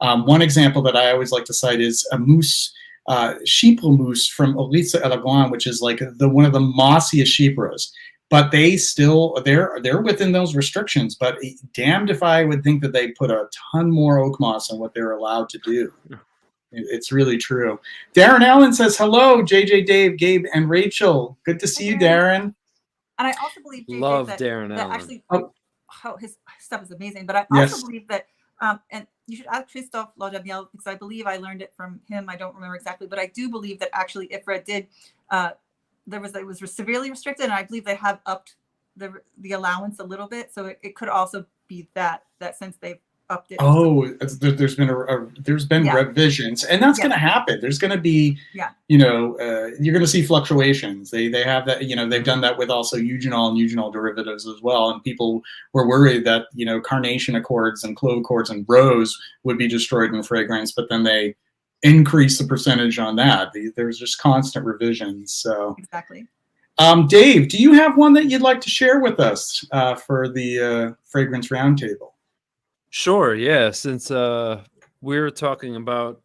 one example that I always like to cite is a mousse. Chypre mousse from Oryza Elegant, which is like one of the mossiest chypres, but they're within those restrictions. But damned if I would think that they put a ton more oak moss on what they're allowed to do. It's really true. Darren Allen says hello, JJ, Dave, Gabe, and Rachel. Good to see you, Darren. And I also believe JJ, that Darren Allen. Actually, his stuff is amazing. But I also believe that, and you should ask Christophe Laudamiel, because I believe I learned it from him. I don't remember exactly, but I do believe that actually IFRA did, it was severely restricted, and I believe they have upped the allowance a little bit. So it could also be that since they've upped it. Oh, there's been Yeah. revisions, and that's Yeah. going to happen. There's going to be, Yeah. you're going to see fluctuations. They have that, they've done that with also eugenol and eugenol derivatives as well. And people were worried that, carnation accords and clove accords and rose would be destroyed in fragrance, but then they increase the percentage on that. There's just constant revisions. So exactly. Dave, do you have one that you'd like to share with us for the fragrance roundtable? Sure, yeah. Since we're talking about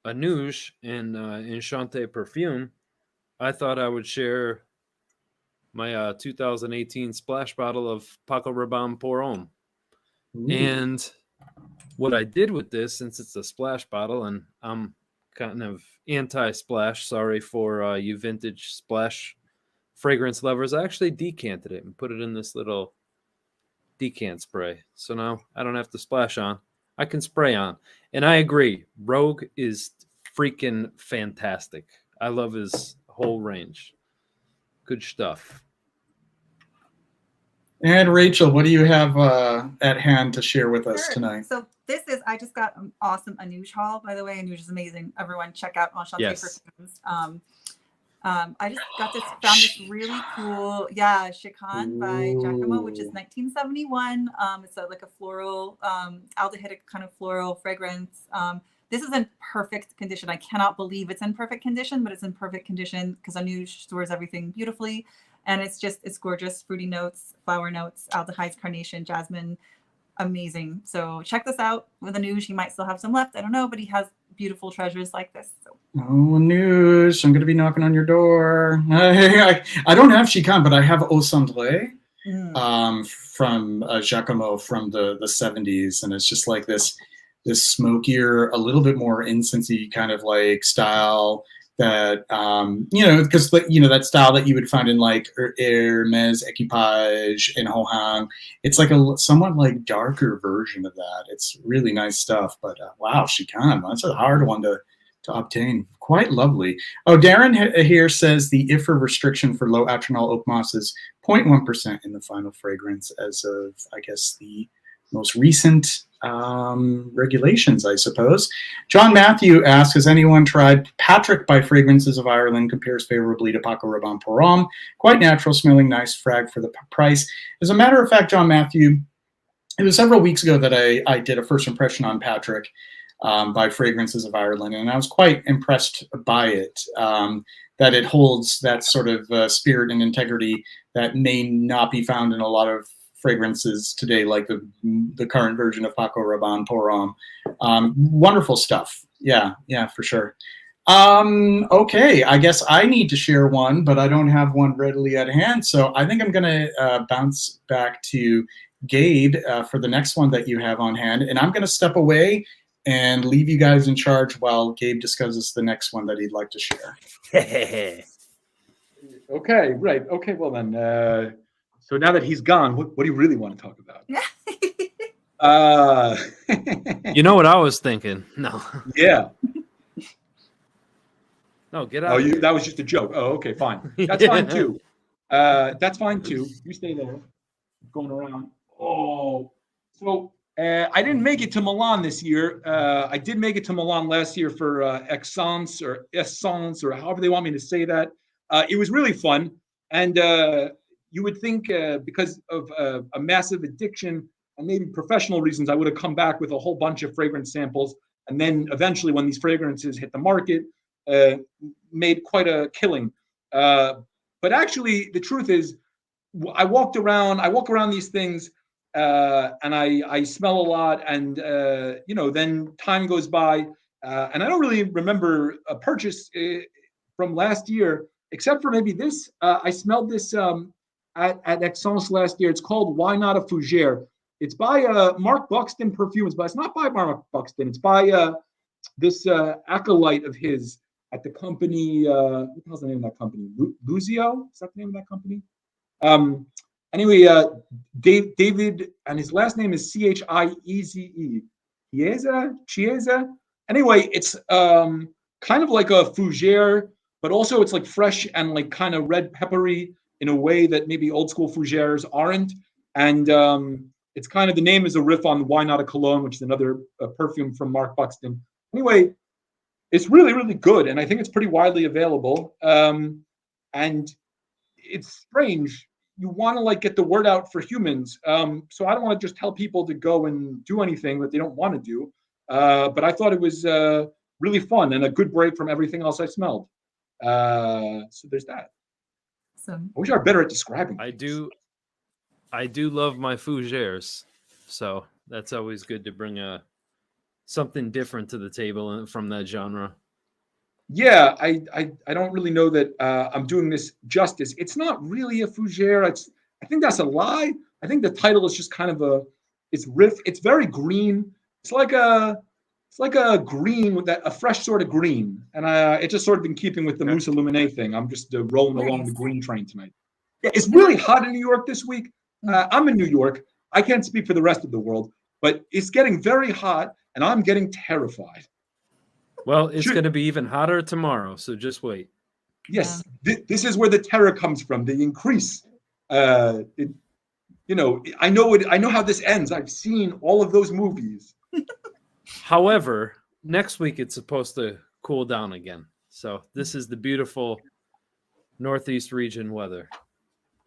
a Nouge and Enchanté Perfume, I thought I would share my 2018 splash bottle of Paco Rabanne Pour Homme. And what I did with this, since it's a splash bottle, and I'm kind of anti-splash, sorry for you vintage splash fragrance lovers, I actually decanted it and put it in this little decant spray. So now I don't have to splash on. I can spray on. And I agree. Rogue is freaking fantastic. I love his whole range. Good stuff. And Rachel, what do you have at hand to share with us tonight? So I just got an awesome Anouge haul, by the way. Anouge is amazing. Everyone check out Enchanté Perfumes. I just found this really cool, Chican by Giacomo, which is 1971. It's like a floral, aldehydic kind of floral fragrance. This is in perfect condition. I cannot believe it's in perfect condition, but it's in perfect condition because Anouge stores everything beautifully. And it's gorgeous. Fruity notes, flower notes, aldehydes, carnation, jasmine. Amazing. So check this out with Anouge. He might still have some left. I don't know, but he has beautiful treasures like this. So. Oh, Anouge, I'm going to be knocking on your door. I don't have Chican, but I have Eau Cendrée from Giacomo from the 70s. And it's just like this smokier, a little bit more incensey kind of like style that, because, that style that you would find in like Hermès, Equipage, and Hohang. It's like a somewhat like darker version of that. It's really nice stuff. But wow, Chican, that's a hard one to obtain. Quite lovely. Oh, Darren here says the IFRA restriction for low atronol oak moss is 0.1% in the final fragrance as of, I guess, the most recent regulations, I suppose. John Matthew asks, has anyone tried Patrick by Fragrances of Ireland? Compares favorably to Paco Rabanne Pour Homme. Quite natural, smelling nice, frag for the price. As a matter of fact, John Matthew, it was several weeks ago that I did a first impression on Patrick by Fragrances of Ireland, and I was quite impressed by it, that it holds that sort of spirit and integrity that may not be found in a lot of fragrances today, like the current version of Paco Rabanne Pour Homme. Wonderful stuff. Yeah, for sure. Okay, I guess I need to share one, but I don't have one readily at hand. So I think I'm going to bounce back to Gabe for the next one that you have on hand. And I'm going to step away and leave you guys in charge while Gabe discusses the next one that he'd like to share. Okay, right. Okay, well then. So now that he's gone, what do you really want to talk about? You know what I was thinking? No. Yeah. No, get out. Oh, that was just a joke. Oh, okay, fine. That's fine too. That's fine too. You stay there. Going around. Oh, so I didn't make it to Milan this year. I did make it to Milan last year for Essence or however they want me to say that. It was really fun, and you would think because of a massive addiction and maybe professional reasons, I would have come back with a whole bunch of fragrance samples. And then eventually when these fragrances hit the market, made quite a killing. But actually, the truth is, I walk around these things and I smell a lot. And, then time goes by. And I don't really remember a purchase from last year, except for maybe this. I smelled this at Essence last year. It's called Why Not a Fougere. It's by Mark Buxton Perfumes, but it's not by Mark Buxton. It's by this acolyte of his at the company. What the hell's the name of that company? Luzio? Is that the name of that company? Anyway, David, and his last name is Chieze. Chiesa. Anyway, it's kind of like a fougere, but also it's like fresh and like kind of red peppery in a way that maybe old school fougères aren't. And it's kind of, the name is a riff on Why Not a Cologne, which is another perfume from Mark Buxton. Anyway, it's really, really good. And I think it's pretty widely available. And it's strange. You want to like get the word out for humans. So I don't want to just tell people to go and do anything that they don't want to do. But I thought it was really fun and a good break from everything else I smelled. So there's that. Awesome. I wish I were better at describing. I do love my fougères, so that's always good to bring something different to the table from that genre. Yeah, I don't really know that I'm doing this justice. It's not really a fougere. I think that's a lie. I think the title is just kind of it's riff. It's very green. It's like a green with a fresh sort of green, and it's just sort of in keeping with the Mousse Illuminé thing. I'm just rolling along the green train tonight. Yeah, it's really hot in New York this week. I'm in New York. I can't speak for the rest of the world, but it's getting very hot, and I'm getting terrified. Well, it's going to be even hotter tomorrow, so just wait. Yes, this is where the terror comes from. The increase. I know how this ends. I've seen all of those movies. However, next week it's supposed to cool down again. So this is the beautiful Northeast region weather.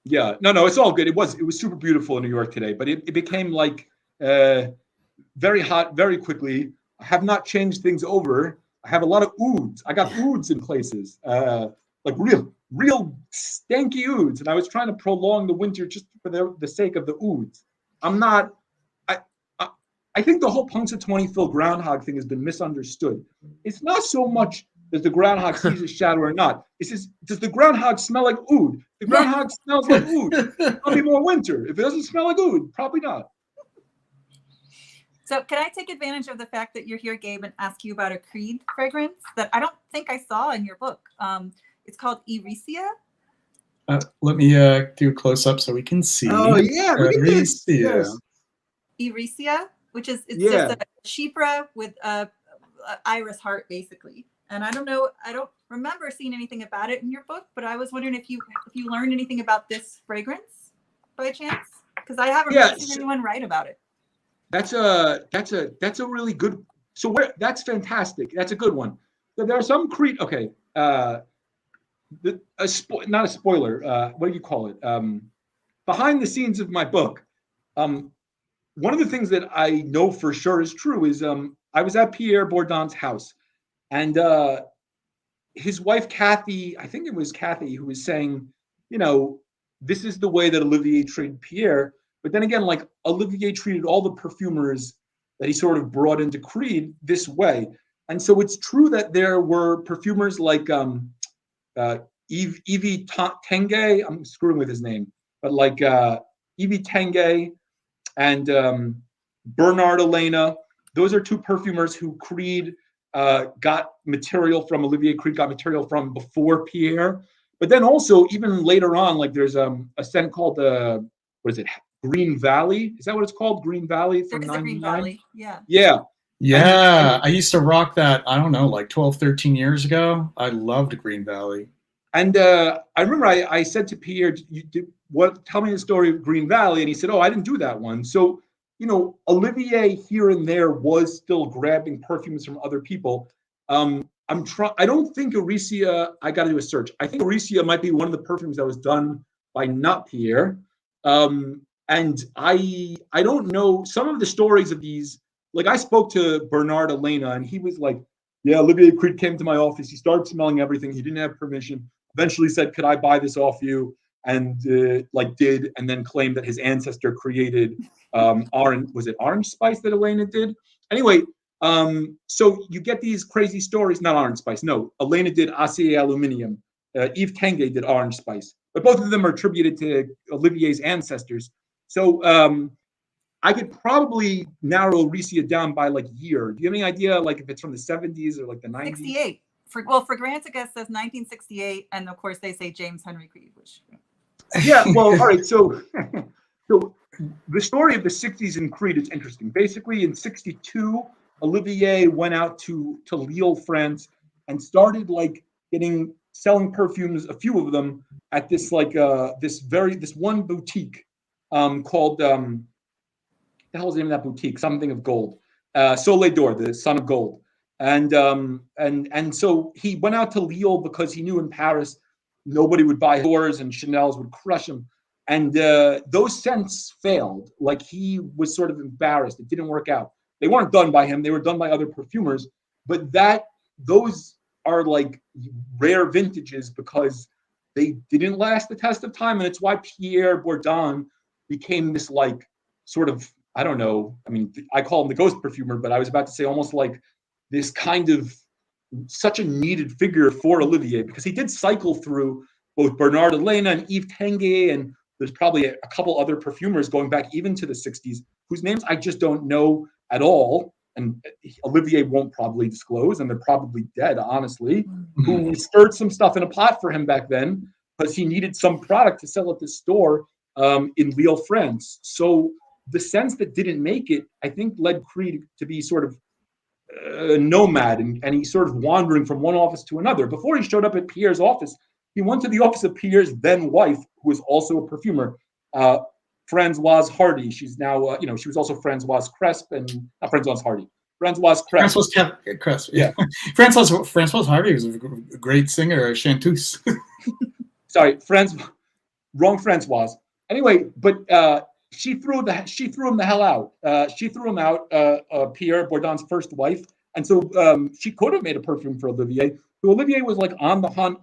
Yeah, no, it's all good. It was super beautiful in New York today, but it became like very hot very quickly. I have not changed things over. I have a lot of ouds. I got ouds in places, like real stanky ouds. And I was trying to prolong the winter just for the sake of the ouds. I think the whole Punxsutawney Phil groundhog thing has been misunderstood. It's not so much that the groundhog sees his shadow or not. It's just, does the groundhog smell like oud? The groundhog smells like oud. Probably more winter. If it doesn't smell like oud, probably not. So can I take advantage of the fact that you're here, Gabe, and ask you about a Creed fragrance that I don't think I saw in your book? It's called Eresia. Let me do a close up so we can see. Oh yeah, look at this. Yes. Eresia, which is just a chypre with a iris heart, basically. And I don't remember seeing anything about it in your book, but I was wondering if you learned anything about this fragrance by chance, because I haven't really seen anyone write about it. That's a really good. So that's fantastic. That's a good one. So there are some Creed. Okay, not a spoiler. What do you call it? Behind the scenes of my book, one of the things that I know for sure is true is I was at Pierre Bourdon's house, and his wife Kathy, I think it was Kathy, who was saying, this is the way that Olivier treated Pierre. But then again, like Olivier treated all the perfumers that he sort of brought into Creed this way. And so it's true that there were perfumers like Evie Tengue, I'm screwing with his name, but like Evie Tengue and Bernard Ellena. Those are two perfumers who Creed got material from, Olivier Creed got material from before Pierre. But then also, even later on, like there's a scent called, what is it? Green Valley. Is that what it's called? Green Valley from 99? Green Valley. Yeah. Yeah. I used to rock that, I don't know, like 12, 13 years ago. I loved Green Valley. And I remember I said to Pierre, tell me the story of Green Valley. And he said, I didn't do that one. So, Olivier here and there was still grabbing perfumes from other people. I don't think Eresia, I got to do a search. I think Eresia might be one of the perfumes that was done by not Pierre. And I don't know some of the stories of these. Like I spoke to Bernard Ellena, and he was like, yeah, Olivier Creed came to my office. He started smelling everything. He didn't have permission. Eventually said, could I buy this off you? And did, and then claimed that his ancestor created orange spice that Ellena did? Anyway, so you get these crazy stories, not orange spice. No, Ellena did acier aluminium. Yves Tengue did orange spice. But both of them are attributed to Olivier's ancestors. So I could probably narrow Eresia down by like year. Do you have any idea, like if it's from the 70s or like the 90s? 68. Fragrantica says 1968, and of course they say James Henry Creed, which. Yeah, well, all right. So the story of the 60s in Creed is interesting. Basically, in 62, Olivier went out to Lille, France, and started like selling perfumes, a few of them, at this like this one boutique called the hell's the name of that boutique? Something of gold. Soleil d'Or, the Son of Gold. And so he went out to Lille because he knew in Paris nobody would buy doors and Chanel's would crush him. And those scents failed. Like, he was sort of embarrassed. It didn't work out. They weren't done by him. They were done by other perfumers. But those are like rare vintages because they didn't last the test of time. And it's why Pierre Bourdon became this like sort of, I don't know, I mean, I call him the ghost perfumer, but I was about to say almost like this kind of such a needed figure for Olivier, because he did cycle through both Bernard Ellena and Yves Tanguy, and there's probably a couple other perfumers going back even to the 60s, whose names I just don't know at all. And Olivier won't probably disclose, and they're probably dead, honestly, who stirred some stuff in a pot for him back then because he needed some product to sell at the store in Lille, France. So the sense that didn't make it, I think, led Creed to be sort of a nomad, and he's sort of wandering from one office to another. Before he showed up at Pierre's office, he went to the office of Pierre's then wife, who was also a perfumer, Françoise Hardy. She's now, she was also Françoise Cresp, and not Françoise Hardy. Françoise Cresp. Françoise Cresp, yeah. Françoise Hardy was a great singer, a chanteuse. Sorry, wrong Françoise. Anyway, but she threw him the hell out. She threw him out, Pierre Bourdon's first wife, and so she could have made a perfume for Olivier. So Olivier was like on the hunt.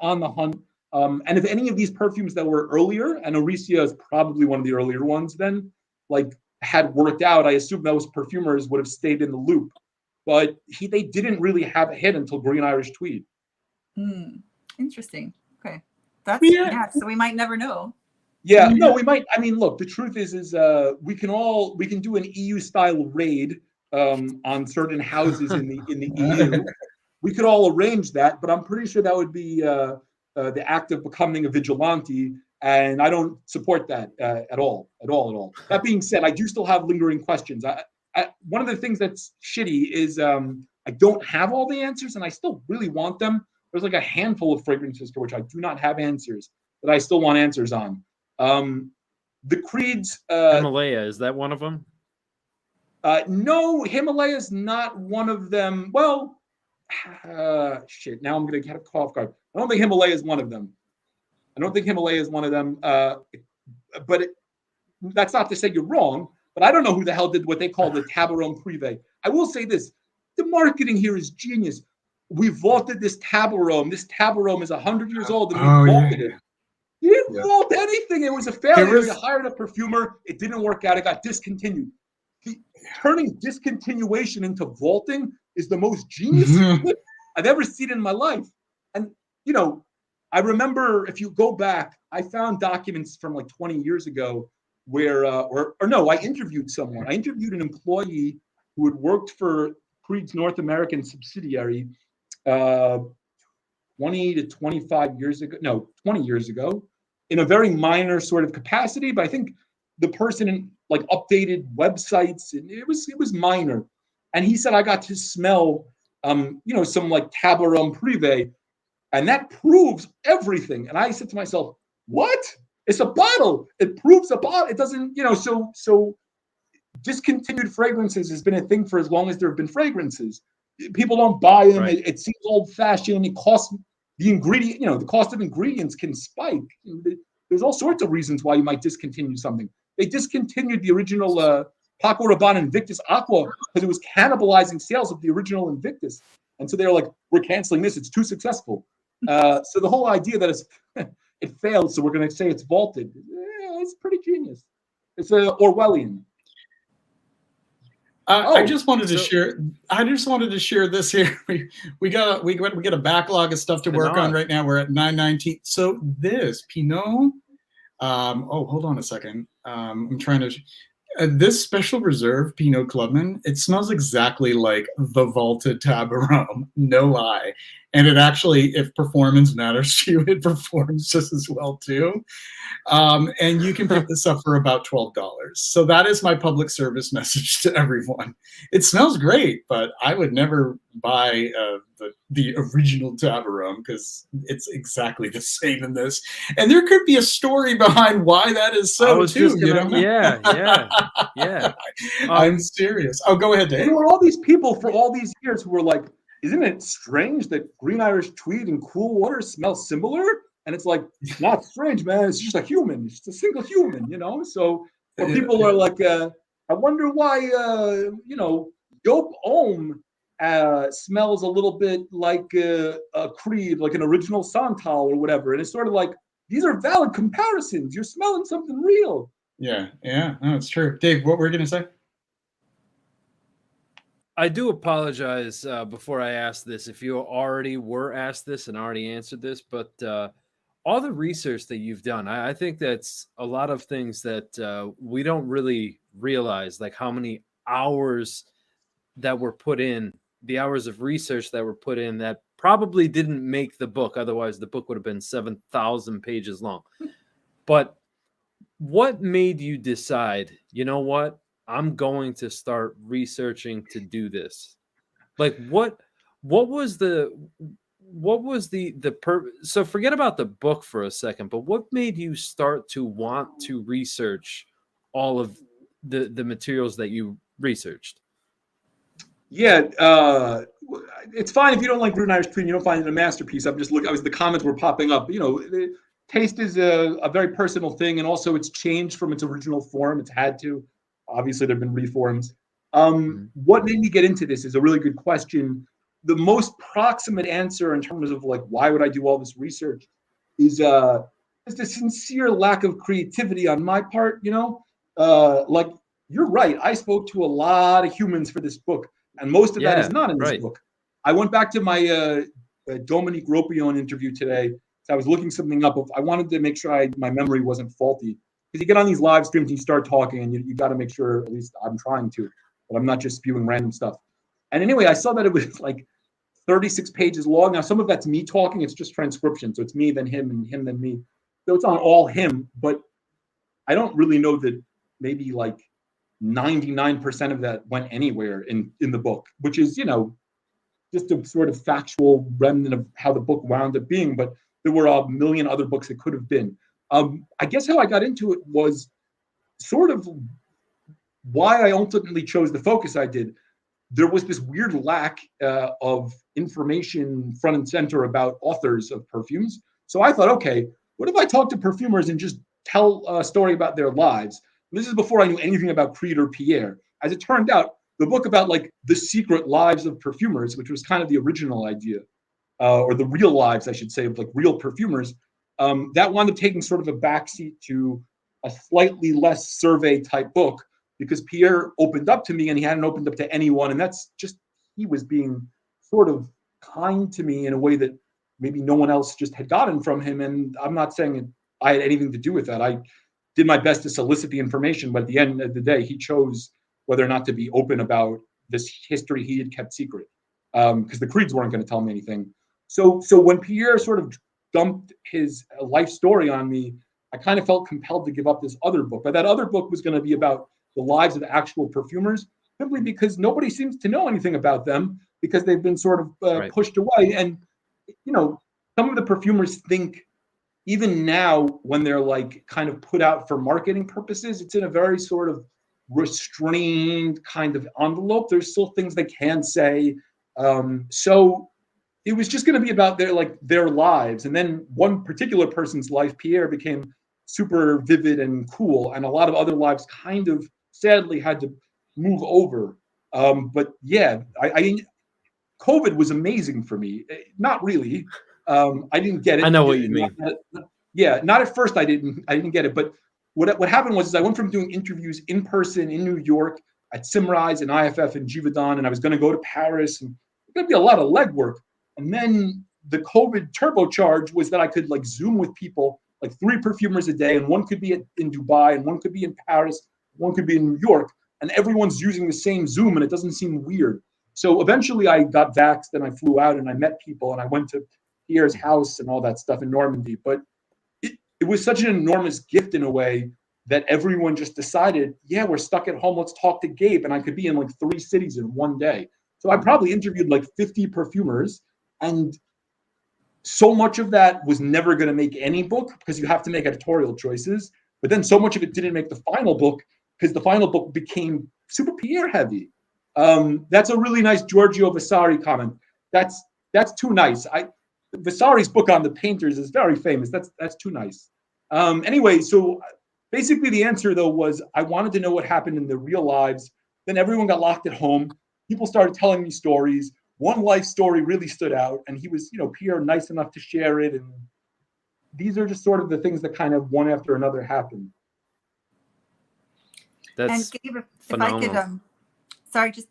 And if any of these perfumes that were earlier, and Oresia is probably one of the earlier ones then, like had worked out, I assume those perfumers would have stayed in the loop. But they didn't really have a hit until Green Irish Tweed. Interesting. Okay. So we might never know. Yeah, no, we might. I mean, look, the truth is we can do an EU style raid on certain houses in the EU. We could all arrange that, but I'm pretty sure that would be the act of becoming a vigilante, and I don't support that at all. That being said, I do still have lingering questions. One of the things that's shitty is I don't have all the answers, and I still really want them. There's like a handful of fragrances for which I do not have answers that I still want answers on. The Creeds. Himalaya, is that one of them? No, Himalaya is not one of them. Well, shit. Now I'm gonna get a cough card. I don't think Himalaya is one of them. But that's not to say you're wrong. But I don't know who the hell did what they call the Tabaron Privé. I will say this: the marketing here is genius. We vaulted this Tabaron. This Tabaron is 100 years old, and we vaulted it. You didn't vault anything. It was a failure. You hired a perfumer. It didn't work out. It got discontinued. Turning discontinuation into vaulting is the most genius flip I've ever seen in my life. And, I remember, if you go back, I found documents from like 20 years ago where, I interviewed someone. I interviewed an employee who had worked for Creed's North American subsidiary 20 to 25 years ago. No, 20 years ago, in a very minor sort of capacity. But I think the person like updated websites, and it was minor. And he said, I got to smell, some like Tabaron Privé, and that proves everything. And I said to myself, what? It's a bottle. It proves a bottle. It doesn't, so discontinued fragrances has been a thing for as long as there have been fragrances. People don't buy them. Right. It seems old fashioned. It costs the ingredient, the cost of ingredients can spike. There's all sorts of reasons why you might discontinue something. They discontinued the original Paco Rabanne Invictus Aqua because it was cannibalizing sales of the original Invictus. And so they're like, we're canceling this. It's too successful. So the whole idea that it failed, so we're going to say it's vaulted. It's pretty genius. It's Orwellian. I just wanted to share. I just wanted to share this here. We got a backlog of stuff to work on right now. We're at 9:19. So this Pinot. Hold on a second. I'm trying to. This Special Reserve Pinot Clubman. It smells exactly like the vaulted Tabaron. No lie. And it actually, if performance matters to you, it performs just as well too. And you can pick this up for about $12. So that is my public service message to everyone. It smells great, but I would never buy the original Tabarum because it's exactly the same in this. And there could be a story behind why that is so I was too. just gonna, yeah. I'm serious. Oh, go ahead, Dave. There were all these people for all these years who were like, isn't it strange that green Irish tweed and cool water smell similar? And it's like, not strange, man. It's just a human. It's just a single human, you know? So people are like, I wonder why, Dope Ohm smells a little bit like a Creed, like an original Santal or whatever. And it's sort of like, these are valid comparisons. You're smelling something real. Yeah, no, it's true. Dave, what were you going to say? I do apologize before I asked this, if you already were asked this and already answered this, but all the research that you've done, I think that's a lot of things that we don't really realize, like how many hours that were put in, the hours of research that were put in that probably didn't make the book. Otherwise, the book would have been 7,000 pages long. But what made you decide, you know what? I'm going to start researching to do this. Like what was the so forget about the book for a second, but what made you start to want to research all of the materials that you researched? Yeah, it's fine if you don't like Green Irish Tweed, you don't find it a masterpiece. I'm just looking, the comments were popping up. You know, taste is a very personal thing, and also it's changed from its original form. It's had to. Obviously, there have been reforms. What made me get into this is a really good question. The most proximate answer in terms of like, why would I do all this research is just a sincere lack of creativity on my part, you know? Like, you're right. I spoke to a lot of humans for this book, and most of that is not in this book. I went back to my Dominique Ropion interview today. So I was looking something up. I wanted to make sure my memory wasn't faulty. Because you get on these live streams and you start talking, and you got to make sure, at least I'm trying to, but I'm not just spewing random stuff. And anyway, I saw that it was like 36 pages long. Now, some of that's me talking. It's just transcription. So it's me, then him, and him, then me. So it's on all him. But I don't really know that maybe like 99% of that went anywhere in the book, which is, you know, just a sort of factual remnant of how the book wound up being. But there were a million other books it could have been. I guess how I got into it was sort of why I ultimately chose the focus I did. There was this weird lack of information front and center about authors of perfumes. So I thought, okay, what if I talk to perfumers and just tell a story about their lives? This is before I knew anything about Creed or Pierre. As it turned out, the book about like the secret lives of perfumers, which was kind of the original idea, or the real lives, I should say, of like real perfumers, that wound up taking sort of a backseat to a slightly less survey type book, because Pierre opened up to me and he hadn't opened up to anyone. And that's just, he was being sort of kind to me in a way that maybe no one else just had gotten from him. And I'm not saying I had anything to do with that. I did my best to solicit the information, but at the end of the day, he chose whether or not to be open about this history he had kept secret, because the Creeds weren't going to tell me anything. So when Pierre sort of dumped his life story on me, I kind of felt compelled to give up this other book. But that other book was going to be about the lives of actual perfumers, simply because nobody seems to know anything about them, because they've been sort of pushed away. And, you know, some of the perfumers think, even now when they're like kind of put out for marketing purposes, it's in a very sort of restrained kind of envelope. There's still things they can say. So it was just going to be about their lives. And then one particular person's life, Pierre, became super vivid and cool. And a lot of other lives kind of sadly had to move over. But yeah, COVID was amazing for me. Not really. I didn't get it. I know what you mean. Not at first. I didn't get it. But what happened was I went from doing interviews in person in New York at Simrise and IFF and Givaudan, and I was going to go to Paris, and it's going to be a lot of legwork. And then the COVID turbocharge was that I could like Zoom with people, like 3 perfumers a day, and one could be in Dubai, and one could be in Paris, one could be in New York, and everyone's using the same Zoom, and it doesn't seem weird. So eventually I got vaxxed and I flew out and I met people and I went to Pierre's house and all that stuff in Normandy. But it was such an enormous gift in a way that everyone just decided, yeah, we're stuck at home. Let's talk to Gabe. And I could be in like 3 cities in one day. So I probably interviewed like 50 perfumers, and so much of that was never going to make any book because you have to make editorial choices. But then so much of it didn't make the final book because the final book became super Pierre heavy. That's a really nice Giorgio Vasari comment. That's too nice. Vasari's book on the painters is very famous. That's too nice. Anyway, so basically the answer though was I wanted to know what happened in their real lives. Then everyone got locked at home. People started telling me stories. One life story really stood out, and he was, Pierre, nice enough to share it. And these are just sort of the things that kind of one after another happened. That's and Gabe, phenomenal. if I could, sorry, just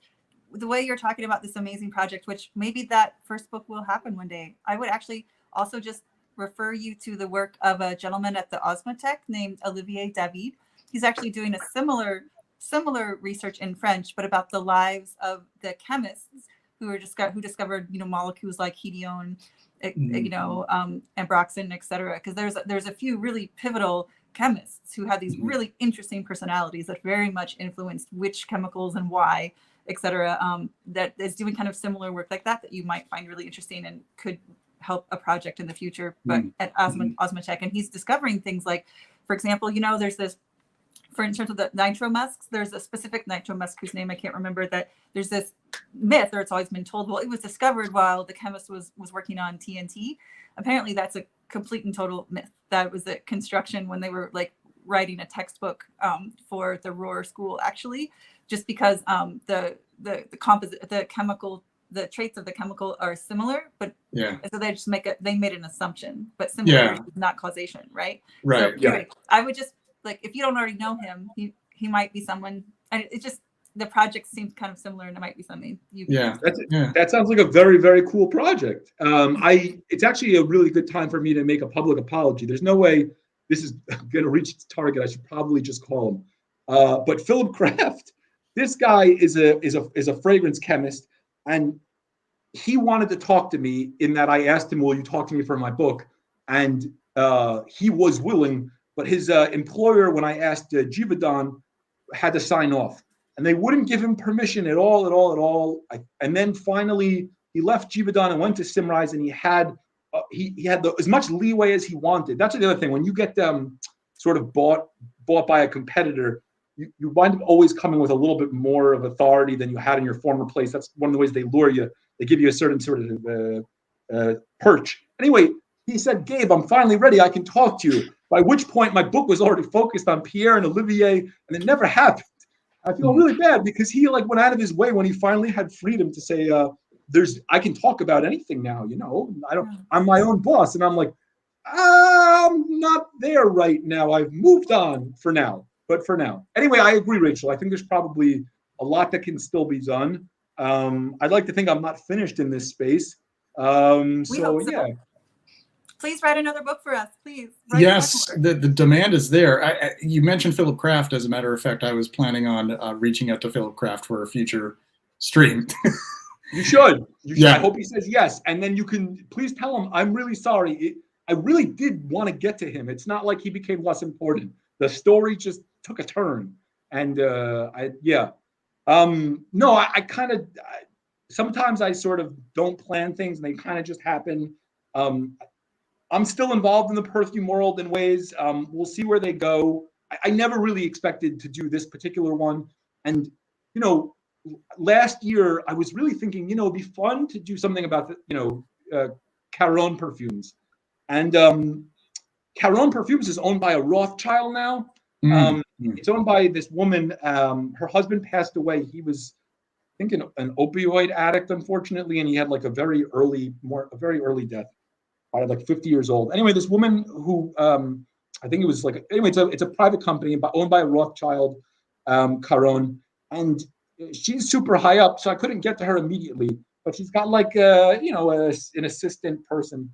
the way you're talking about this amazing project, which maybe that first book will happen one day. I would actually also just refer you to the work of a gentleman at the Osmothèque named Olivier David. He's actually doing a similar research in French, but about the lives of the chemists who discovered molecules like hedione, ambroxan, et cetera. Because there's a few really pivotal chemists who had these really interesting personalities that very much influenced which chemicals and why, et cetera. That is doing kind of similar work like that you might find really interesting and could help a project in the future. But at Osmothèque, and he's discovering things like, for example, there's this. For in terms of the nitro musks, there's a specific nitro musk whose name I can't remember, that there's this myth, or it's always been told, well, it was discovered while the chemist was working on TNT. Apparently that's a complete and total myth. That was a construction when they were like writing a textbook for the Rohr school, actually, just because the traits of the chemical are similar, but so they just they made an assumption, but similarity is not causation, right? Right. So, anyway, I would just, like, if you don't already know him, he might be someone, and it just, the project seems kind of similar, and it might be something that sounds like a very, very cool project. It's actually a really good time for me to make a public apology. There's no way this is going to reach its target. I should probably just call him. But Philip Kraft, this guy is a fragrance chemist, and he wanted to talk to me in that I asked him, will you talk to me for my book? And he was willing. But his employer, when I asked Givaudan, had to sign off, and they wouldn't give him permission at all. And then finally, he left Givaudan and went to Symrise, and he had as much leeway as he wanted. That's the other thing. When you get sort of bought by a competitor, you wind up always coming with a little bit more of authority than you had in your former place. That's one of the ways they lure you. They give you a certain sort of perch. Anyway, he said, Gabe, I'm finally ready. I can talk to you. By which point my book was already focused on Pierre and Olivier, and it never happened. I feel really bad because he went out of his way when he finally had freedom to say, I can talk about anything now, I'm my own boss. And I'm like, I'm not there right now. I've moved on for now. Anyway, I agree, Rachel. I think there's probably a lot that can still be done. I'd like to think I'm not finished in this space. Please write another book for us, please. Yes, the demand is there. You mentioned Philip Kraft. As a matter of fact, I was planning on reaching out to Philip Kraft for a future stream. You should. Yeah. I hope he says yes. And then you can please tell him, I'm really sorry. I really did want to get to him. It's not like he became less important. The story just took a turn. And sometimes I sort of don't plan things and they kind of just happen. I'm still involved in the perfume world in ways. We'll see where they go. I never really expected to do this particular one. And, last year I was really thinking, it'd be fun to do something about Caron Perfumes. And Caron Perfumes is owned by a Rothschild now. It's owned by this woman. Her husband passed away. He was, I think, an opioid addict, unfortunately, and he had like a very early death. Like 50 years old. Anyway, this woman who I think it was it's a private company owned by a Rothschild, Caron, and she's super high up, so I couldn't get to her immediately. But she's got an assistant person,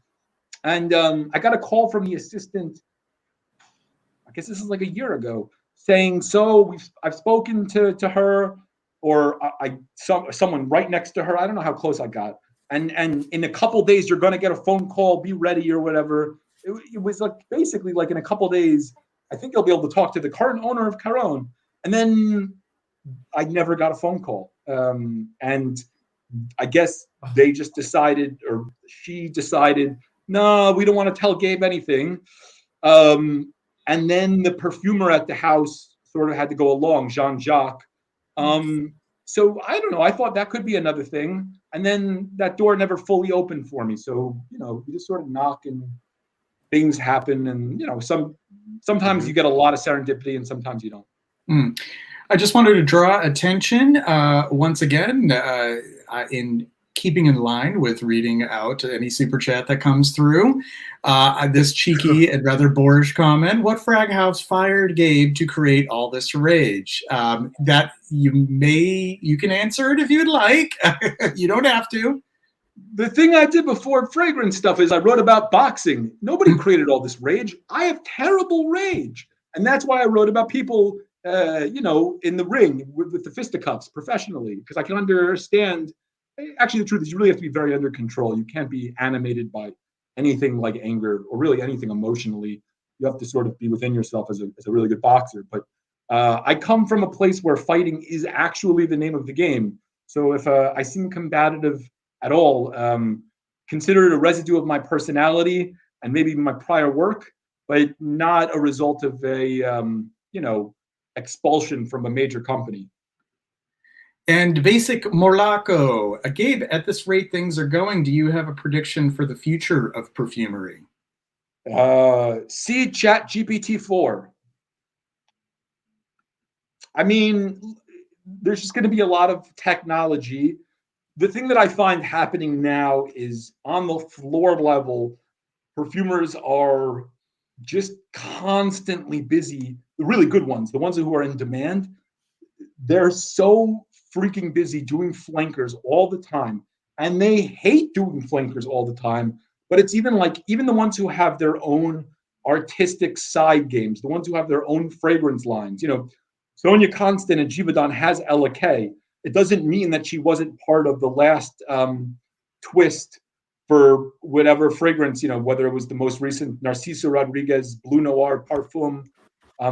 and I got a call from the assistant. I guess this is like a year ago, saying, "So I've spoken to her. or someone right next to her. I don't know how close I got. And in a couple days, you're going to get a phone call, be ready or whatever. It was like basically like in a couple days, I think you'll be able to talk to the current owner of Caron. And then I never got a phone call. And I guess they just decided, or she decided, no, we don't want to tell Gabe anything. And then the perfumer at the house sort of had to go along, Jean-Jacques. So I don't know. I thought that could be another thing. And then that door never fully opened for me. So, you just sort of knock and things happen. And, sometimes you get a lot of serendipity and sometimes you don't. I just wanted to draw attention once again in keeping in line with reading out any super chat that comes through. This cheeky and rather boorish comment: what frag house fired Gabe to create all this rage? That you can answer it if you'd like. You don't have to. The thing I did before fragrance stuff is I wrote about boxing. Nobody created all this rage. I have terrible rage. And that's why I wrote about people, in the ring with the fisticuffs professionally, because I can understand. Actually, the truth is you really have to be very under control. You can't be animated by anything like anger or really anything emotionally. You have to sort of be within yourself as a really good boxer. But I come from a place where fighting is actually the name of the game. So if I seem combative at all, consider it a residue of my personality and maybe my prior work, but not a result of a, expulsion from a major company. And Basic Morlaco, Gabe, at this rate things are going, do you have a prediction for the future of perfumery? See Chat GPT-4. I mean, there's just going to be a lot of technology. The thing that I find happening now is on the floor level, perfumers are just constantly busy. The really good ones, the ones who are in demand, they're so freaking busy doing flankers all the time. And they hate doing flankers all the time. But it's even the ones who have their own artistic side games, the ones who have their own fragrance lines. Sonia Constant at Givaudan has Ella K. It doesn't mean that she wasn't part of the last twist for whatever fragrance, whether it was the most recent Narciso Rodriguez Blue Noir Parfum,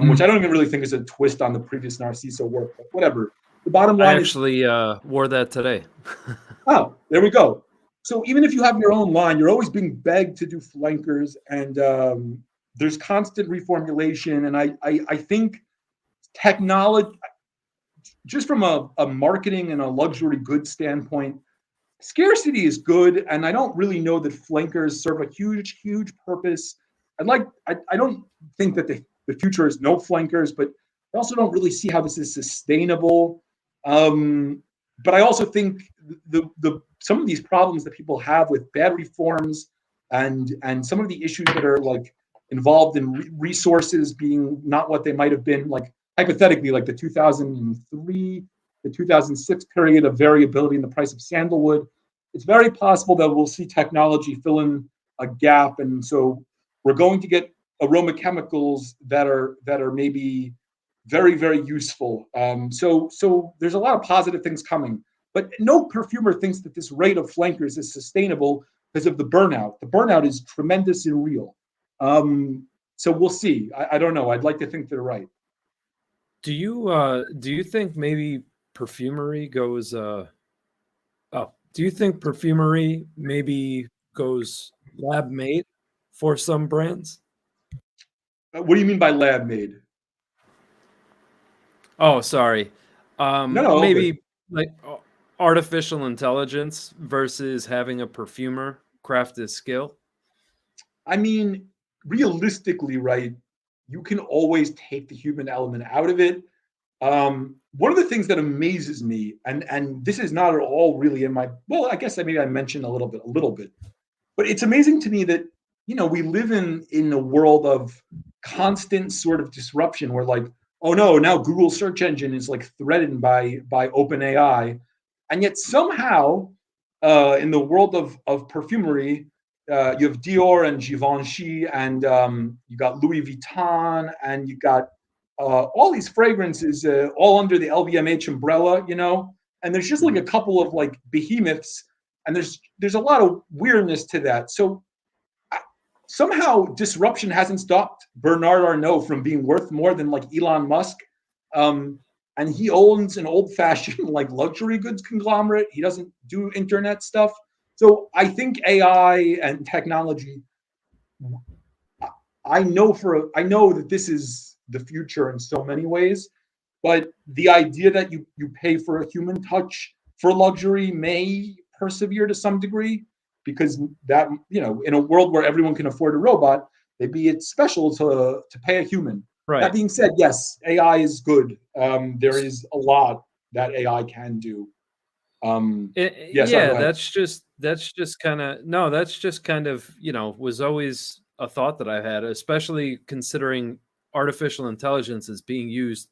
which I don't even really think is a twist on the previous Narciso work, but whatever. The bottom line I actually wore that today. Oh, there we go. So even if you have your own line, you're always being begged to do flankers, and there's constant reformulation. And I think technology, just from a marketing and a luxury goods standpoint, scarcity is good. And I don't really know that flankers serve a huge, huge purpose. I don't think that the future is no flankers, but I also don't really see how this is sustainable. But I also think some of these problems that people have with bad reforms and some of the issues that are involved in resources being not what they might have been, hypothetically, the 2003, the 2006 period of variability in the price of sandalwood. It's very possible that we'll see technology fill in a gap, and so we're going to get aroma chemicals that are maybe very, very useful. So there's a lot of positive things coming, but no perfumer thinks that this rate of flankers is sustainable because of the burnout. The burnout is tremendous and real. So we'll see. I don't know. I'd like to think they're right. Do you think maybe perfumery goes? Do you think perfumery maybe goes lab made for some brands? What do you mean by lab made? Oh, sorry. No, maybe artificial intelligence versus having a perfumer craft this skill. I mean, realistically, right? You can always take the human element out of it. One of the things that amazes me, and this is not at all really in my, well, I guess maybe I mentioned a little bit, but it's amazing to me that we live in a world of constant sort of disruption where oh no, now Google search engine is threatened by OpenAI. And yet somehow in the world of perfumery, you have Dior and Givenchy, and you got Louis Vuitton, and you got all these fragrances all under the LVMH umbrella, you know, and there's just like a couple of like behemoths, and there's a lot of weirdness to that. So somehow disruption hasn't stopped Bernard Arnault from being worth more than like Elon Musk. And he owns an old-fashioned like luxury goods conglomerate. He doesn't do internet stuff. So I think AI and technology, I know that this is the future in so many ways, but the idea that you pay for a human touch for luxury may persevere to some degree, because that, you know, in a world where everyone can afford a robot, maybe it's special to pay a human. Right. That being said, yes, AI is good. There is a lot that AI can do. Yeah, that's just kind of, you know, was always a thought that I had, especially considering artificial intelligence is being used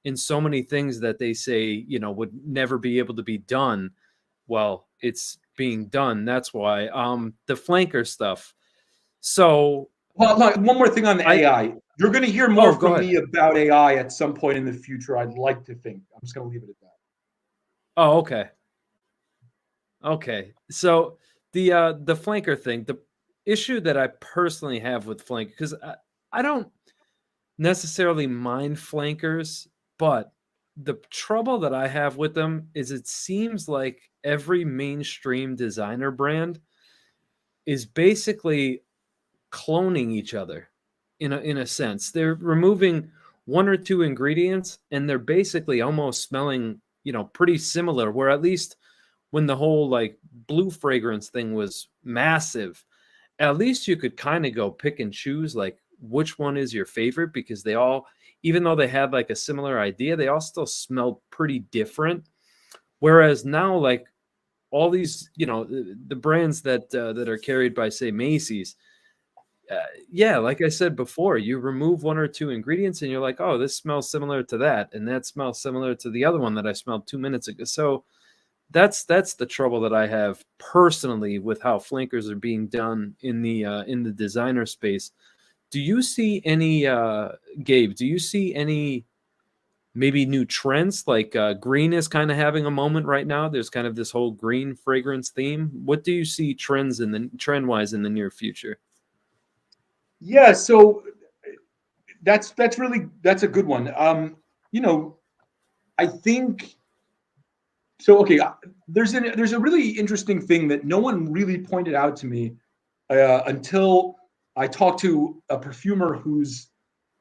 in so many things that they say, you know, would never be able to be done. Well, it's being done. That's why the flanker stuff. So well, one more thing on the AI. You're going to hear more from me about AI at some point in the future, I'd like to think. I'm just going to leave it at that. Oh, okay. Okay. So the flanker thing, the issue that I personally have with flank, because I don't necessarily mind flankers, but the trouble that I have with them is it seems like every mainstream designer brand is basically cloning each other in a sense. They're removing one or two ingredients and they're basically almost smelling, you know, pretty similar, where at least when the whole like blue fragrance thing was massive, at least you could kind of go pick and choose like which one is your favorite, because they all, even though they had like a similar idea, they all still smelled pretty different. Whereas now, like all these, you know, the brands that are carried by, say, Macy's, yeah, like I said before, you remove one or two ingredients and you're like, oh, this smells similar to that, and that smells similar to the other one that I smelled 2 minutes ago. So that's the trouble that I have personally with how flankers are being done in the designer space. Do you see any, Gabe? Do you see any maybe new trends? Like green is kind of having a moment right now. There's kind of this whole green fragrance theme. What do you see trends in the trend wise in the near future? Yeah, so that's a good one. You know, I think so. Okay, there's a really interesting thing that no one really pointed out to me until I talked to a perfumer who's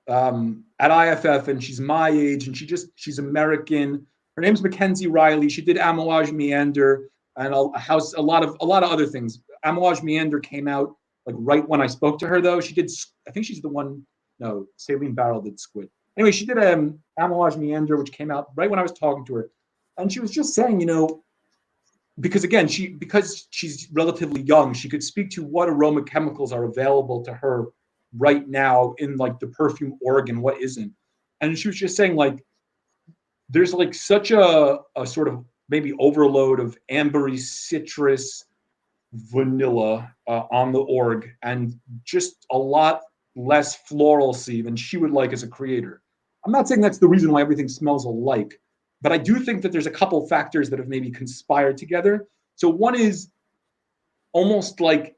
at IFF, and she's my age, and she's American. Her name's Mackenzie Riley. She did Amouage Meander and a lot of other things. Amouage Meander came out like right when I spoke to her, though. She did, I think she's the one. No, Saline Barrel did Squid. Anyway, she did Amouage Meander, which came out right when I was talking to her, and she was just saying, you know, because again, because she's relatively young, she could speak to what aroma chemicals are available to her right now in like the perfume org and what isn't. And she was just saying like there's like such a sort of maybe overload of ambery citrus vanilla on the org, and just a lot less floralcy than she would like as a creator. I'm not saying that's the reason why everything smells alike, but I do think that there's a couple factors that have maybe conspired together. So one is almost like,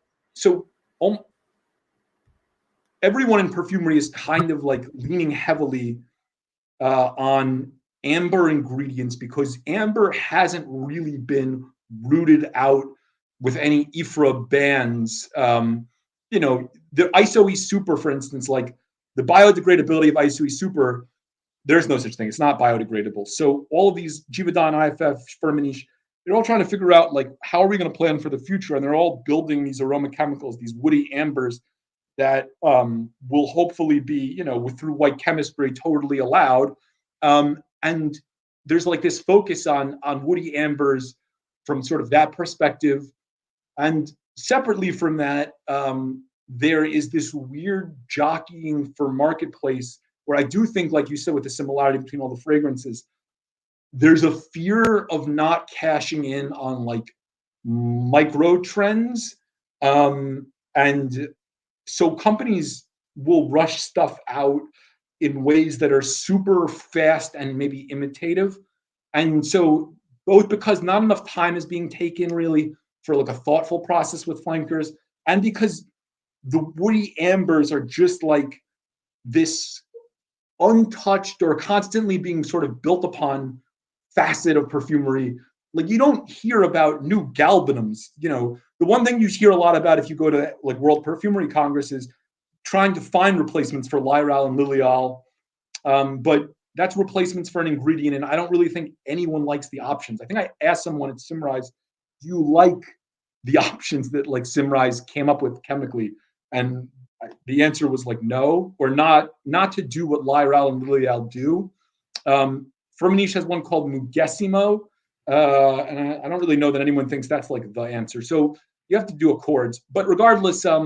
everyone in perfumery is kind of like leaning heavily on amber ingredients, because amber hasn't really been rooted out with any IFRA bans. You know, the ISO-E Super, for instance, like the biodegradability of ISO-E Super, there's no such thing. It's not biodegradable. So all of these Givaudan, IFF, Firmenich, they're all trying to figure out like, how are we going to plan for the future? And they're all building these aroma chemicals, these woody ambers that will hopefully be, you know, through white chemistry, totally allowed. And there's like this focus on woody ambers from sort of that perspective. And separately from that, there is this weird jockeying for marketplace where I do think, like you said, with the similarity between all the fragrances, there's a fear of not cashing in on like micro trends. And so companies will rush stuff out in ways that are super fast and maybe imitative. And so both because not enough time is being taken really for like a thoughtful process with flankers, and because the woody ambers are just like this untouched or constantly being sort of built upon facet of perfumery. Like you don't hear about new galbanums. You know, the one thing you hear a lot about if you go to like World Perfumery Congress is trying to find replacements for Lyral and Lilial. But that's replacements for an ingredient, and I don't really think anyone likes the options. I think I asked someone at Symrise, do you like the options that like Symrise came up with chemically? And the answer was like no, or not to do what Lyral and Lilial do. Firmenich has one called Mugessimo, and I don't really know that anyone thinks that's like the answer. So you have to do accords. But regardless, I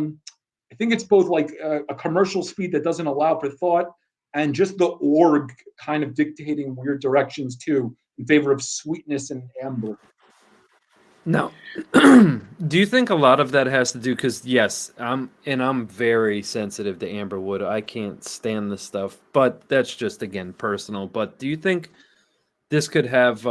think it's both like a commercial speed that doesn't allow for thought, and just the org kind of dictating weird directions too, in favor of sweetness and amber. No. Do you think a lot of that has to do, because yes, I'm very sensitive to amberwood. I can't stand this stuff, but that's just, again, personal. But do you think this could have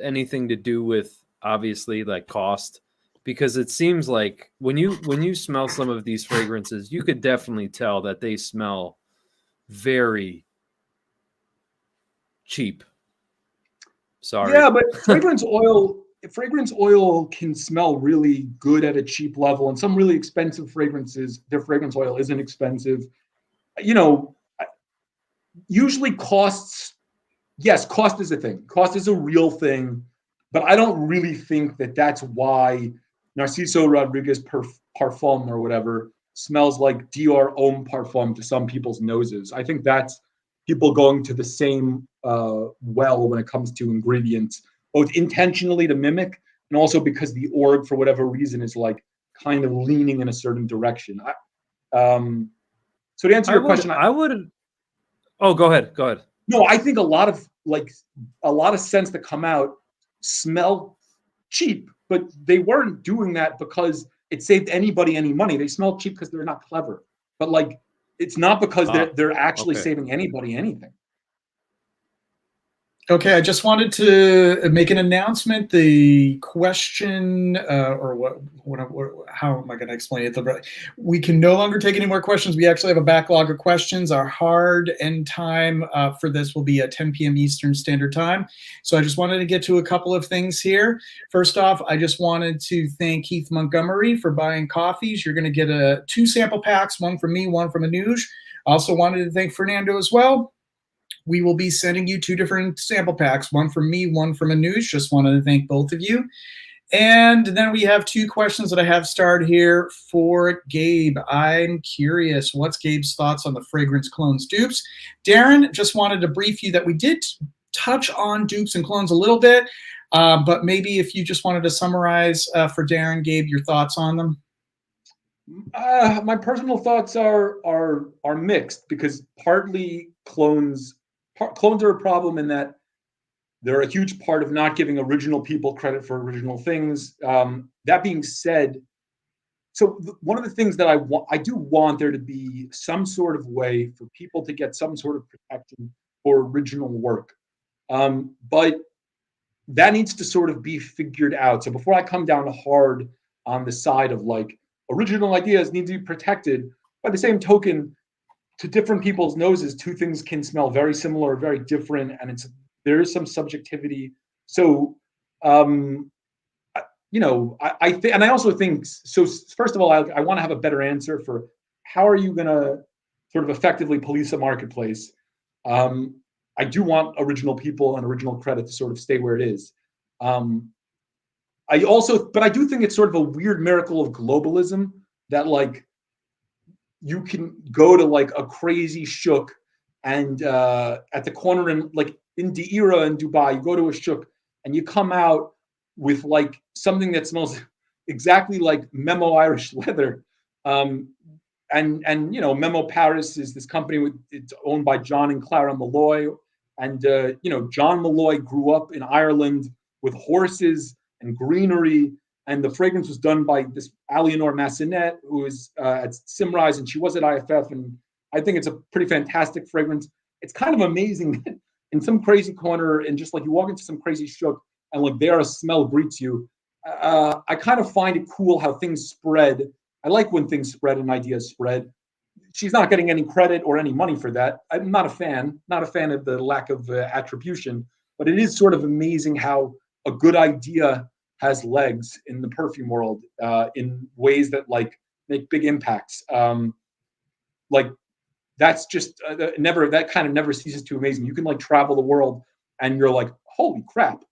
anything to do with, obviously, like cost? Because it seems like when you smell some of these fragrances, you could definitely tell that they smell very cheap. Sorry. Yeah, but fragrance oil can smell really good at a cheap level, and some really expensive fragrances, their fragrance oil isn't expensive. You know, usually costs, yes, cost is a thing. Cost is a real thing, but I don't really think that that's why Narciso Rodriguez Parfum or whatever smells like Dior Homme Parfum to some people's noses. I think that's people going to the same well when it comes to ingredients, both intentionally to mimic and also because the org, for whatever reason, is like kind of leaning in a certain direction. So to answer your question, I would. Oh, go ahead. Go ahead. No, I think a lot of scents that come out smell cheap, but they weren't doing that because it saved anybody any money. They smell cheap because they're not clever. But like, it's not because they're actually saving anybody anything. Okay, I just wanted to make an announcement. The question, or how am I going to explain it? We can no longer take any more questions. We actually have a backlog of questions. Our hard end time for this will be at 10 p.m. Eastern Standard Time. So I just wanted to get to a couple of things here. First off, I just wanted to thank Keith Montgomery for buying coffees. You're going to get 2 sample packs, one from me, one from Anuj. Also wanted to thank Fernando as well. We will be sending you 2 different sample packs, one from me, one from Anuj. Just wanted to thank both of you. And then we have 2 questions that I have starred here for Gabe. I'm curious, what's Gabe's thoughts on the fragrance clones dupes? Darren, just wanted to brief you that we did touch on dupes and clones a little bit, but maybe if you just wanted to summarize for Darren, Gabe, your thoughts on them. My personal thoughts are mixed, because partly clones are a problem in that they're a huge part of not giving original people credit for original things. That being said, so one of the things that I do want there to be some sort of way for people to get some sort of protection for original work. But that needs to sort of be figured out. So before I come down hard on the side of like original ideas need to be protected, by the same token, to different people's noses, 2 things can smell very similar or very different, and there is some subjectivity. So, you know, I think, and I also think, so first of all, I want to have a better answer for how are you going to sort of effectively police a marketplace. I do want original people and original credit to sort of stay where it is. But I do think it's sort of a weird miracle of globalism that like you can go to like a crazy shuk and at the corner in like in Deira in Dubai, you go to a shuk and you come out with like something that smells exactly like Memo Irish leather. And you know, Memo Paris is this company it's owned by John and Clara Malloy. And you know, John Malloy grew up in Ireland with horses and greenery, and the fragrance was done by this Aliénor Massenet, who is at Symrise, and she was at IFF, and I think it's a pretty fantastic fragrance. it's kind of amazing that in some crazy corner and just like you walk into some crazy shop and like there a smell greets you. I kind of find it cool how things spread. I like when things spread and ideas spread. She's not getting any credit or any money for that. I'm not a fan of the lack of attribution, but it is sort of amazing how a good idea has legs in the perfume world in ways that like make big impacts. Like that's just that kind of never ceases to amaze me. You can like travel the world and you're like, holy crap,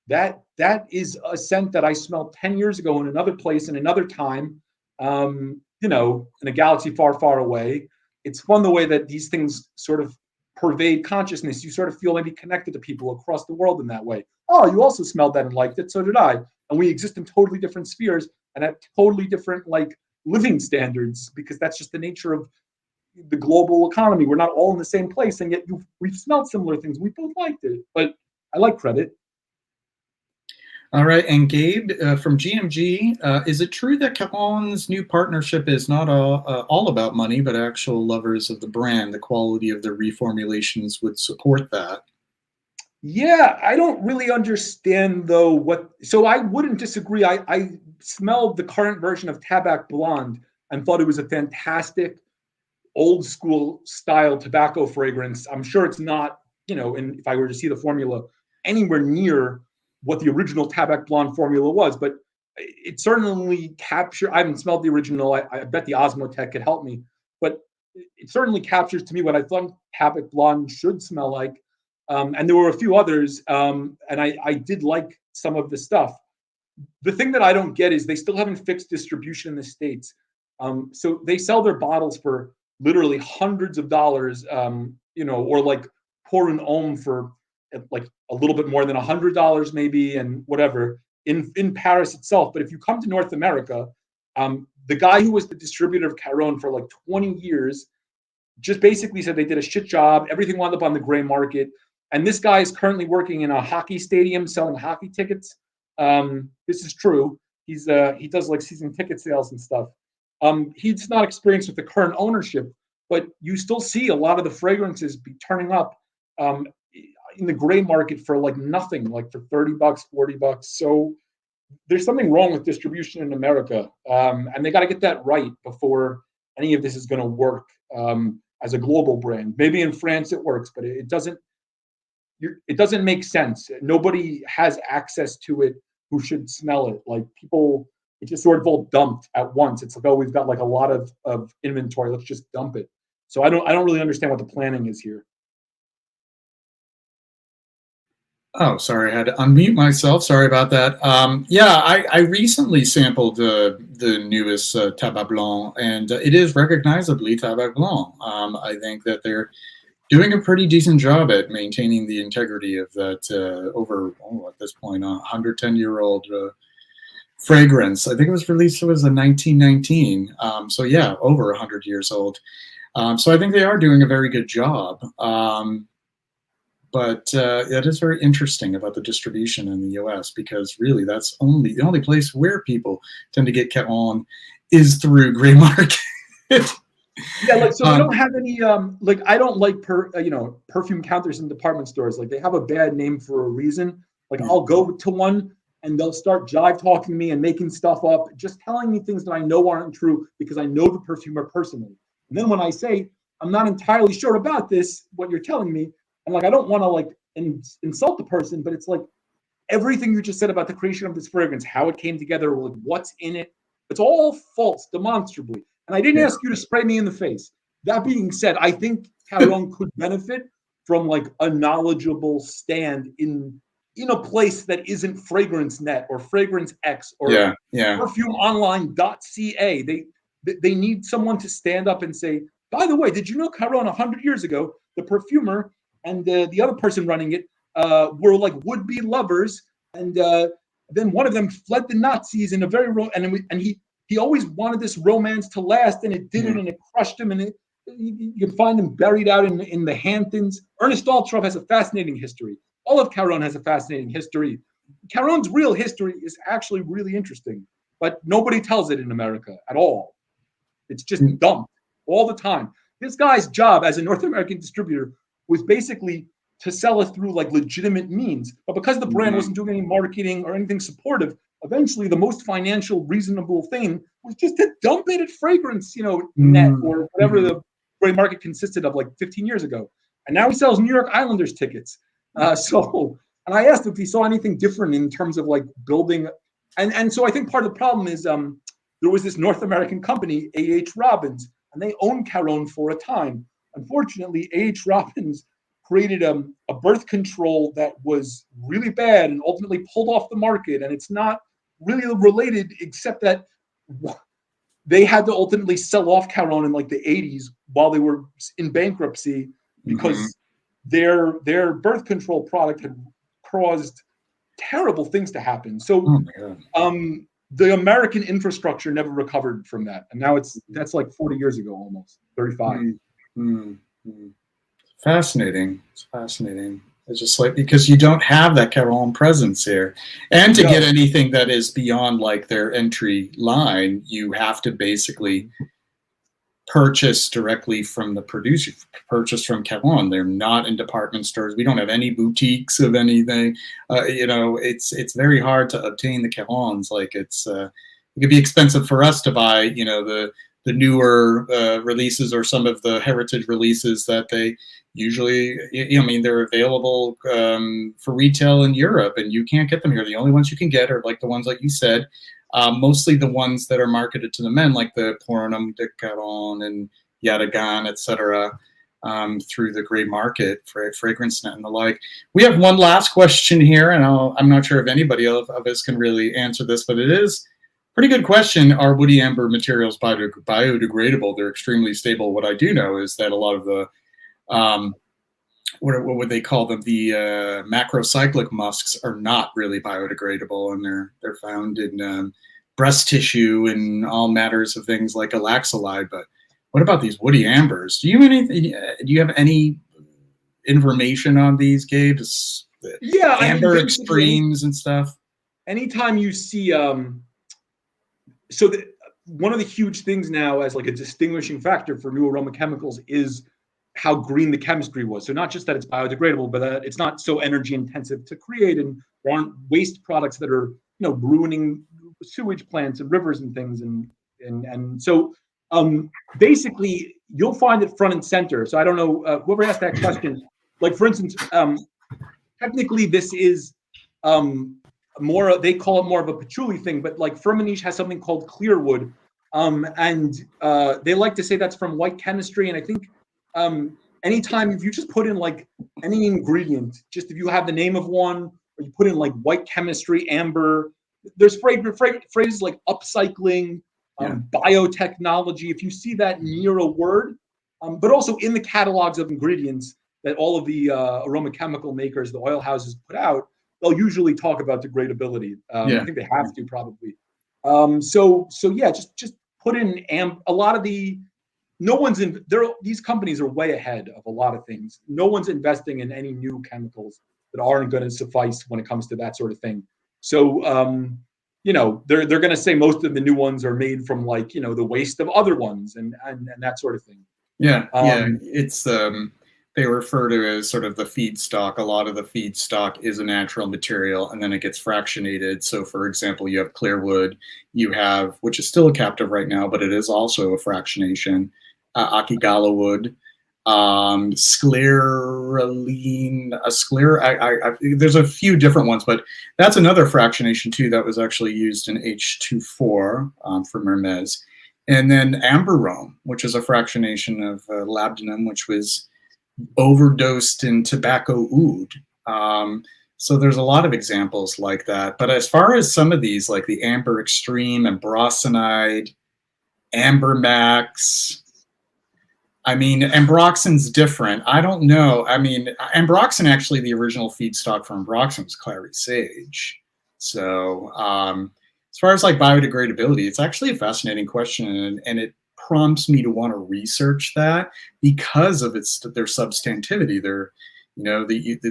that is a scent that I smelled 10 years ago in another place in another time, in a galaxy far, far away. It's fun the way that these things sort of pervade consciousness. You sort of feel maybe connected to people across the world in that way. Oh, you also smelled that and liked it, so did I. And we exist in totally different spheres and at totally different like living standards, because that's just the nature of the global economy. We're not all in the same place, and yet we've smelled similar things. We both liked it, but I like credit. All right, and Gabe from GMG, is it true that Caron's new partnership is not all about money, but actual lovers of the brand? The quality of their reformulations would support that. Yeah, I don't really understand though so I wouldn't disagree. I smelled the current version of Tabac Blonde and thought it was a fantastic old school style tobacco fragrance. I'm sure it's not, and if I were to see the formula anywhere near what the original Tabac Blonde formula was, but it certainly captured. I haven't smelled the original. I bet the Osmotec could help me, but it certainly captures to me what I thought Tabac Blonde should smell like. And there were a few others, and I did like some of the stuff. The thing that I don't get is they still haven't fixed distribution in the States. So they sell their bottles for literally hundreds of dollars, or like pour un homme for like a little bit more than $100 maybe, and whatever in Paris itself. But if you come to North America, the guy who was the distributor of Caron for like 20 years just basically said they did a shit job. Everything wound up on the gray market. And this guy is currently working in a hockey stadium selling hockey tickets. This is true. He does like season ticket sales and stuff. He's not experienced with the current ownership, but you still see a lot of the fragrances be turning up in the gray market for like nothing, like for $30, $40. So there's something wrong with distribution in America, and they got to get that right before any of this is going to work as a global brand. Maybe in France it works, but it doesn't make sense. Nobody has access to it who should smell it. Like people, it just sort of all dumped at once. It's like, oh, we've got like a lot of inventory. Let's just dump it. So I don't really understand what the planning is here. Oh, sorry, I had to unmute myself. Sorry about that. I recently sampled the newest Tabac Blanc, and it is recognizably Tabac Blanc. I think that they're doing a pretty decent job at maintaining the integrity of that at this point, 110-year-old fragrance. I think it was released, it was in 1919. So yeah, over 100 years old. So I think they are doing a very good job. But it is very interesting about the distribution in the U.S. because really that's the only place where people tend to get Caron is through gray market. Yeah, like so we don't have any like I don't like perfume counters in department stores. Like they have a bad name for a reason. Like I'll go to one and they'll start jive talking to me and making stuff up, just telling me things that I know aren't true because I know the perfumer personally. And then when I say I'm not entirely sure about this, what you're telling me, I'm like I don't want to like insult the person, but it's like everything you just said about the creation of this fragrance, how it came together, like what's in it, it's all false demonstrably. And I didn't ask you to spray me in the face. That being said, I think Caron could benefit from like a knowledgeable stand in a place that isn't Fragrance Net or Fragrance X or perfumeonline.ca. They need someone to stand up and say, by the way, did you know Caron 100 years ago, the perfumer and the other person running it were like would-be lovers, and then one of them fled the Nazis in a very he always wanted this romance to last, and it didn't, and it crushed him, and you can find him buried out in the Hamptons. Ernest Altrop has a fascinating history. All of Caron has a fascinating history. Caron's real history is actually really interesting, but nobody tells it in America at all. It's just dumped all the time. This guy's job as a North American distributor was basically to sell it through like legitimate means. But because the brand wasn't doing any marketing or anything supportive, eventually the most financial reasonable thing was just to dump it at fragrance, net or whatever the gray market consisted of like 15 years ago. And now he sells New York Islanders tickets. And I asked if he saw anything different in terms of like building. And so I think part of the problem is there was this North American company, A.H. Robbins, and they owned Caron for a time. Unfortunately, A.H. Robbins created a birth control that was really bad and ultimately pulled off the market. And it's not really related, except that they had to ultimately sell off Caron in like the 80s while they were in bankruptcy because their birth control product had caused terrible things to happen. So the American infrastructure never recovered from that. And now that's like 40 years ago, almost 35. Fascinating. It's fascinating. It's just like, because you don't have that Caron presence here. And to get anything that is beyond like their entry line, you have to basically purchase directly from the producer, purchase from Caron. They're not in department stores. We don't have any boutiques of anything. It's very hard to obtain the Carons. Like it could be expensive for us to buy, the newer releases or some of the heritage releases that they usually, they're available for retail in Europe, and you can't get them here. The only ones you can get are like the ones like you said, mostly the ones that are marketed to the men, like the Pornum de Caron and Yadigan, etc., through the gray market for Fragrance Net and the like. We have one last question here, and I'm not sure if anybody of us can really answer this, but it is a pretty good question. Are woody amber materials biodegradable? They're extremely stable. What I do know is that a lot of the what would they call them? The macrocyclic musks are not really biodegradable, and they're found in breast tissue and all matters of things like alaxolide. But what about these woody ambers? Do you have any information on these, Gabe? Yeah, amber extremes and stuff. Anytime you see, one of the huge things now as like a distinguishing factor for new aroma chemicals is how green the chemistry was. So not just that it's biodegradable, but that it's not so energy intensive to create, and there aren't waste products that are ruining sewage plants and rivers and things. And so basically you'll find it front and center. So I don't know whoever asked that question. Like for instance, technically this is more, they call it more of a patchouli thing, but like Firmenich has something called clearwood, and they like to say that's from white chemistry. And I think anytime if you just put in like any ingredient, just if you have the name of one, or you put in like white chemistry, amber, there's phrases like upcycling, biotechnology. If you see that near a word, but also in the catalogs of ingredients that all of the aroma chemical makers, the oil houses put out, they'll usually talk about degradability. I think they have to probably. So yeah, just put in a lot of the. No one's in there. These companies are way ahead of a lot of things. No one's investing in any new chemicals that aren't going to suffice when it comes to that sort of thing. So they're going to say most of the new ones are made from like the waste of other ones and that sort of thing. It's they refer to as sort of the feedstock. A lot of the feedstock is a natural material, and then it gets fractionated. So, for example, you have clearwood, you have, which is still a captive right now, but it is also a fractionation, Akigala wood, scleroline, there's a few different ones, but that's another fractionation too that was actually used in H24 for Hermes. And then amberome, which is a fractionation of labdanum, which was overdosed in tobacco oud. So there's a lot of examples like that. But as far as some of these, like the Amber Extreme, Ambroxanide, Amber Max, I mean, ambroxan's different. I don't know. I mean, ambroxan, actually, the original feedstock for ambroxan was clary sage. So as far as like biodegradability, it's actually a fascinating question, and it prompts me to want to research that because of their substantivity.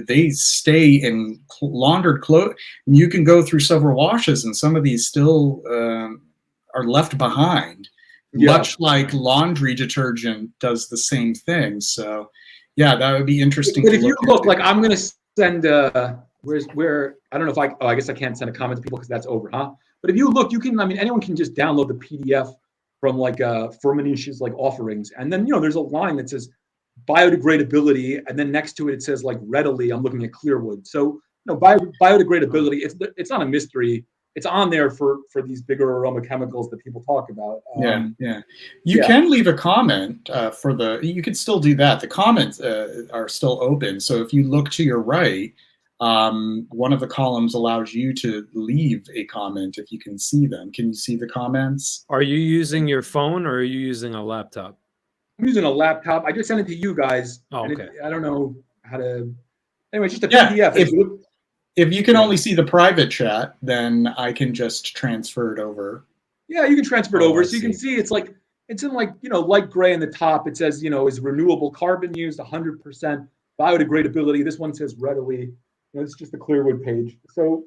They stay in laundered clothes. You can go through several washes, and some of these still are left behind. Much like laundry detergent does the same thing. So Yeah, that would be interesting. But to if you at. look, like I'm gonna send where I don't know if I guess I can't send a comment to people because that's over, huh? But if you look, you can, I mean, anyone can just download the PDF from like Firmenish's like offerings, and then there's a line that says biodegradability, and then next to it says like readily. I'm looking at Clearwood, so biodegradability. It's not a mystery. It's on there for these bigger aroma chemicals that people talk about. You can leave a comment you can still do that. The comments are still open. So if you look to your right, one of the columns allows you to leave a comment if you can see them. Can you see the comments? Are you using your phone or are you using a laptop? I'm using a laptop. I just sent it to you guys. Oh, okay. I don't know how to. Anyway, just a PDF. If you can only see the private chat, then I can just transfer it over. Yeah, you can transfer it over. So you can see it's in light gray in the top. It says, is renewable carbon used, 100% biodegradability. This one says readily. It's just the Clearwood page. So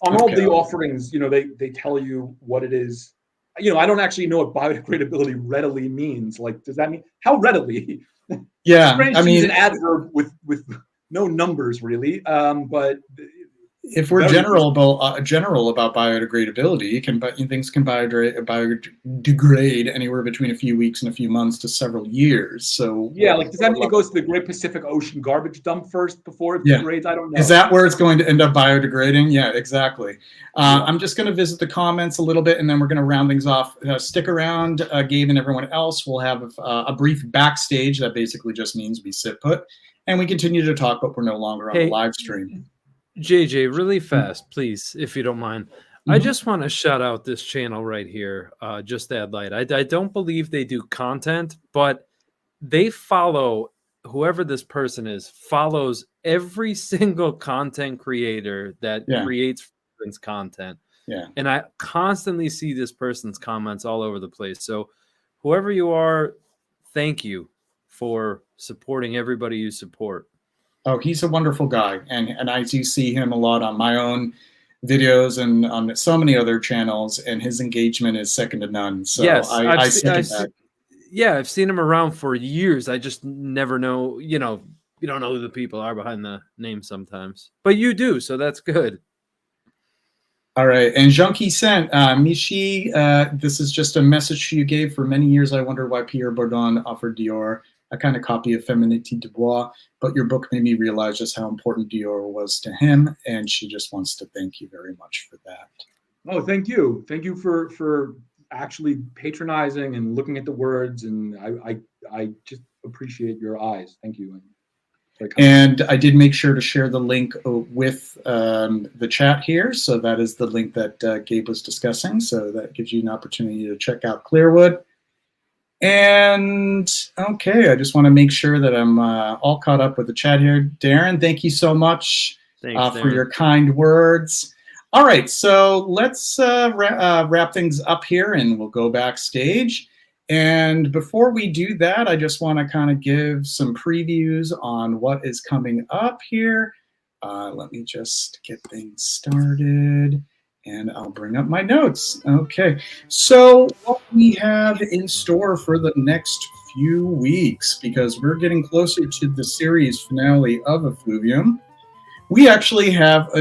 on all the offerings, they tell you what it is. I don't actually know what biodegradability readily means. Like, does that mean how readily? Yeah, I mean, an adverb with no numbers really, but if we're general about biodegradability, things can biodegrade anywhere between a few weeks and a few months to several years. So yeah, like does that mean it goes to the Great Pacific Ocean garbage dump first before it degrades? I don't know. Is that where it's going to end up biodegrading? Yeah, exactly. I'm just going to visit the comments a little bit, and then we're going to round things off. Stick around, Gabe and everyone else. We'll have a brief backstage. That basically just means we sit put, and we continue to talk, but we're no longer on the live stream. JJ, really fast, please, if you don't mind. I just want to shout out this channel right here, Just Add Light. I don't believe they do content, but they follow, whoever this person is, follows every single content creator that creates fragrance content. Yeah. And I constantly see this person's comments all over the place. So whoever you are, thank you for supporting everybody you support. Oh, he's a wonderful guy, and I do see him a lot on my own videos and on so many other channels, and his engagement is second to none. So yes, I've seen him around for years. I just never know, you don't know who the people are behind the name sometimes, but you do, so that's good. All right, and Jean-Claude sent, Michi, this is just a message you gave. For many years, I wondered why Pierre Bourdon offered Dior a kind of copy of Féminité de Bois, but your book made me realize just how important Dior was to him, and she just wants to thank you very much for that. Oh, thank you. Thank you for actually patronizing and looking at the words, and I just appreciate your eyes. Thank you. And I did make sure to share the link with the chat here, so that is the link that Gabe was discussing, so that gives you an opportunity to check out Clearwood. And okay, I just want to make sure that I'm all caught up with the chat here. Darren, thank you so much for your kind words. All right, so let's wrap things up here, and we'll go backstage. And before we do that, I just want to kind of give some previews on what is coming up here. Let me just get things started. And I'll bring up my notes. Okay, so what we have in store for the next few weeks, because we're getting closer to the series finale of Effluvium, we actually have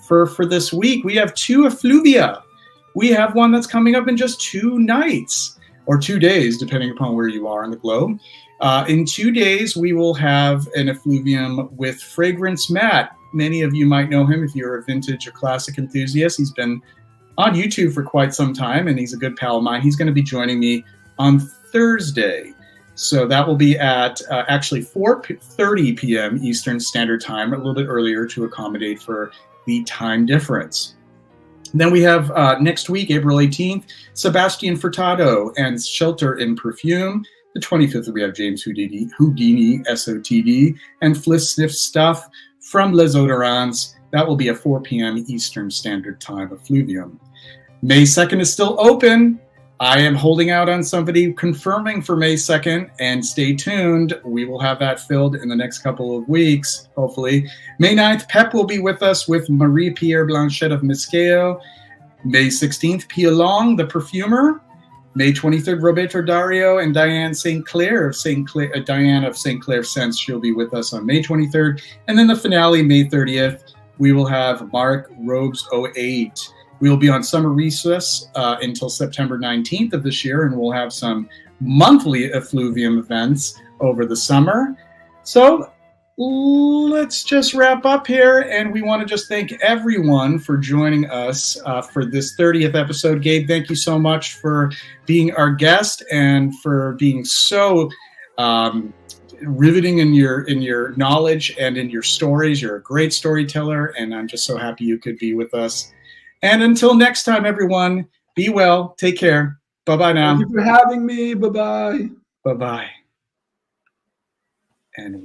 for this week. We have 2 Effluvia. We have one that's coming up in just 2 nights, or 2 days, depending upon where you are on the globe. In 2 days, we will have an Effluvium with Fragrance Matt. Many of you might know him if you're a vintage or classic enthusiast. He's been on YouTube for quite some time, and he's a good pal of mine. He's going to be joining me on Thursday. So that will be at actually 4:30 p.m. Eastern Standard Time, a little bit earlier to accommodate for the time difference. Then we have next week, April 18th, Sebastian Furtado and Shelter in Perfume. The 25th, we have James Houdini, SOTD, and Fliff Sniff Stuff from Les Odorants. That will be at 4 p.m. Eastern Standard Time, Effluvium. May 2nd is still open. I am holding out on somebody confirming for May 2nd, and stay tuned. We will have that filled in the next couple of weeks, hopefully. May 9th, Pep will be with us with Marie-Pierre Blanchette of Miscao. May 16th, Pia Long, the perfumer. May 23rd, Roberto Dario and Diane St. Clair of Diane of St. Clair Scents. She'll be with us on May 23rd. And then the finale, May 30th, we will have Mark Robes 08. We will be on summer recess until September 19th of this year, and we'll have some monthly Effluvium events over the summer. So let's just wrap up here, and we want to just thank everyone for joining us for this 30th episode. Gabe, thank you so much for being our guest and for being so riveting in your knowledge and in your stories. You're a great storyteller, and I'm just so happy you could be with us. And until next time, everyone, be well, take care. Bye-bye now. Thank you for having me. Bye-bye. Bye-bye. And one.